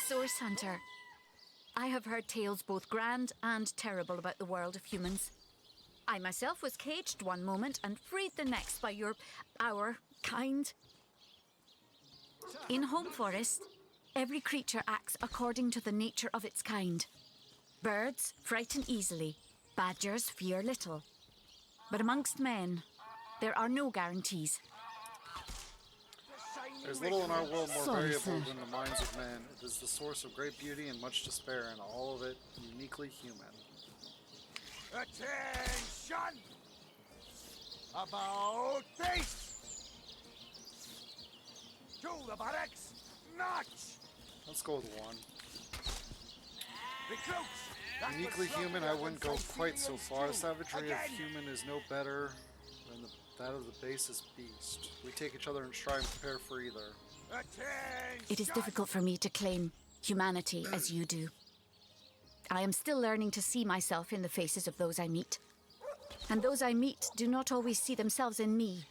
Source Hunter, I have heard tales both grand and terrible about the world of humans. I myself was caged one moment and freed the next by our kind. In Home Forest, every creature acts according to the nature of its kind. Birds frighten easily, badgers fear little. But amongst men, there are no guarantees. There's little in our world more Sorry, variable sir. than the minds of men. It is the source of great beauty and much despair, and all of it uniquely human. Attention! About face! To the barracks! Notch! Let's go with 1. Recruits! that was Uniquely human, I sloppier wouldn't than go quite so Sicilian far. stew. Savagery of Again. human is no better than that of the basest beast. We take each other in stride and prepare for either. It is difficult for me to claim humanity as you do. I am still learning to see myself in the faces of those I meet. And those I meet do not always see themselves in me.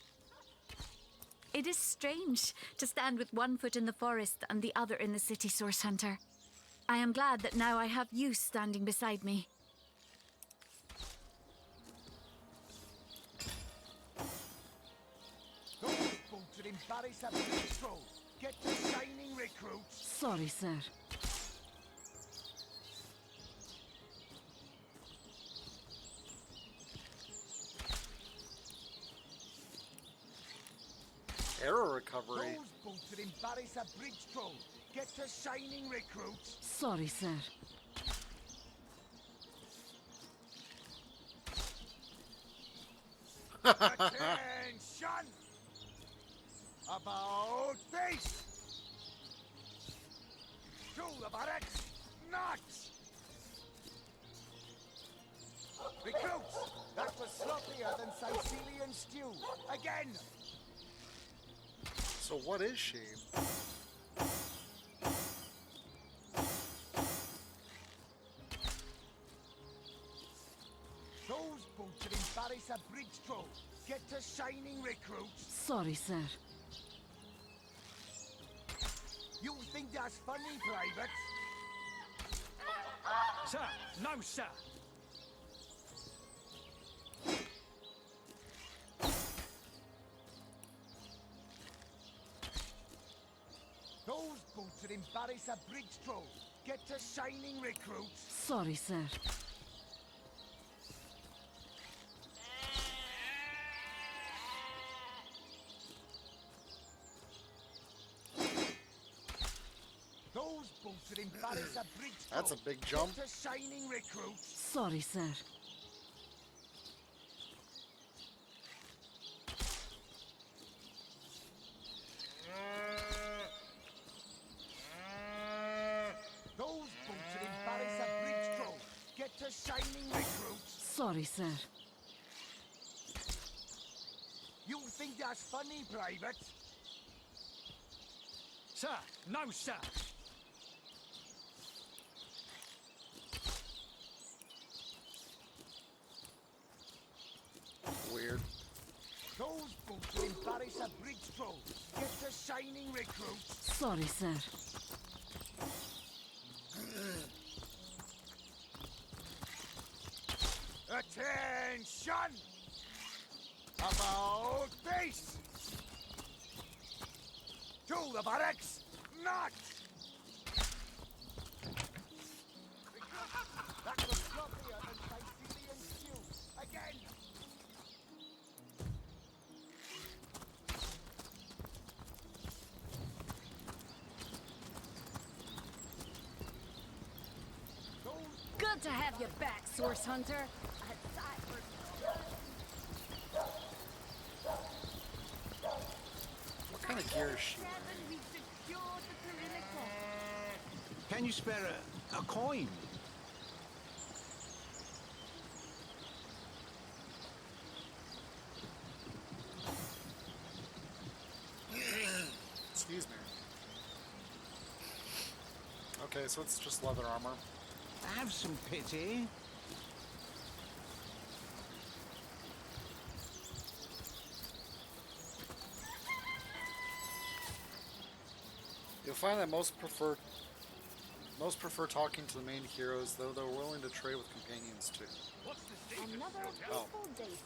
It is strange to stand with one foot in the forest and the other in the city, Source Hunter. I am glad that now I have you standing beside me. Those folks that embarrass a bridge troll. Get to shining recruits. Sorry, sir. Error recovery. Those bolted embarrass a bridge troll. Get to shining recruits. Sorry, sir. Attention! About face! To the barracks! Nuts! Recruits! That was sloppier than Sicilian stew. Again! So what is she? Those bolted embarrass a bridge troll. Get to shining recruits. Sorry, sir. You think that's funny, Private? Sir, no, sir. Those bolted embarrass a bridge troll. Get to shining recruits. Sorry, sir. Those bolted embarrass a bridge troll. That's a big jump. Get to shining recruits. Sorry, sir. Those bolted embarrass a bridge troll. Get to shining recruits. Sorry, sir. You think that's funny, Private? Sir, no, sir. Weird. Those bolted embarrass a bridge troll. Get to shining recruits. Sorry, sir. Attention! About face! To the barracks! Not! That was sloppier than Sicilian stew. Again! Good to have you back, Source Hunter. What kind of gear is she? Can you spare a coin? Excuse me. Okay, so it's just leather armor. Have some pity. You'll find that most prefer talking to the main heroes, though they're willing to trade with companions too. Another Oh. peaceful day,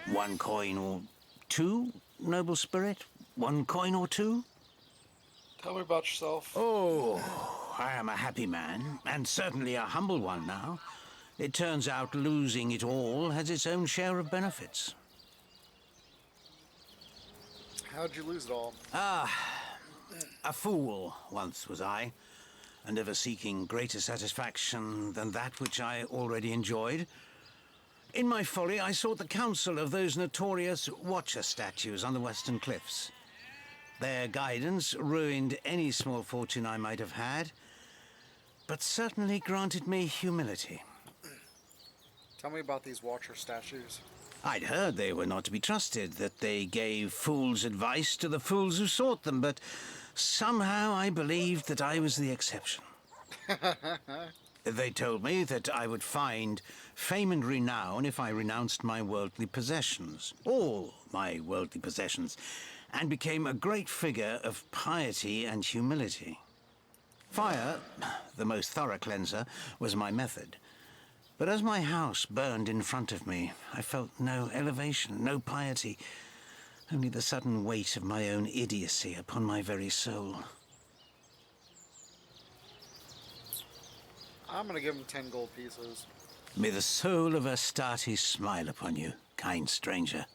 sir. One coin or two, noble spirit? One coin or two? Tell me about yourself. Oh, I am a happy man, and certainly a humble one now. It turns out losing it all has its own share of benefits. How'd you lose it all? A fool once was I, and ever seeking greater satisfaction than that which I already enjoyed. In my folly, I sought the counsel of those notorious Watcher statues on the western cliffs. Their guidance ruined any small fortune I might have had, but certainly granted me humility. Tell me about these Watcher statues. I'd heard they were not to be trusted, that they gave fools advice to the fools who sought them, but somehow I believed that I was the exception. They told me that I would find fame and renown if I renounced my worldly possessions, all my worldly possessions, and became a great figure of piety and humility. Fire, the most thorough cleanser, was my method. But as my house burned in front of me, I felt no elevation, no piety, Only the sudden weight of my own idiocy upon my very soul. I'm gonna give him 10 gold pieces. May the soul of Astarte smile upon you, kind stranger.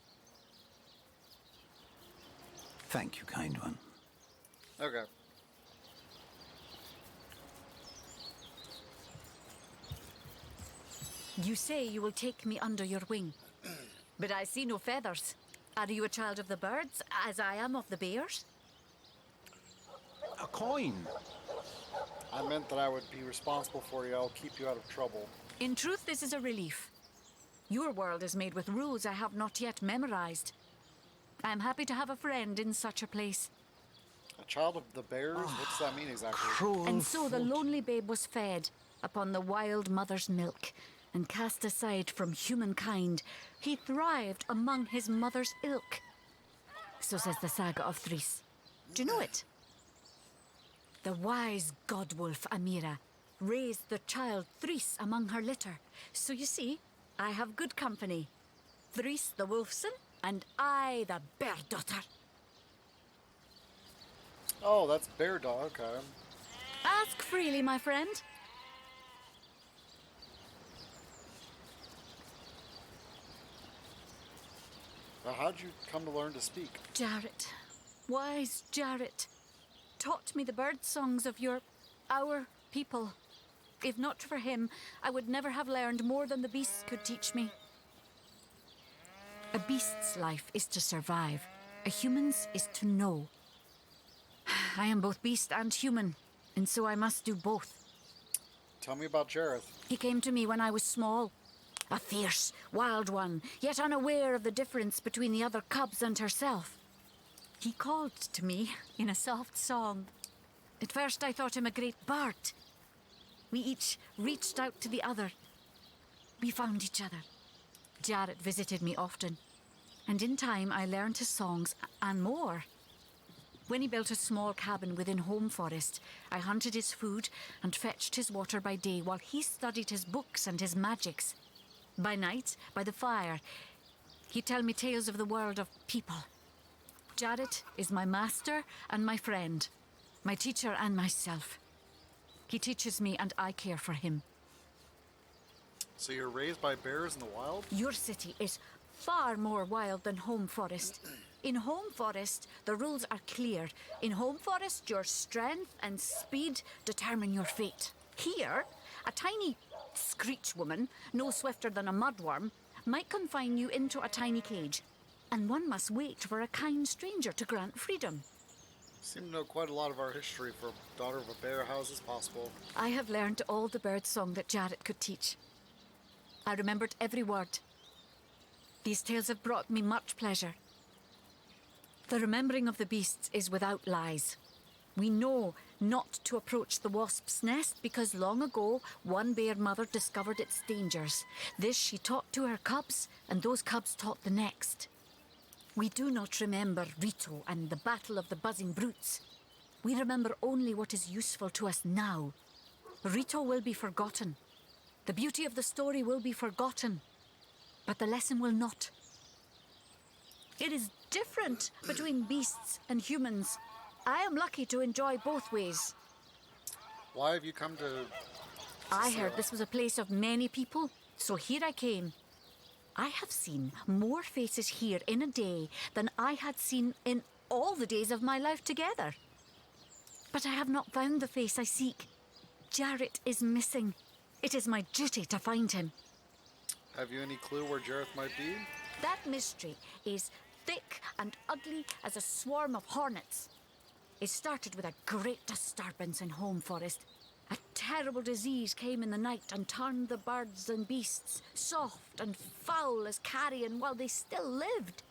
Thank you, kind one. Okay. You say you will take me under your wing, but I see no feathers. Are you a child of the birds, as I am of the bears? A coin. I meant that I would be responsible for you. I'll keep you out of trouble. In truth, this is a relief. Your world is made with rules I have not yet memorized. I am happy to have a friend in such a place. A child of the bears? What does that mean exactly? Cruel And so the folk. lonely babe was fed upon the wild mother's milk, and cast aside from humankind, he thrived among his mother's ilk. So says the saga of Thris. Do you know it? The wise godwolf Amira raised the child Thris among her litter. So you see, I have good company. Thris the wolfson, and I the bear daughter. Oh, that's bear dog. Okay. Ask freely, my friend. Well, how'd you come to learn to speak? Jarrett, wise Jarrett, taught me the bird songs of our people. If not for him, I would never have learned more than the beasts could teach me. A beast's life is to survive. A human's is to know. I am both beast and human, and so I must do both. Tell me about Jareth. He came to me when I was small. A fierce, wild one, yet unaware of the difference between the other cubs and herself. He called to me in a soft song. At first I thought him a great bird. We each reached out to the other. We found each other. Jarrett visited me often, and in time I learned his songs and more. When he built a small cabin within Home Forest, I hunted his food and fetched his water by day while he studied his books and his magics. By night, by the fire, he'd tell me tales of the world of people. Jarrett is my master and my friend, my teacher and myself. He teaches me and I care for him. So you're raised by bears in the wild? Your city is far more wild than Home Forest. In Home Forest, the rules are clear. In Home Forest, your strength and speed determine your fate. Here, a tiny screech woman, no swifter than a mudworm, might confine you into a tiny cage, and one must wait for a kind stranger to grant freedom. Seem to know quite a lot of our history for a daughter of a bear. How is this possible? I have learned all the bird song that Jarrett could teach. I remembered every word. These tales have brought me much pleasure. The remembering of the beasts is without lies. We know not to approach the wasp's nest because long ago one bear mother discovered its dangers. This she taught to her cubs, and those cubs taught the next. We do not remember Rito and the battle of the buzzing brutes. We remember only what is useful to us now. Rito will be forgotten. The beauty of the story will be forgotten, but the lesson will not. It is different between beasts and humans. I am lucky to enjoy both ways. Why have you come to... I heard this was a place of many people, so here I came. I have seen more faces here in a day than I had seen in all the days of my life together. But I have not found the face I seek. Jarrett is missing. It is my duty to find him. Have you any clue where Jareth might be? That mystery is thick and ugly as a swarm of hornets. It started with a great disturbance in Home Forest. A terrible disease came in the night and turned the birds and beasts soft and foul as carrion while they still lived.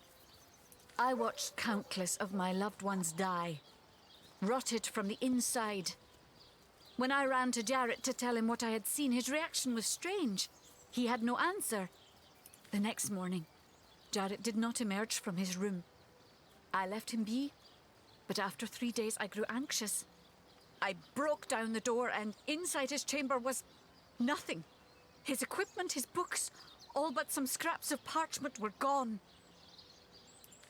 I watched countless of my loved ones die, rotted from the inside. When I ran to Jarrett to tell him what I had seen, his reaction was strange. He had no answer. The next morning, Jarrett did not emerge from his room. I left him be, but after 3 days I grew anxious. I broke down the door, and inside his chamber was nothing. His equipment, his books, all but some scraps of parchment were gone.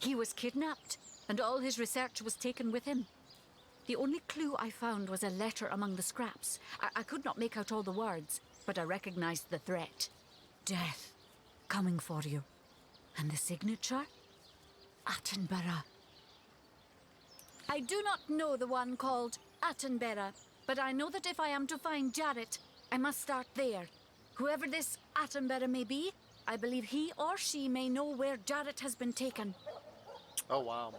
He was kidnapped, and all his research was taken with him. The only clue I found was a letter among the scraps. I could not make out all the words, but I recognized the threat. Death, coming for you. And the signature? Attenborough. I do not know the one called Attenborough, but I know that if I am to find Jarrett, I must start there. Whoever this Attenborough may be, I believe he or she may know where Jarrett has been taken. Oh, wow.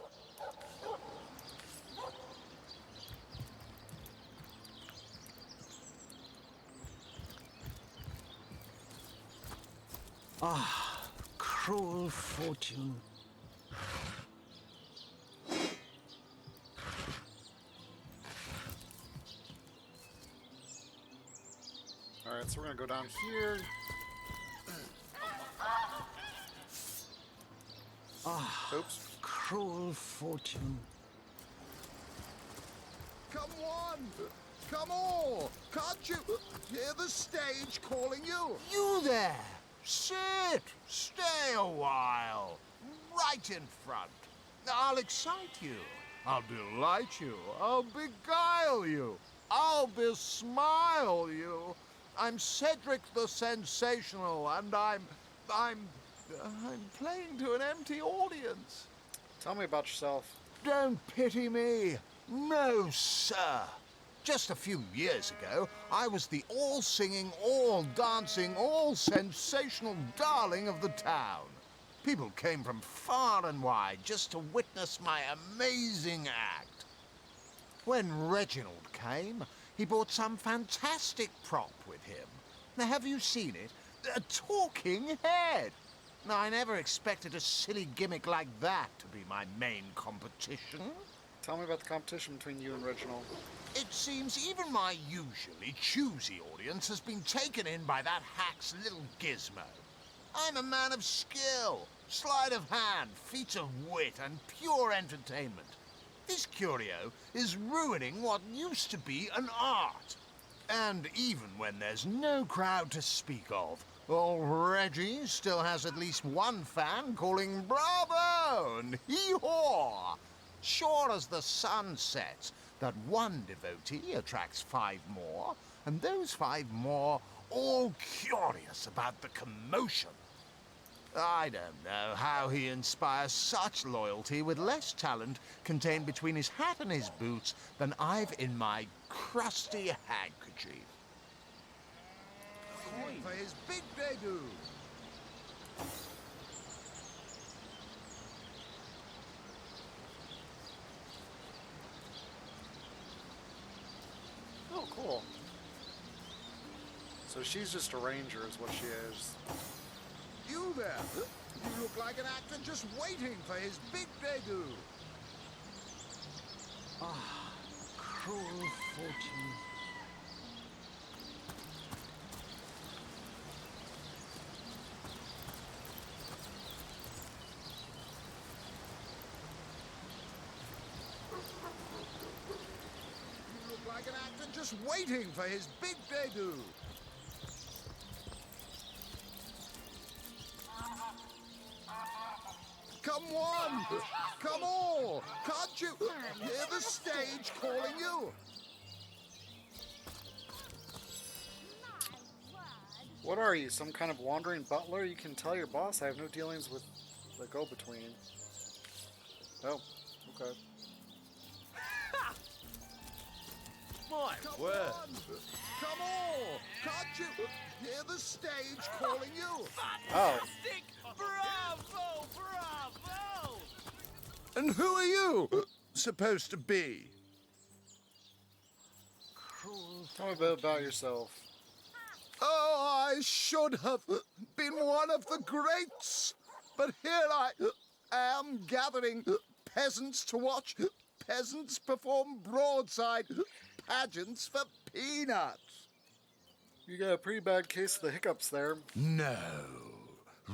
Ah, cruel fortune. Alright, so we're gonna go down here. Ah, oops. Cruel fortune. Come on! Come all! Can't you hear the stage calling you? You there! Sit! Stay a while. Right in front. I'll excite you. I'll delight you. I'll beguile you. I'll besmile you. I'm Cedric the Sensational, and I'm playing to an empty audience. Tell me about yourself. Don't pity me. No, sir. Just a few years ago, I was the all-singing, all-dancing, all-sensational darling of the town. People came from far and wide just to witness my amazing act. When Reginald came, he brought some fantastic prop with him. Now, have you seen it? A talking head. Now, I never expected a silly gimmick like that to be my main competition. Tell me about the competition between you and Reginald. It seems even my usually choosy audience has been taken in by that hack's little gizmo. I'm a man of skill, sleight of hand, feats of wit, and pure entertainment. This curio is ruining what used to be an art. And even when there's no crowd to speak of, old Reggie still has at least one fan calling bravo and hee-haw. Sure as the sun sets, that one devotee attracts 5 more, and those 5 more all curious about the commotion. I don't know how he inspires such loyalty with less talent contained between his hat and his boots than I've in my crusty handkerchief. Coin for his big debut. Oh, cool. So she's just a ranger is what she is. You there! You look like an actor just waiting for his big debut. Ah, cruel fortune. You look like an actor just waiting for his big debut. Come on! Come all! Can't you hear the stage calling you? What are you, some kind of wandering butler? You can tell your boss I have no dealings with the go-between. Oh, okay. My Come word. on! Come all! Can't you hear the stage calling you? Oh. Bravo! Bravo! And who are you supposed to be? Tell me a bit about yourself. Oh, I should have been one of the greats. But here I am gathering peasants to watch peasants perform broadside pageants for peanuts. You got a pretty bad case of the hiccups there. No,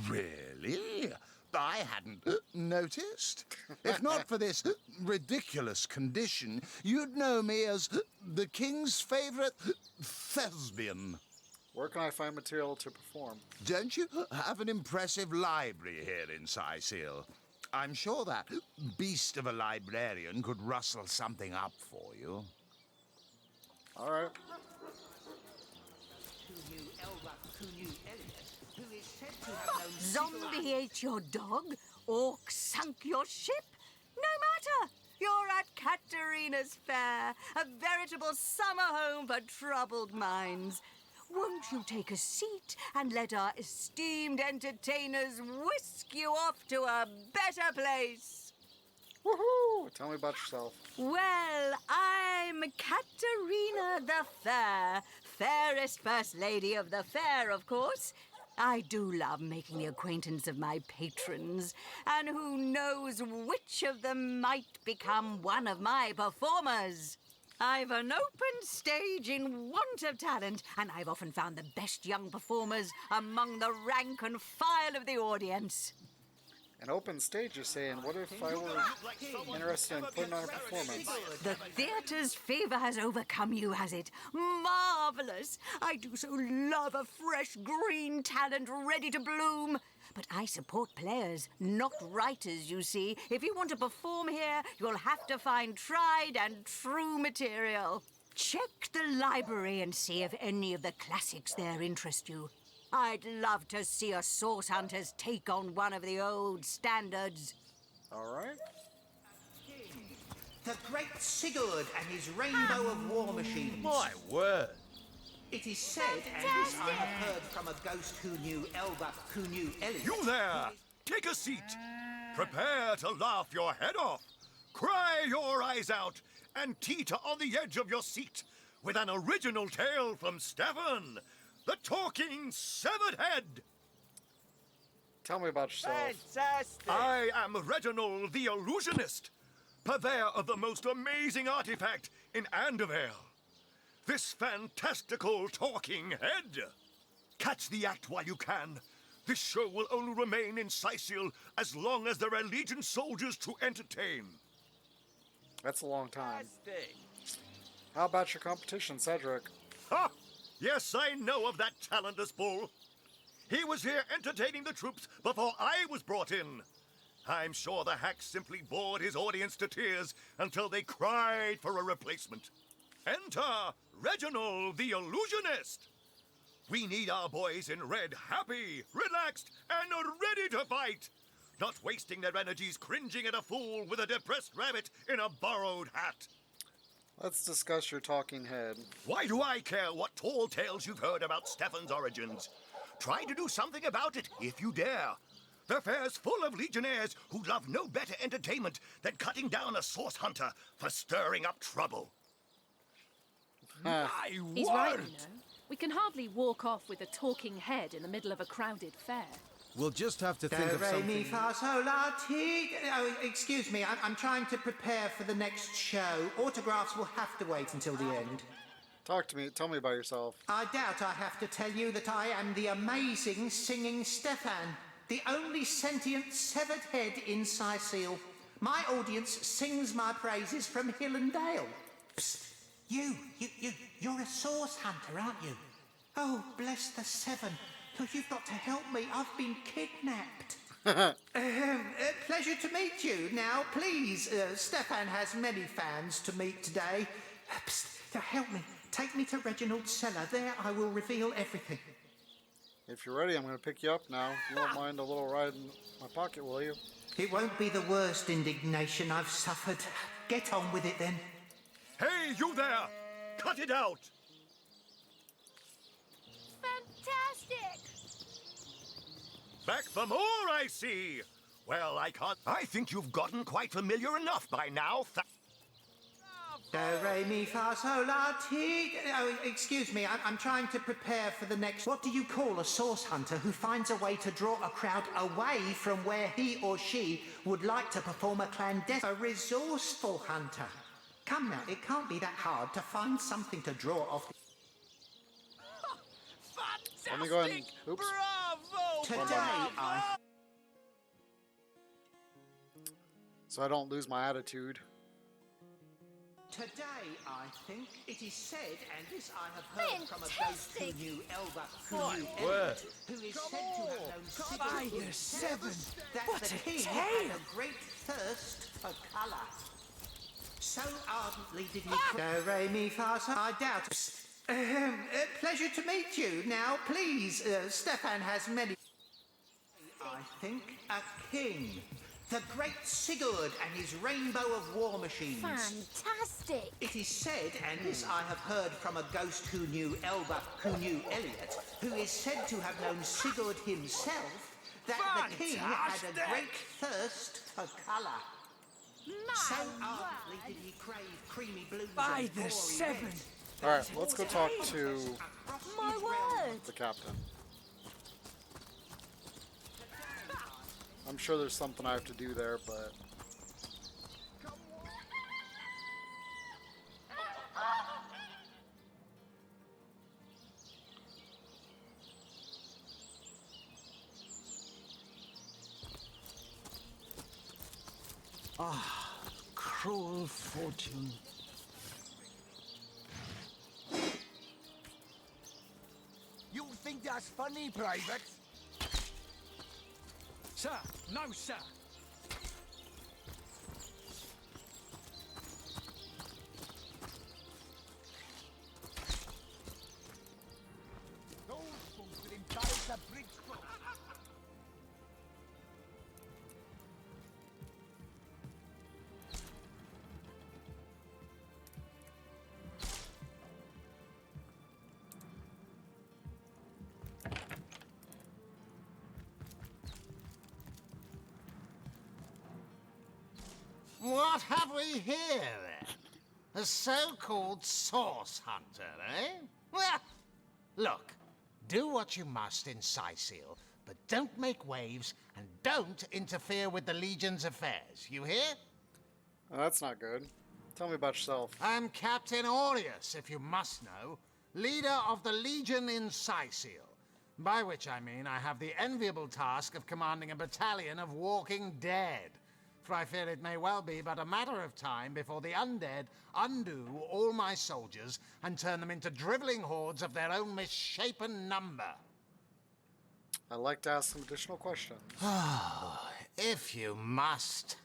really? I hadn't noticed. If not for this ridiculous condition, you'd know me as the king's favorite thespian. Where can I find material to perform? Don't you have an impressive library here in Sicil? I'm sure that beast of a librarian could rustle something up for you. All right. Zombie ate your dog? Orc sunk your ship? No matter! You're at Katerina's Fair, a veritable summer home for troubled minds. Won't you take a seat and let our esteemed entertainers whisk you off to a better place? Woohoo! Tell me about yourself. Well, I'm Katerina the Fair, fairest first lady of the fair, of course. I do love making the acquaintance of my patrons, and who knows which of them might become one of my performers. I've an open stage in want of talent, and I've often found the best young performers among the rank and file of the audience. An open stage, you're saying? What if I were interested in putting on a performance? The theatre's fever has overcome you, has it? Marvelous! I do so love a fresh green talent ready to bloom. But I support players, not writers, you see. If you want to perform here, you'll have to find tried and true material. Check the library and see if any of the classics there interest you. I'd love to see us source hunters take on one of the old standards. All right. The great Sigurd and his rainbow of war machines. My word! It is said, and this I have heard from a ghost who knew Elbaf, who knew Elliot. You there! Take a seat. Prepare to laugh your head off, cry your eyes out, and teeter on the edge of your seat with an original tale from Stefan, the talking severed head. Tell me about yourself. Fantastic! I am Reginald the Illusionist, purveyor of the most amazing artifact in Andevale. This fantastical talking head. Catch the act while you can. This show will only remain in Sicil as long as there are Legion soldiers to entertain. That's a long time. How about your competition, Cedric? Ha! Yes, I know of that talentless bull. He was here entertaining the troops before I was brought in. I'm sure the hack simply bored his audience to tears until they cried for a replacement. Enter Reginald the Illusionist. We need our boys in red happy, relaxed, and ready to fight. Not wasting their energies cringing at a fool with a depressed rabbit in a borrowed hat. Let's discuss your talking head. Why do I care what tall tales you've heard about Stefan's origins? Try to do something about it, if you dare. The fair's full of legionnaires who love no better entertainment than cutting down a source hunter for stirring up trouble. He's right, you know. We can hardly walk off with a talking head in the middle of a crowded fair. We'll just have to think of something. Oh, excuse me, I'm trying to prepare for the next show. Autographs will have to wait until the end. Talk to me. Tell me about yourself. I doubt I have to tell you that I am the amazing singing Stefan, the only sentient severed head in Sicil. My audience sings my praises from hill and dale. Psst. You're a source hunter, aren't you? Oh, bless the seven. So you've got to help me. I've been kidnapped. Pleasure to meet you. Now, please, Stefan has many fans to meet today. Psst, help me. Take me to Reginald's cellar. There I will reveal everything. If you're ready, I'm going to pick you up now. You won't mind a little ride in my pocket, will you? It won't be the worst indignation I've suffered. Get on with it, then. Hey, you there! Cut it out! Fantastic! Back for more, I see! Well, I can't... I think you've gotten quite familiar enough by now. Do, re, mi, fa, sol, la, ti. Oh, excuse me, I'm trying to prepare for the next... What do you call a source hunter who finds a way to draw a crowd away from where he or she would like to perform a clandestine... A resourceful hunter. Come now, it can't be that hard to find something to draw off... Let me go ahead and... Oops. Bravo! Today, I... So I don't lose my attitude. Today, I think, it is said, and this I have heard from a ghost who knew Elba, who knew Elliot, who is said to have known By Sigurd the seven! that What the a king tale! had a great thirst for colour. So ardently did he re mi fa sol. I doubt. Pleasure to meet you. Now, please, Stefan has many. I think a king. The great Sigurd and his rainbow of war machines. Fantastic! It is said, and this I have heard from a ghost who knew Elba, who knew Elliot, who is said to have known Sigurd himself, that the king had a great thirst for colour. So ardently did he crave creamy blues By and the gory seven! reds. Alright, let's go talk to My word! the captain. I'm sure there's something I have to do there, but... Ah, cruel fortune. You think that's funny, Private? Sir, no, sir. Those folks that embarrass the bridge cross. What have we here, then? A so-called source hunter, eh? Well, look, do what you must in Sicil, but don't make waves and don't interfere with the Legion's affairs. You hear? Oh, that's not good. Tell me about yourself. I'm Captain Aureus, if you must know, leader of the Legion in Sicil. By which I mean I have the enviable task of commanding a battalion of walking dead. For I fear it may well be but a matter of time before the undead undo all my soldiers and turn them into drivelling hordes of their own misshapen number. I'd like to ask some additional questions. If you must.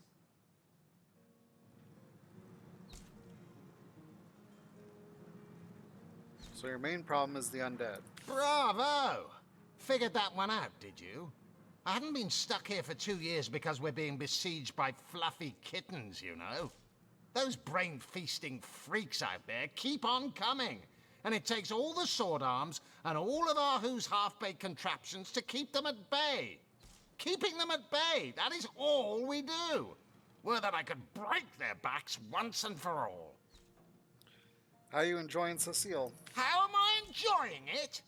So your main problem is the undead. Bravo! Figured that one out, did you? I haven't been stuck here for 2 years because we're being besieged by fluffy kittens, you know. Those brain-feasting freaks out there keep on coming. And it takes all the sword arms and all of Ahu's half-baked contraptions to keep them at bay. Keeping them at bay, that is all we do. Were that I could break their backs once and for all. How are you enjoying Cecile? How am I enjoying it?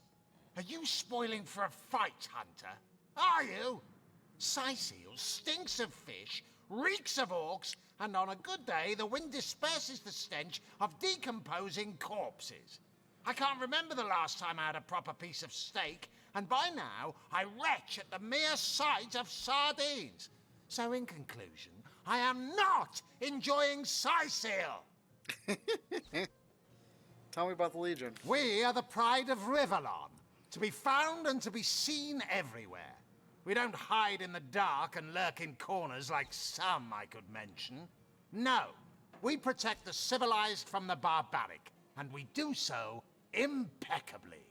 Are you spoiling for a fight, Hunter? Are you? Sicil stinks of fish, reeks of orcs, and on a good day the wind disperses the stench of decomposing corpses. I can't remember the last time I had a proper piece of steak, and by now I retch at the mere sight of sardines. So in conclusion, I am not enjoying Sicil. Tell me about the Legion. We are the pride of Rivellon, to be found and to be seen everywhere. We don't hide in the dark and lurk in corners like some I could mention. No, we protect the civilized from the barbaric, and we do so impeccably.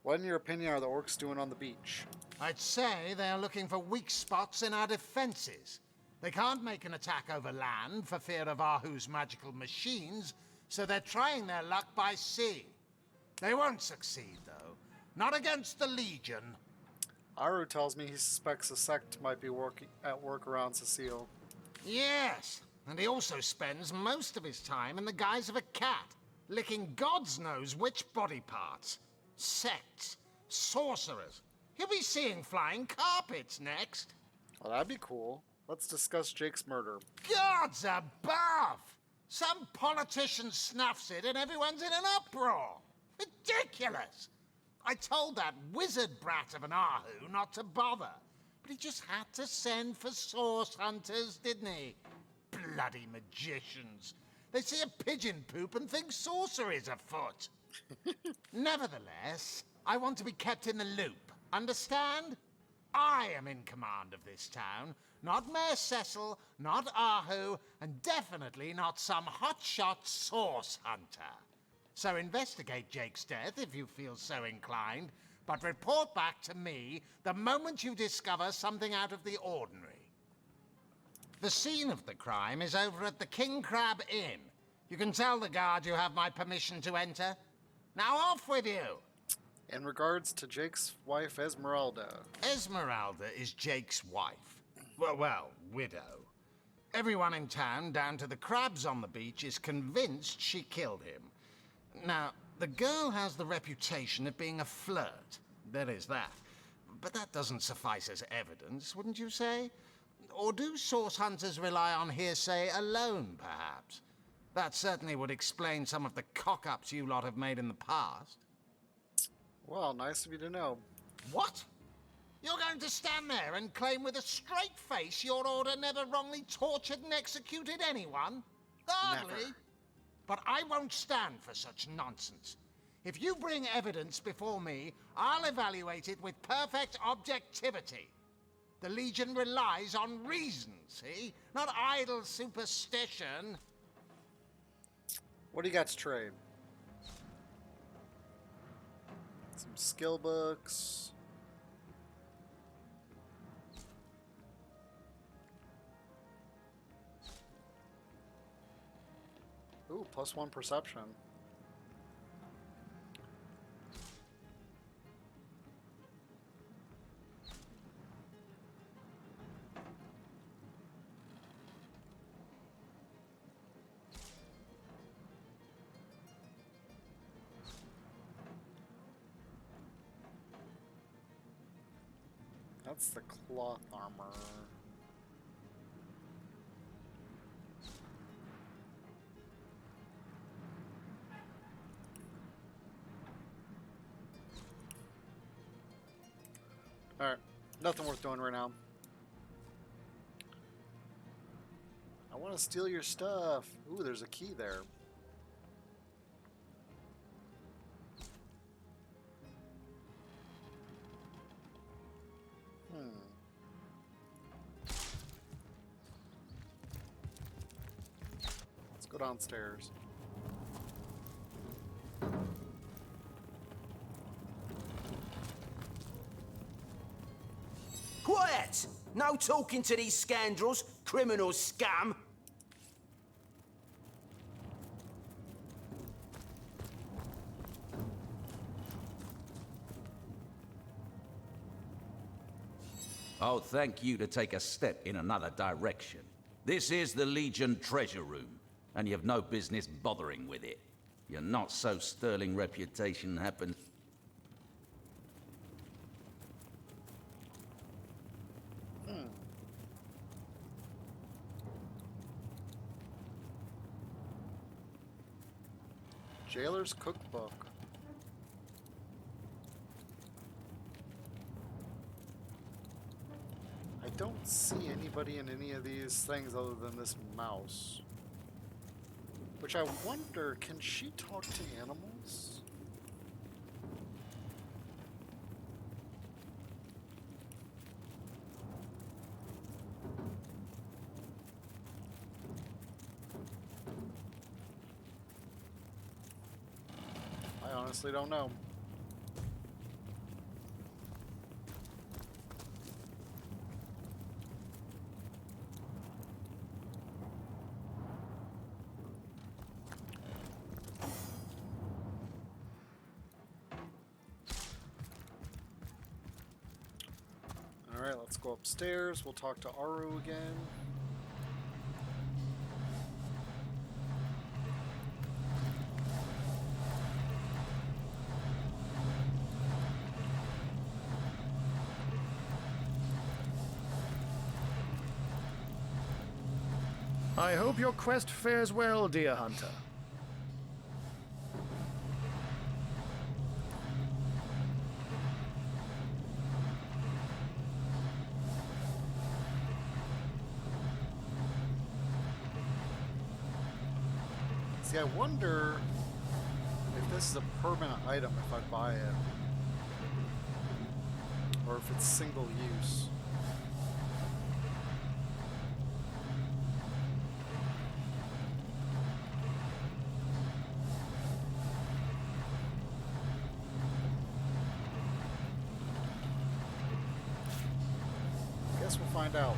What, in your opinion, are the orcs doing on the beach? I'd say they are looking for weak spots in our defenses. They can't make an attack over land for fear of Ahu's magical machines, so they're trying their luck by sea. They won't succeed, though. Not against the Legion. Aru tells me he suspects a sect might be at work around Cecile. Yes, and he also spends most of his time in the guise of a cat, licking God's knows which body parts. Sects, sorcerers. He'll be seeing flying carpets next. Well, that'd be cool. Let's discuss Jake's murder. Gods above! Some politician snuffs it and everyone's in an uproar. Ridiculous! I told that wizard brat of an Ahu not to bother, but he just had to send for source hunters, didn't he? Bloody magicians. They see a pigeon poop and think sorcery's afoot. Nevertheless, I want to be kept in the loop. Understand? I am in command of this town, not Mayor Cecil, not Ahu, and definitely not some hotshot source hunter. So investigate Jake's death if you feel so inclined, but report back to me the moment you discover something out of the ordinary. The scene of the crime is over at the King Crab Inn. You can tell the guard you have my permission to enter. Now off with you! In regards to Jake's wife, Esmeralda. Esmeralda is Jake's wife. Well, widow. Everyone in town, down to the crabs on the beach, is convinced she killed him. Now, the girl has the reputation of being a flirt. There is that. But that doesn't suffice as evidence, wouldn't you say? Or do source hunters rely on hearsay alone, perhaps? That certainly would explain some of the cock-ups you lot have made in the past. Well, nice of you to know. What? You're going to stand there and claim with a straight face your order never wrongly tortured and executed anyone? Hardly. Never. But I won't stand for such nonsense. If you bring evidence before me, I'll evaluate it with perfect objectivity. The Legion relies on reason, see? Not idle superstition. What do you got to trade? Some skill books. Ooh, +1 perception. That's the cloth armor. Alright, nothing worth doing right now. I want to steal your stuff. Ooh, there's a key there. Let's go downstairs. Quiet! No talking to these scoundrels, criminal scum! I'll thank you to take a step in another direction. This is the Legion treasure room, and you've no business bothering with it. Your not so sterling reputation happens. Jailer's Cookbook. I don't see anybody in any of these things other than this mouse. Which I wonder, can she talk to animals? I honestly don't know. Alright, let's go upstairs. We'll talk to Aru again. I hope your quest fares well, dear hunter. See, I wonder if this is a permanent item if I buy it. Or if it's single use. Guess we'll find out.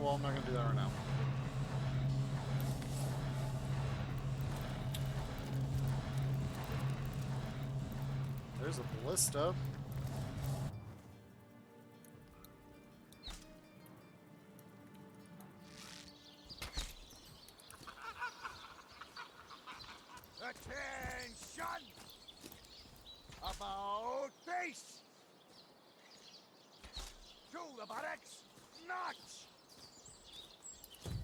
Well, I'm not going to do that right now. There's a ballista. Attention! About face! To the buttocks, notch!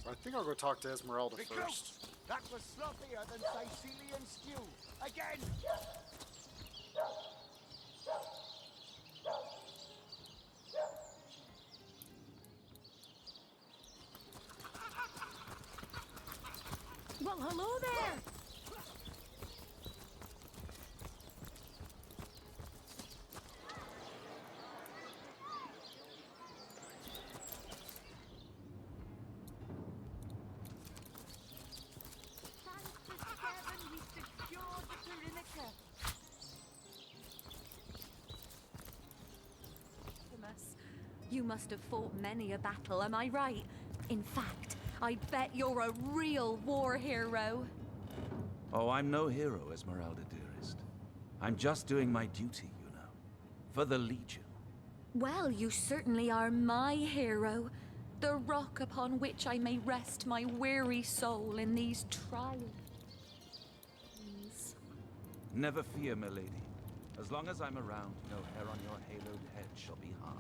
I think I'll go talk to Esmeralda Recruit! first. That was sloppier than Sicilian stew. Again! Well, hello there! You must have fought many a battle, am I right? In fact, I bet you're a real war hero. Oh, I'm no hero, Esmeralda, dearest. I'm just doing my duty, you know. For the Legion. Well, you certainly are my hero. The rock upon which I may rest my weary soul in these trials. Never fear, milady. As long as I'm around, no hair on your haloed head shall be harmed.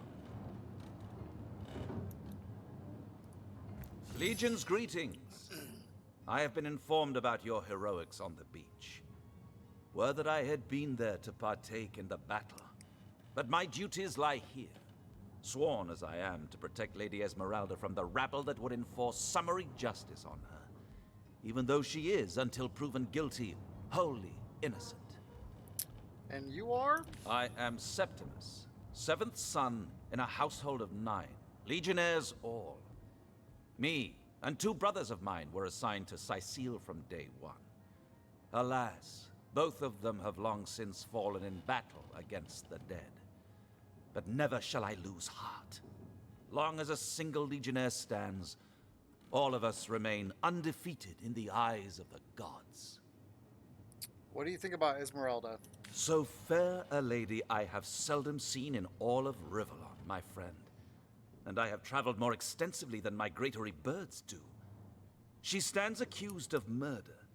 Legion's greetings. I have been informed about your heroics on the beach. Were that I had been there to partake in the battle. But my duties lie here, sworn as I am to protect Lady Esmeralda from the rabble that would enforce summary justice on her, even though she is, until proven guilty, wholly innocent. And you are? I am Septimus, seventh son in a household of 9, legionnaires all. Me and 2 brothers of mine were assigned to Sicile from day 1. Alas, both of them have long since fallen in battle against the dead. But never shall I lose heart. Long as a single legionnaire stands, all of us remain undefeated in the eyes of the gods. What do you think about Esmeralda? So fair a lady I have seldom seen in all of Rivellon, my friend. And I have traveled more extensively than migratory birds do. She stands accused of murder,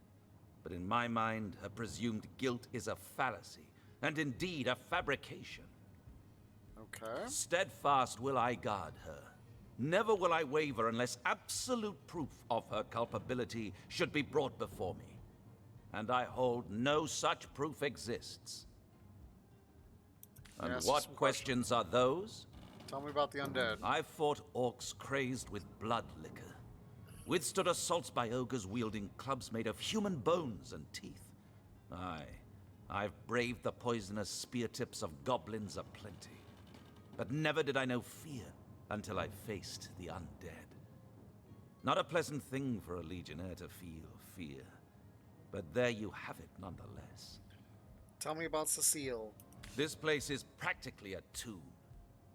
but in my mind, her presumed guilt is a fallacy, and indeed a fabrication. Okay. Steadfast will I guard her. Never will I waver unless absolute proof of her culpability should be brought before me. And I hold no such proof exists. And Yes, what some questions are those? Tell me about the undead. I've fought orcs crazed with blood liquor, withstood assaults by ogres wielding clubs made of human bones and teeth. Aye, I've braved the poisonous spear tips of goblins aplenty. But never did I know fear until I faced the undead. Not a pleasant thing for a legionnaire to feel fear, but there you have it nonetheless. Tell me about Cecile. This place is practically a tomb,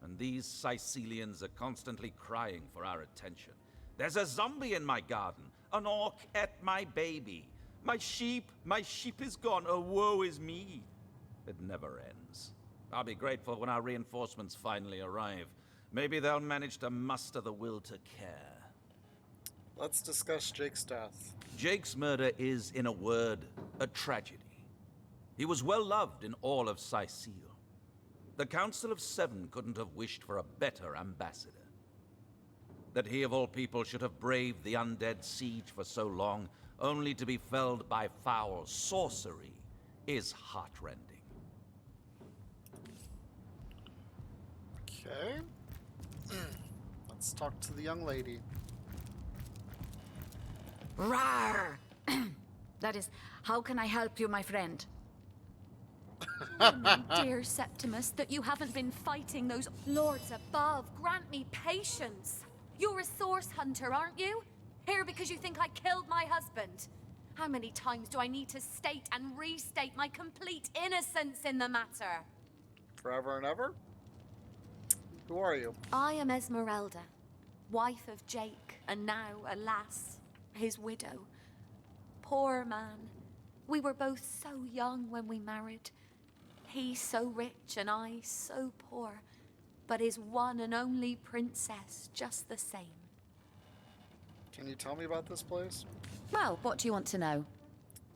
and these Sicilians are constantly crying for our attention. There's a zombie in my garden, an orc ate my baby. My sheep is gone, oh woe is me. It never ends. I'll be grateful when our reinforcements finally arrive. Maybe they'll manage to muster the will to care. Let's discuss Jake's death. Jake's murder is, in a word, a tragedy. He was well loved in all of Sicile. The Council of Seven couldn't have wished for a better ambassador. That he of all people should have braved the undead siege for so long, only to be felled by foul sorcery, is heartrending. Okay. Let's talk to the young lady. Rawr! That is, how can I help you, my friend? Dear Septimus, that you haven't been fighting those lords above. Grant me patience. You're a source hunter, aren't you? Here because you think I killed my husband. How many times do I need to state and restate my complete innocence in the matter? Forever and ever? Who are you? I am Esmeralda, wife of Jake, and now, alas, his widow. Poor man. We were both so young when we married. He so rich and I so poor, but his one and only princess just the same. Can you tell me about this place? Well, what do you want to know?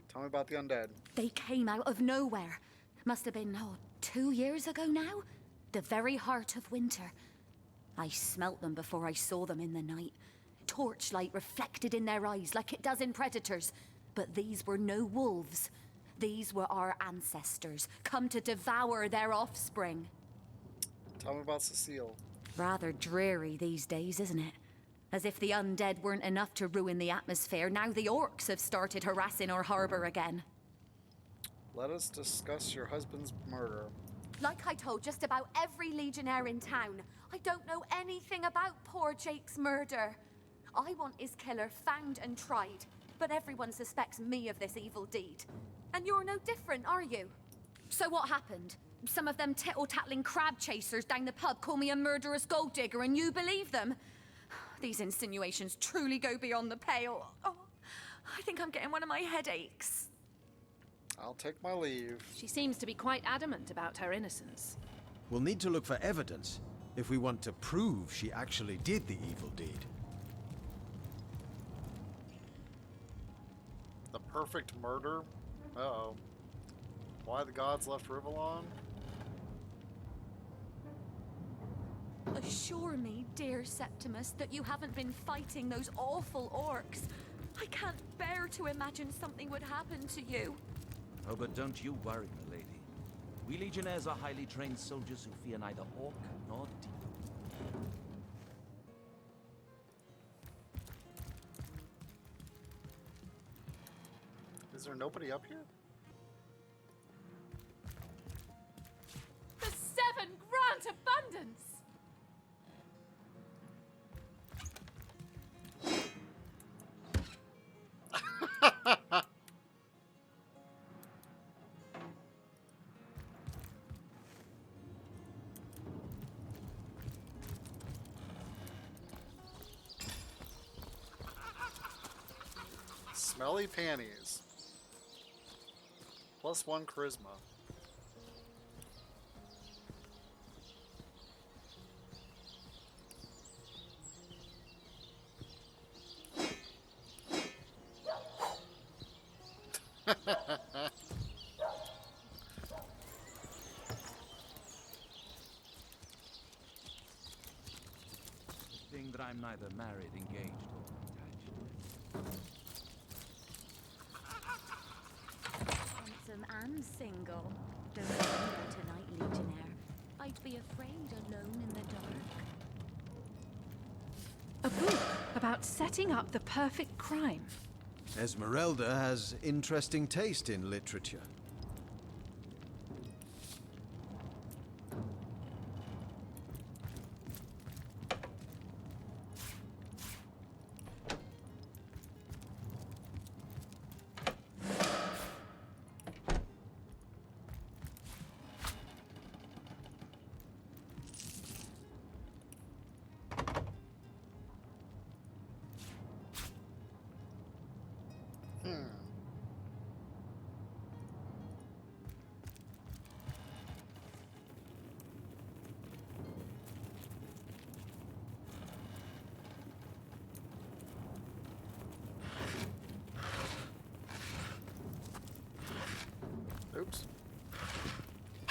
Tell me about the undead. They came out of nowhere. Must have been, 2 years ago now? The very heart of winter. I smelt them before I saw them in the night. Torchlight reflected in their eyes like it does in predators. But these were no wolves. These were our ancestors, come to devour their offspring. Tell me about Cecile. Rather dreary these days, isn't it? As if the undead weren't enough to ruin the atmosphere, now the orcs have started harassing our harbor again. Let us discuss your husband's murder. Like I told just about every legionnaire in town, I don't know anything about poor Jake's murder. I want his killer found and tried, but everyone suspects me of this evil deed. And you're no different, are you? So what happened? Some of them tittle-tattling crab chasers down the pub call me a murderous gold digger and you believe them? These insinuations truly go beyond the pale. Oh, I think I'm getting one of my headaches. I'll take my leave. She seems to be quite adamant about her innocence. We'll need to look for evidence if we want to prove she actually did the evil deed. The perfect murder? Uh-oh. Why the gods left Rivellon? Assure me, dear Septimus, that you haven't been fighting those awful orcs. I can't bear to imagine something would happen to you. Oh, but don't you worry, my lady. We legionnaires are highly trained soldiers who fear neither orc nor demon. Is there nobody up here? The seven grant abundance! Smelly panties. +1 charisma. Thing that I'm neither married, engaged, or attached. Handsome and single. Don't remember tonight, Legionnaire. I'd be afraid alone in the dark. A book about setting up the perfect crime. Esmeralda has interesting taste in literature.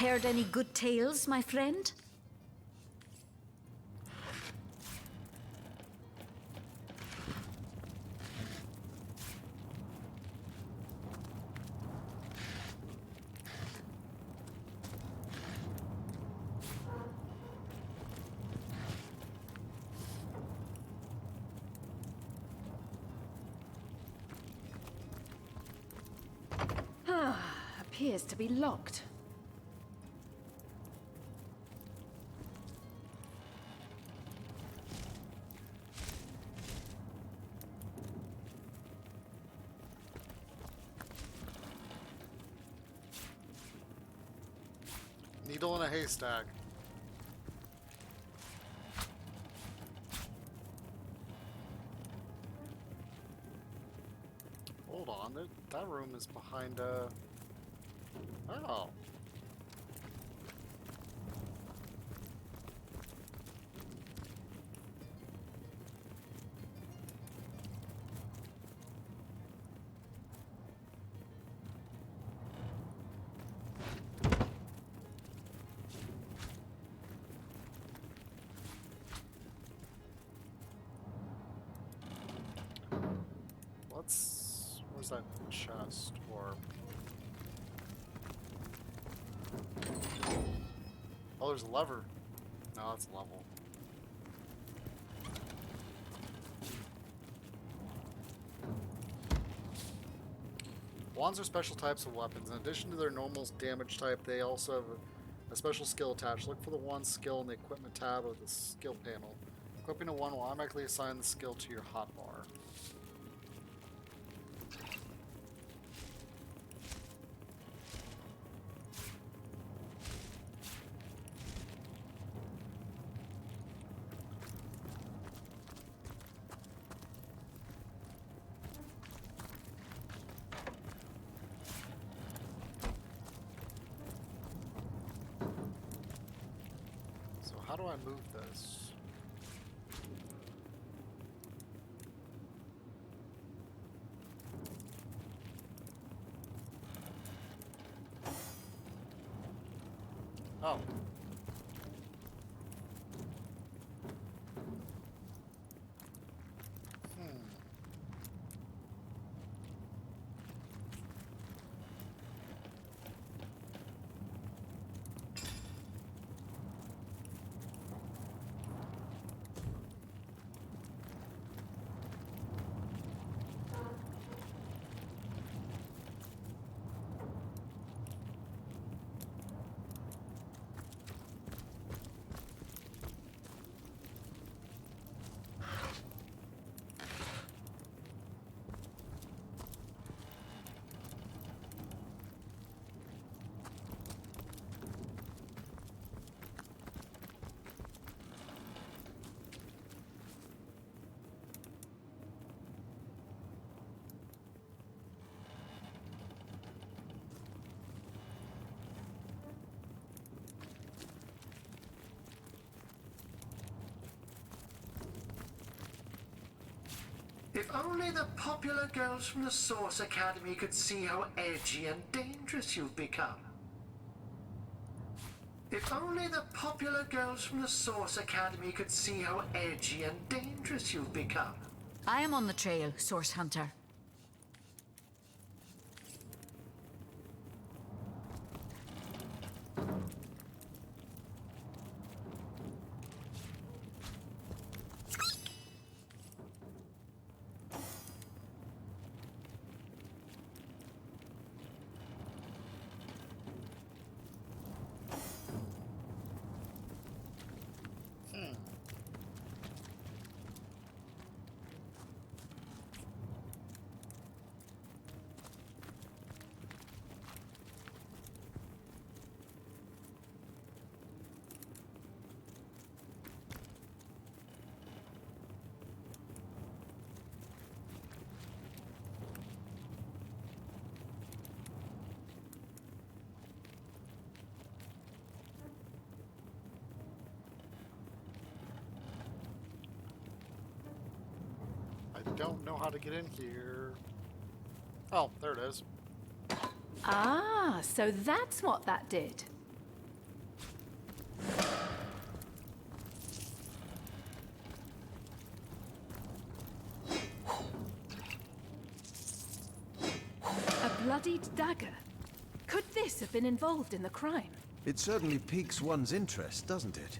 Heard any good tales, my friend? Appears to be locked. Needle in a haystack. Hold on, that room is behind oh. Where's that chest or? Oh, there's a lever. No, that's a level. Wands are special types of weapons. In addition to their normal damage type, they also have a special skill attached. Look for the wand skill in the equipment tab of the skill panel. Equipping a wand will automatically assign the skill to your hotbar. How do I move this? Oh. If only the popular girls from the Source Academy could see how edgy and dangerous you've become. If only the popular girls from the Source Academy could see how edgy and dangerous you've become. I am on the trail, Source Hunter. I don't know how to get in here. Oh, there it is. Ah, so that's what that did. bloodied dagger. Could this have been involved in the crime? It certainly piques one's interest, doesn't it?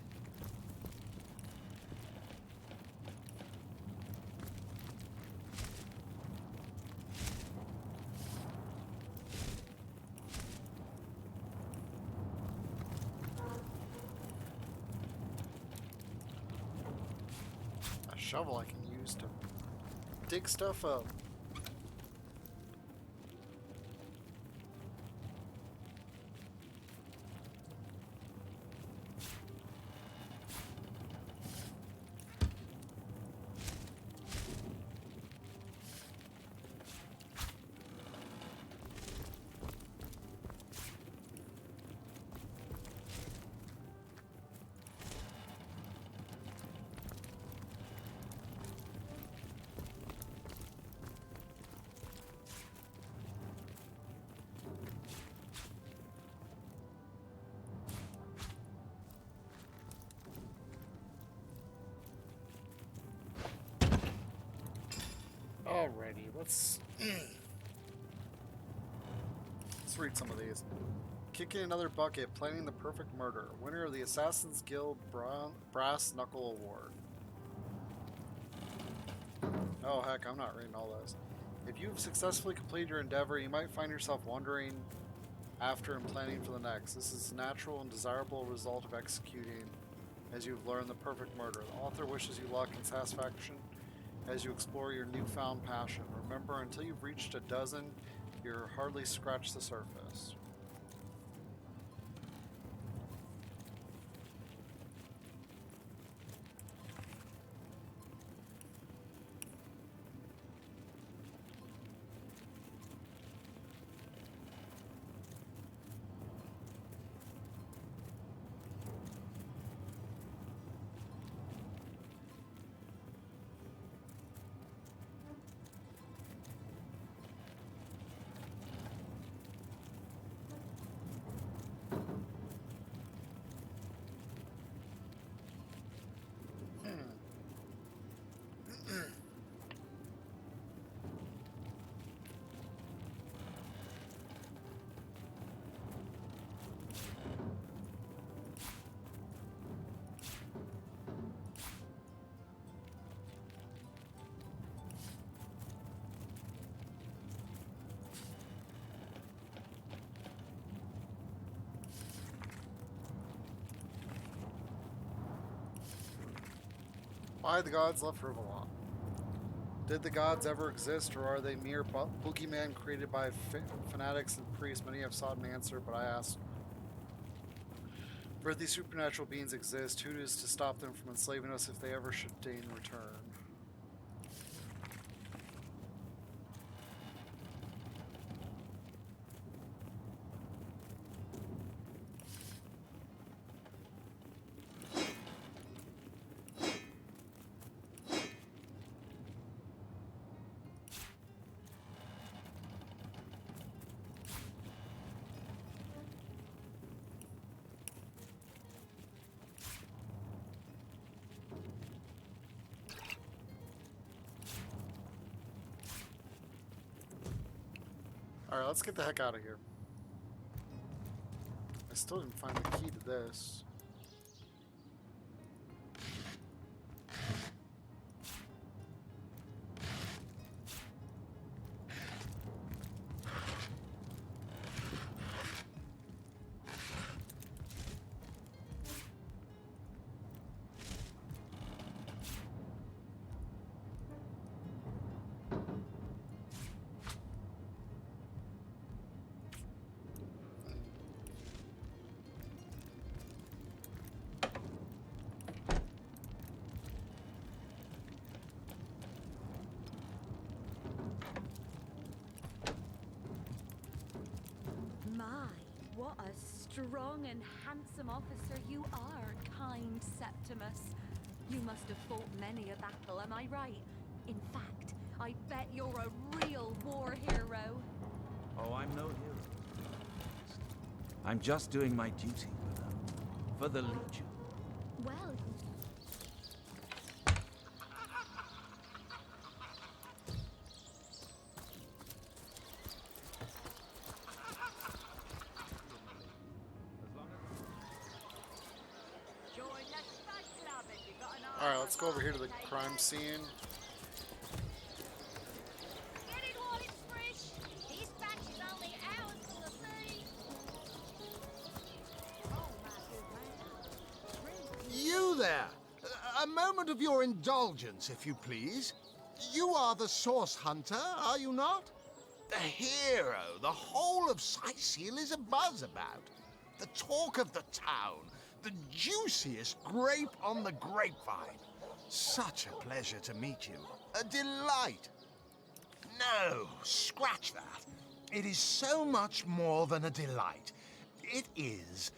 A shovel I can use to dig stuff up. Alrighty, let's read some of these. Kicking another bucket, planning the perfect murder. Winner of the Assassin's Guild Brass Knuckle Award. Oh heck, I'm not reading all those. If you've successfully completed your endeavor, you might find yourself wondering after and planning for the next. This is a natural and desirable result of executing as you've learned the perfect murder. The author wishes you luck and satisfaction as you explore your newfound passion. Remember, until you've reached a dozen, you're hardly scratched the surface. Why the gods left Rivalon? Did the gods ever exist, or are they mere boogeyman created by fanatics and priests? Many have sought an answer, but I ask, where these supernatural beings exist, who is to stop them from enslaving us if they ever should deign return? Alright, let's get the heck out of here. I still didn't find the key to this. What a strong and handsome officer you are, kind Septimus. You must have fought many a battle, am I right? In fact, I bet you're a real war hero. Oh, I'm no hero. I'm just doing my duty for the Legion. Well, let's go over here to the crime scene. Get it while it's fresh. This batch is only hours from the sea. Oh, my good man. You there! A moment of your indulgence, if you please. You are the source hunter, are you not? The hero the whole of Sightseal is abuzz about. The talk of the town. The juiciest grape on the grapevine. Such a pleasure to meet you. A delight. No, scratch that. It is so much more than a delight. It is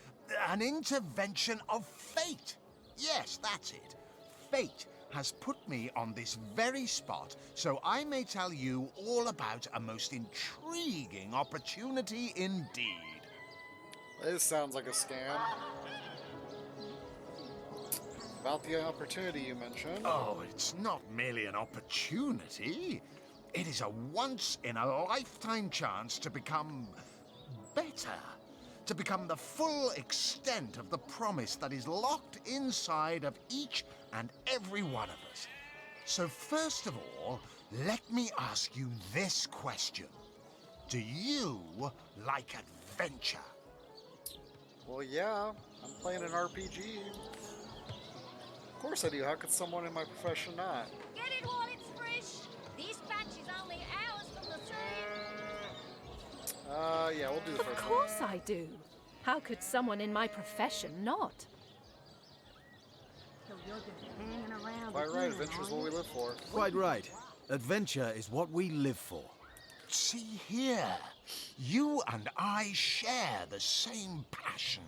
an intervention of fate. Yes, that's it. Fate has put me on this very spot so I may tell you all about a most intriguing opportunity indeed. This sounds like a scam. About the opportunity you mentioned. Oh, it's not merely an opportunity. It is a once-in-a-lifetime chance to become better. To become the full extent of the promise that is locked inside of each and every one of us. So first of all, let me ask you this question. Do you like adventure? Well, yeah, I'm playing an RPG. Of course I do. How could someone in my profession not? Get it while it's fresh. This batch is only hours from the sea. Yeah, we'll do the Of first one. course I do. How could someone in my profession not? So you're just hanging around. Quite right, adventure's what we live for. Quite right. Adventure is what we live for. See here, you and I share the same passion.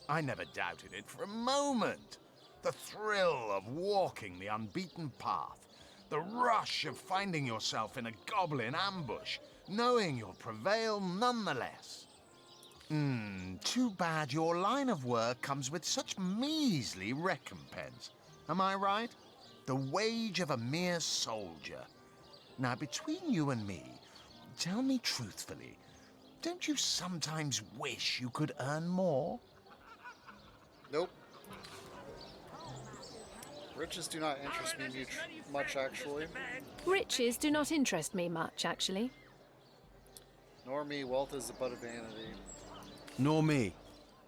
I never doubted it for a moment. The thrill of walking the unbeaten path, the rush of finding yourself in a goblin ambush, knowing you'll prevail nonetheless. Too bad your line of work comes with such measly recompense. Am I right? The wage of a mere soldier. Now, between you and me, tell me truthfully, don't you sometimes wish you could earn more? Nope. Riches do not interest me much, actually. Riches do not interest me much, actually. Nor me, wealth is but a vanity. Nor me.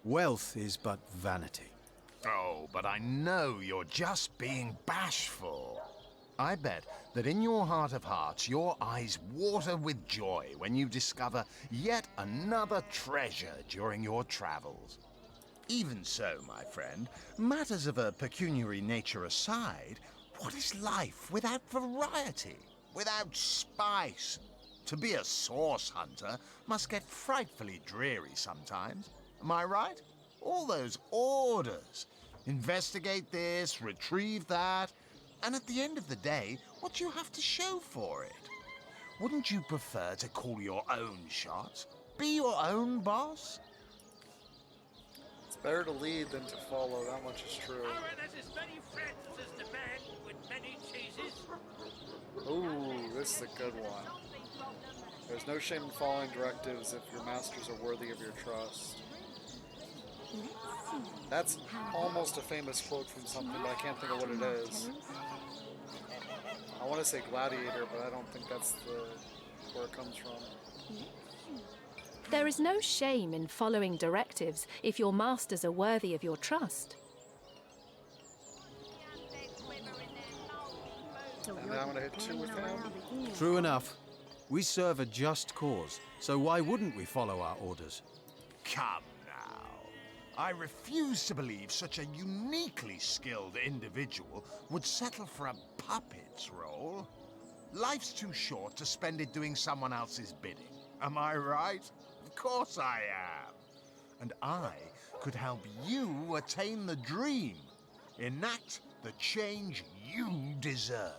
Wealth is but vanity. Oh, but I know you're just being bashful. I bet that in your heart of hearts, your eyes water with joy when you discover yet another treasure during your travels. Even so, my friend, matters of a pecuniary nature aside, what is life without variety, without spice? To be a source hunter must get frightfully dreary sometimes. Am I right? All those orders. Investigate this, retrieve that, and at the end of the day, what do you have to show for it? Wouldn't you prefer to call your own shots? Be your own boss? It's better to lead than to follow, that much is true. There's as many friends as the man with many cheeses. Ooh, this is a good one. There's no shame in following directives if your masters are worthy of your trust. That's almost a famous quote from something, but I can't think of what it is. I want to say Gladiator, but I don't think that's where it comes from. There is no shame in following directives if your masters are worthy of your trust. And then I'm going to hit 2 with him. True enough. We serve a just cause, so why wouldn't we follow our orders? Come now. I refuse to believe such a uniquely skilled individual would settle for a puppet's role. Life's too short to spend it doing someone else's bidding. Am I right? Of course I am. And I could help you attain the dream. Enact the change you deserve.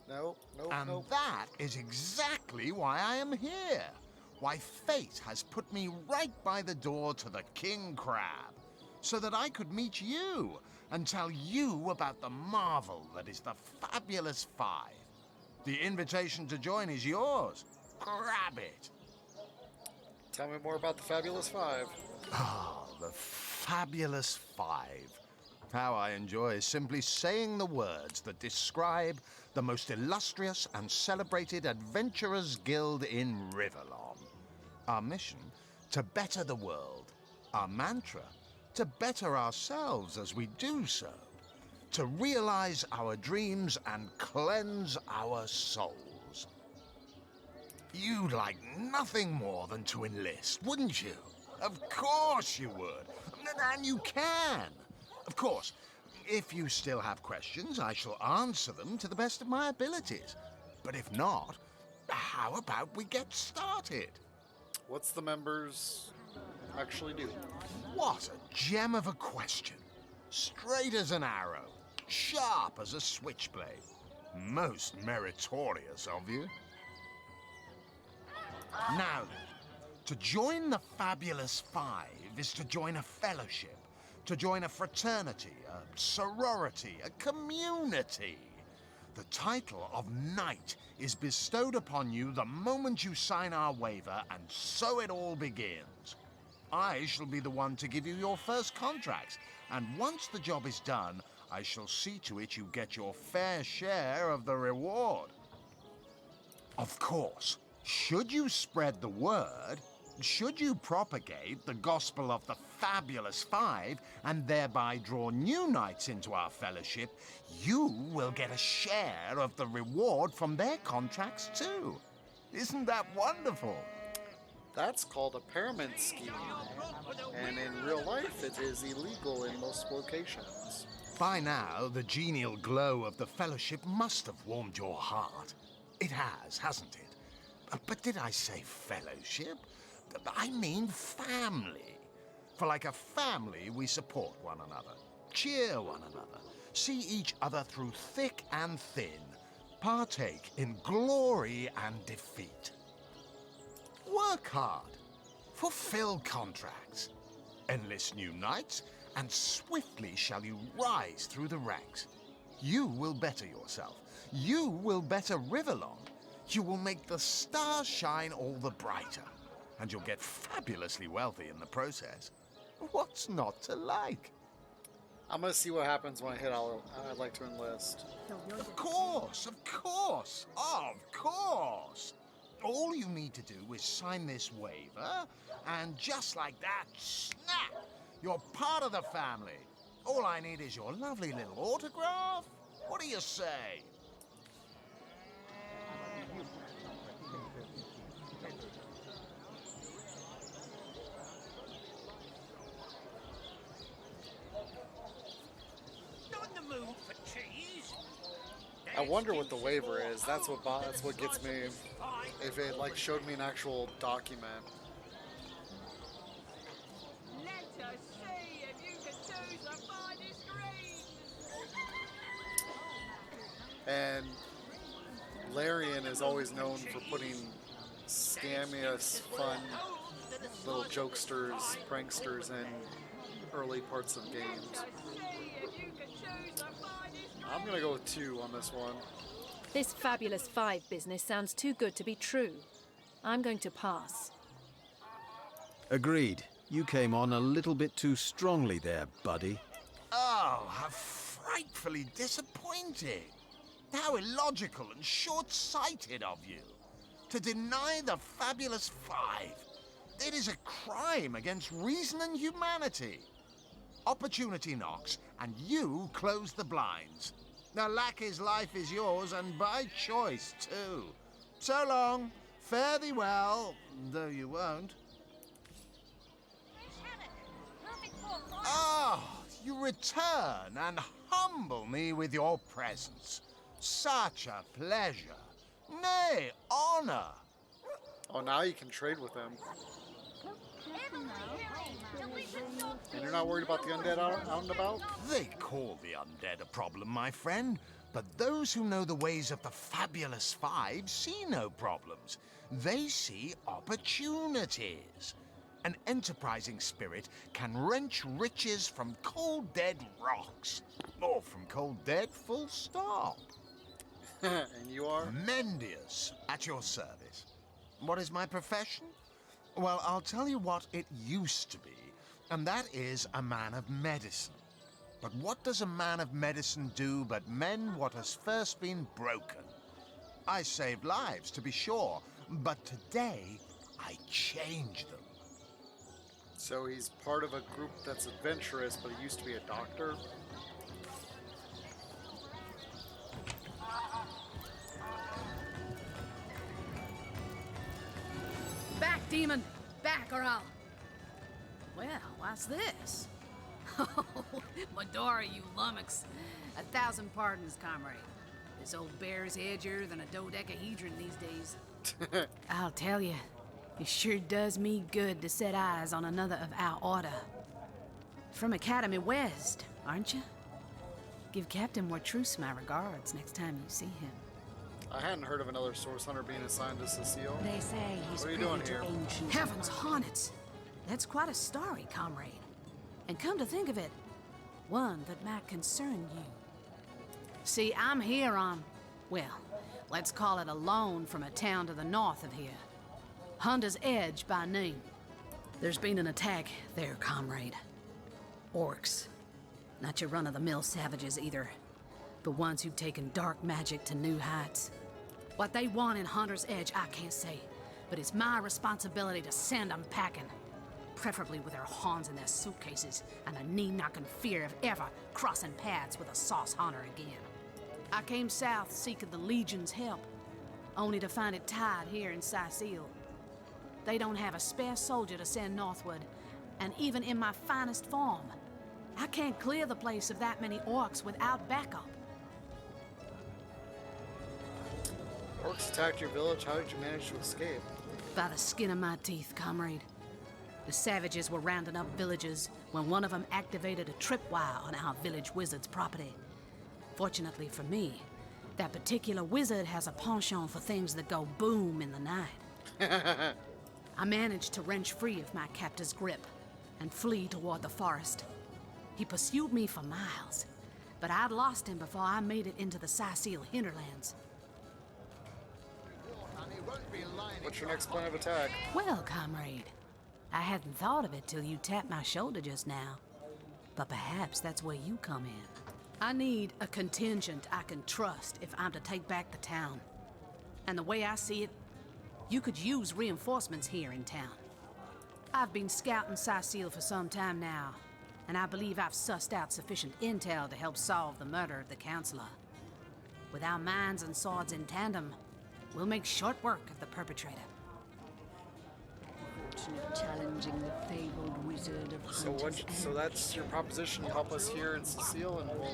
No, and that is exactly why I am here. Why fate has put me right by the door to the King Crab, so that I could meet you and tell you about the marvel that is the Fabulous Five. The invitation to join is yours. Grab it. Tell me more about the Fabulous Five. Ah, the Fabulous Five. How I enjoy simply saying the words that describe the most illustrious and celebrated adventurers' guild in Riverlon. Our mission, to better the world. Our mantra, to better ourselves as we do so. To realize our dreams and cleanse our souls. You'd like nothing more than to enlist, wouldn't you? Of course you would. And you can. Of course, if you still have questions, I shall answer them to the best of my abilities. But if not, how about we get started? What's the members actually do? What a gem of a question. Straight as an arrow, sharp as a switchblade. Most meritorious of you. Now then, to join the Fabulous Five is to join a fellowship, to join a fraternity, a sorority, a community. The title of Knight is bestowed upon you the moment you sign our waiver, and so it all begins. I shall be the one to give you your first contracts, and once the job is done, I shall see to it you get your fair share of the reward. Of course, should you spread the word, should you propagate the gospel of the Fabulous Five and thereby draw new knights into our fellowship, you will get a share of the reward from their contracts too. Isn't that wonderful? That's called a pyramid scheme, and in real life it is illegal in most locations. By now, the genial glow of the fellowship must have warmed your heart. It has, hasn't it? But did I say fellowship? I mean family. For like a family, we support one another, cheer one another, see each other through thick and thin, partake in glory and defeat. Work hard, fulfill contracts, enlist new knights, and swiftly shall you rise through the ranks. You will better yourself. You will better Riverlon. You will make the stars shine all the brighter, and you'll get fabulously wealthy in the process. What's not to like? I'm gonna see what happens when I hit I'd like to enlist. Of course, of course, of course. All you need to do is sign this waiver, and just like that, snap! You're part of the family. All I need is your lovely little autograph. What do you say? Not in the mood for cheese. I wonder what the waiver is. That's what gets me. If it like showed me an actual document. Let us see if you can choose the finest green. And Larian is always known for putting scammiest, fun little jokesters, pranksters in early parts of games. I'm gonna go with 2 on this one. This Fabulous Five business sounds too good to be true. I'm going to pass. Agreed. You came on a little bit too strongly there, buddy. Oh, how frightfully disappointing. How illogical and short-sighted of you. To deny the Fabulous Five. It is a crime against reason and humanity. Opportunity knocks, and you close the blinds. Now, Lackey's life is yours, and by choice, too. So long. Fare thee well, though you won't. Ah, you return and humble me with your presence. Such a pleasure. Nay, honor. Oh, now you can trade with them. And you're not worried about the undead out and about? They call the undead a problem, my friend. But those who know the ways of the Fabulous Five see no problems. They see opportunities. An enterprising spirit can wrench riches from cold dead rocks. Or from cold dead, full stop. And you are? Mendius, at your service. What is my profession? Well, I'll tell you what it used to be, and that is a man of medicine. But what does a man of medicine do but mend what has first been broken? I saved lives, to be sure, but today I change them. So he's part of a group that's adventurous, but he used to be a doctor? Back, demon! Back, or I'll... Well, what's this? Oh, Medora, you lummox. 1,000 pardons, comrade. This old bear's edgier than a dodecahedron these days. I'll tell you, it sure does me good to set eyes on another of our order. From Academy West, aren't you? Give Captain Mortruce my regards next time you see him. I hadn't heard of another source hunter being assigned to Cecile. They say he's What are you doing here? Heavens hornets! That's quite a story, comrade. And come to think of it, one that might concern you. See, I'm here on, well, let's call it a loan from a town to the north of here. Hunter's Edge by name. There's been an attack there, comrade. Orcs. Not your run-of-the-mill savages either, but ones who've taken dark magic to new heights. What they want in Hunter's Edge, I can't say, but it's my responsibility to send them packing. Preferably with their horns in their suitcases and a knee-knocking fear of ever crossing paths with a sauce hunter again. I came south seeking the Legion's help, only to find it tied here in Cecile. They don't have a spare soldier to send northward, and even in my finest form, I can't clear the place of that many orcs without backup. Orcs attacked your village. How did you manage to escape? By the skin of my teeth, comrade. The savages were rounding up villagers when one of them activated a tripwire on our village wizard's property. Fortunately for me, that particular wizard has a penchant for things that go boom in the night. I managed to wrench free of my captor's grip and flee toward the forest. He pursued me for miles, but I'd lost him before I made it into the Cecile hinterlands. What's your next plan of attack? Well, comrade, I hadn't thought of it till you tapped my shoulder just now. But perhaps that's where you come in. I need a contingent I can trust if I'm to take back the town. And the way I see it, you could use reinforcements here in town. I've been scouting Cecile for some time now, and I believe I've sussed out sufficient intel to help solve the murder of the Counselor. With our minds and swords in tandem, we'll make short work of the perpetrator. Challenging the fabled wizard of So that's your proposition. You help us here in Cecile, and we'll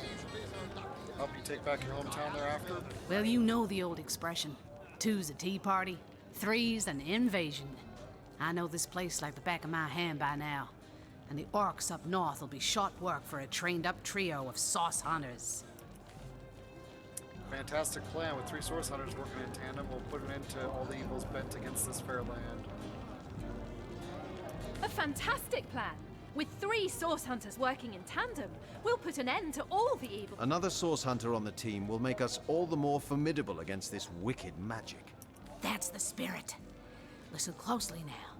help you take back your hometown thereafter? Well, you know the old expression. 2's a tea party, 3's an invasion. I know this place like the back of my hand by now, and the orcs up north will be short work for a trained-up trio of sauce hunters. Fantastic plan. With 3 source hunters working in tandem, we'll put an end to all the evils bent against this fair land. A fantastic plan! With 3 source hunters working in tandem, we'll put an end to all the evil. Another source hunter on the team will make us all the more formidable against this wicked magic. That's the spirit. Listen closely now.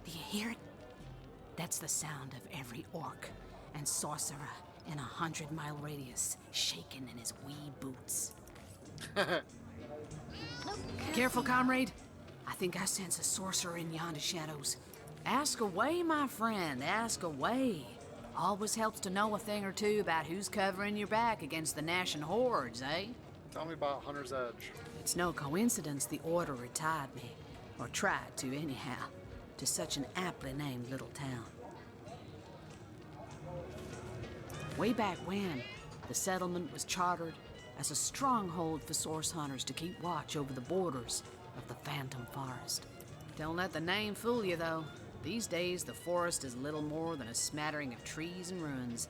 Do you hear it? That's the sound of every orc and sorcerer in a 100-mile radius shaking in his wee boots. Careful, comrade. I think I sense a sorcerer in yonder shadows. Ask away, my friend, ask away. Always helps to know a thing or two about who's covering your back against the gnashing hordes, eh? Tell me about Hunter's Edge. It's no coincidence the Order retired me, or tried to anyhow, to such an aptly named little town. Way back when, the settlement was chartered as a stronghold for source hunters to keep watch over the borders of the Phantom Forest. Don't let the name fool you, though. These days, the forest is little more than a smattering of trees and ruins.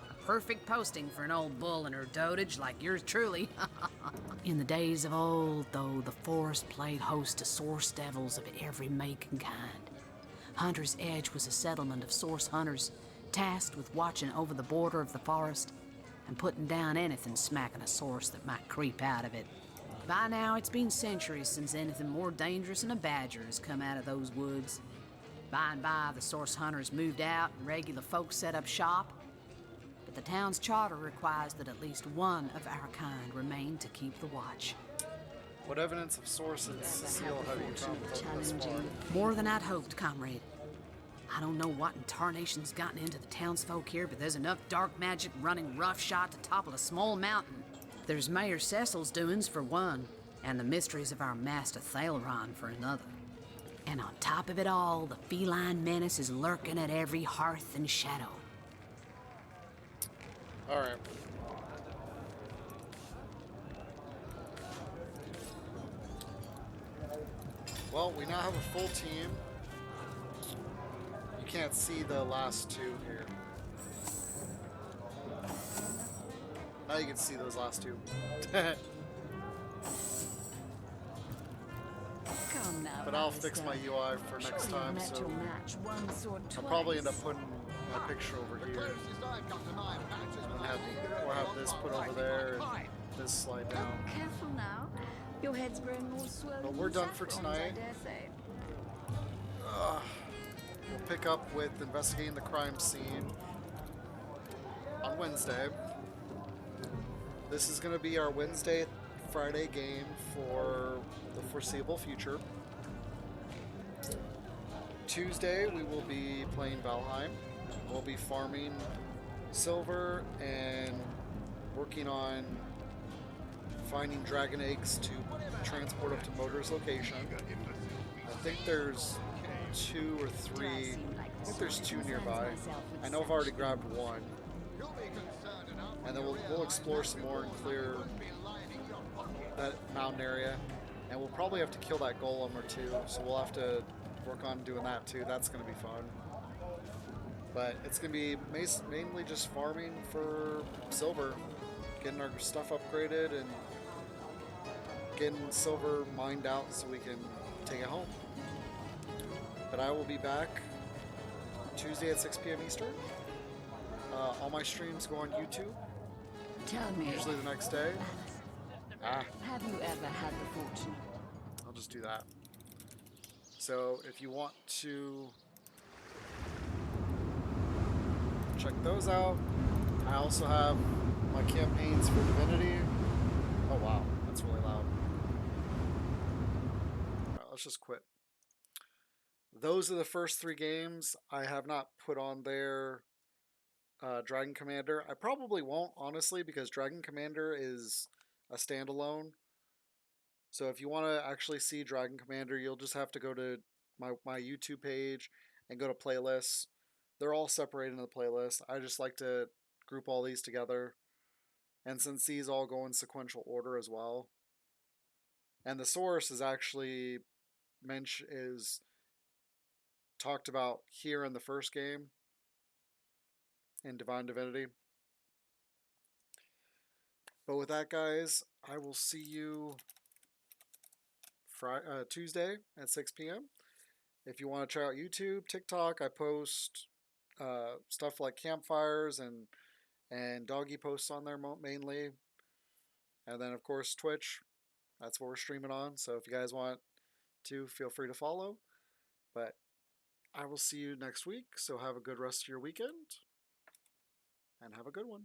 A perfect posting for an old bull and her dotage like yours truly. In the days of old, though, the forest played host to source devils of every make and kind. Hunter's Edge was a settlement of source hunters tasked with watching over the border of the forest and putting down anything smacking a source that might creep out of it. By now, it's been centuries since anything more dangerous than a badger has come out of those woods. By and by, the source hunters moved out and regular folks set up shop. but the town's charter requires that at least one of our kind remain to keep the watch. What evidence of sources, Cecile, have you found thus far? More than I'd hoped, comrade. I don't know what in tarnation's gotten into the townsfolk here, but there's enough dark magic running roughshod to topple a small mountain. There's Mayor Cecil's doings for one, and the mysteries of our master Thalron for another. And on top of it all, the feline menace is lurking at every hearth and shadow. All right. Well, we now have a full team. You can't see the last two here. Now you can see those last two. Come now, But I'll fix my UI for next time, so I'll probably end up putting my picture over here. Or have this put over there and this slide down. Careful now. Your head's growing more swollen. But we're than done for saffrons, tonight. I dare say. We'll pick up with investigating the crime scene on Wednesday. This is going to be our Wednesday, Friday game for the foreseeable future. Tuesday, we will be playing Valheim. We'll be farming silver and working on finding dragon eggs to transport up to Motor's location. I think there's 2 or 3. I think there's 2 nearby. I know I've already grabbed 1. And then we'll explore some more and clear that mountain area. And we'll probably have to kill that golem or 2. So we'll have to work on doing that too. That's going to be fun. But it's going to be mainly just farming for silver. Getting our stuff upgraded and getting silver mined out so we can take it home. But I will be back Tuesday at 6 p.m. Eastern. All my streams go on YouTube. Tell me. Usually the next day. Have you ever had the fortune? I'll just do that. So if you want to check those out, I also have my campaigns for Divinity. Oh wow, that's really loud. Alright, let's just quit. Those are the first 3 games. I have not put on there Dragon Commander. I probably won't, honestly, because Dragon Commander is a standalone. So if you want to actually see Dragon Commander, you'll just have to go to my YouTube page and go to playlists. They're all separated in the playlist. I just like to group all these together. And since these all go in sequential order as well. And the source is actually is talked about here in the first game in Divine Divinity. But with that, guys, I will see you Tuesday at 6 p.m. If you want to check out YouTube, TikTok, I post stuff like campfires and doggy posts on there mainly. And then, of course, Twitch. That's what we're streaming on. So if you guys want to, feel free to follow. But I will see you next week. So have a good rest of your weekend. And have a good one.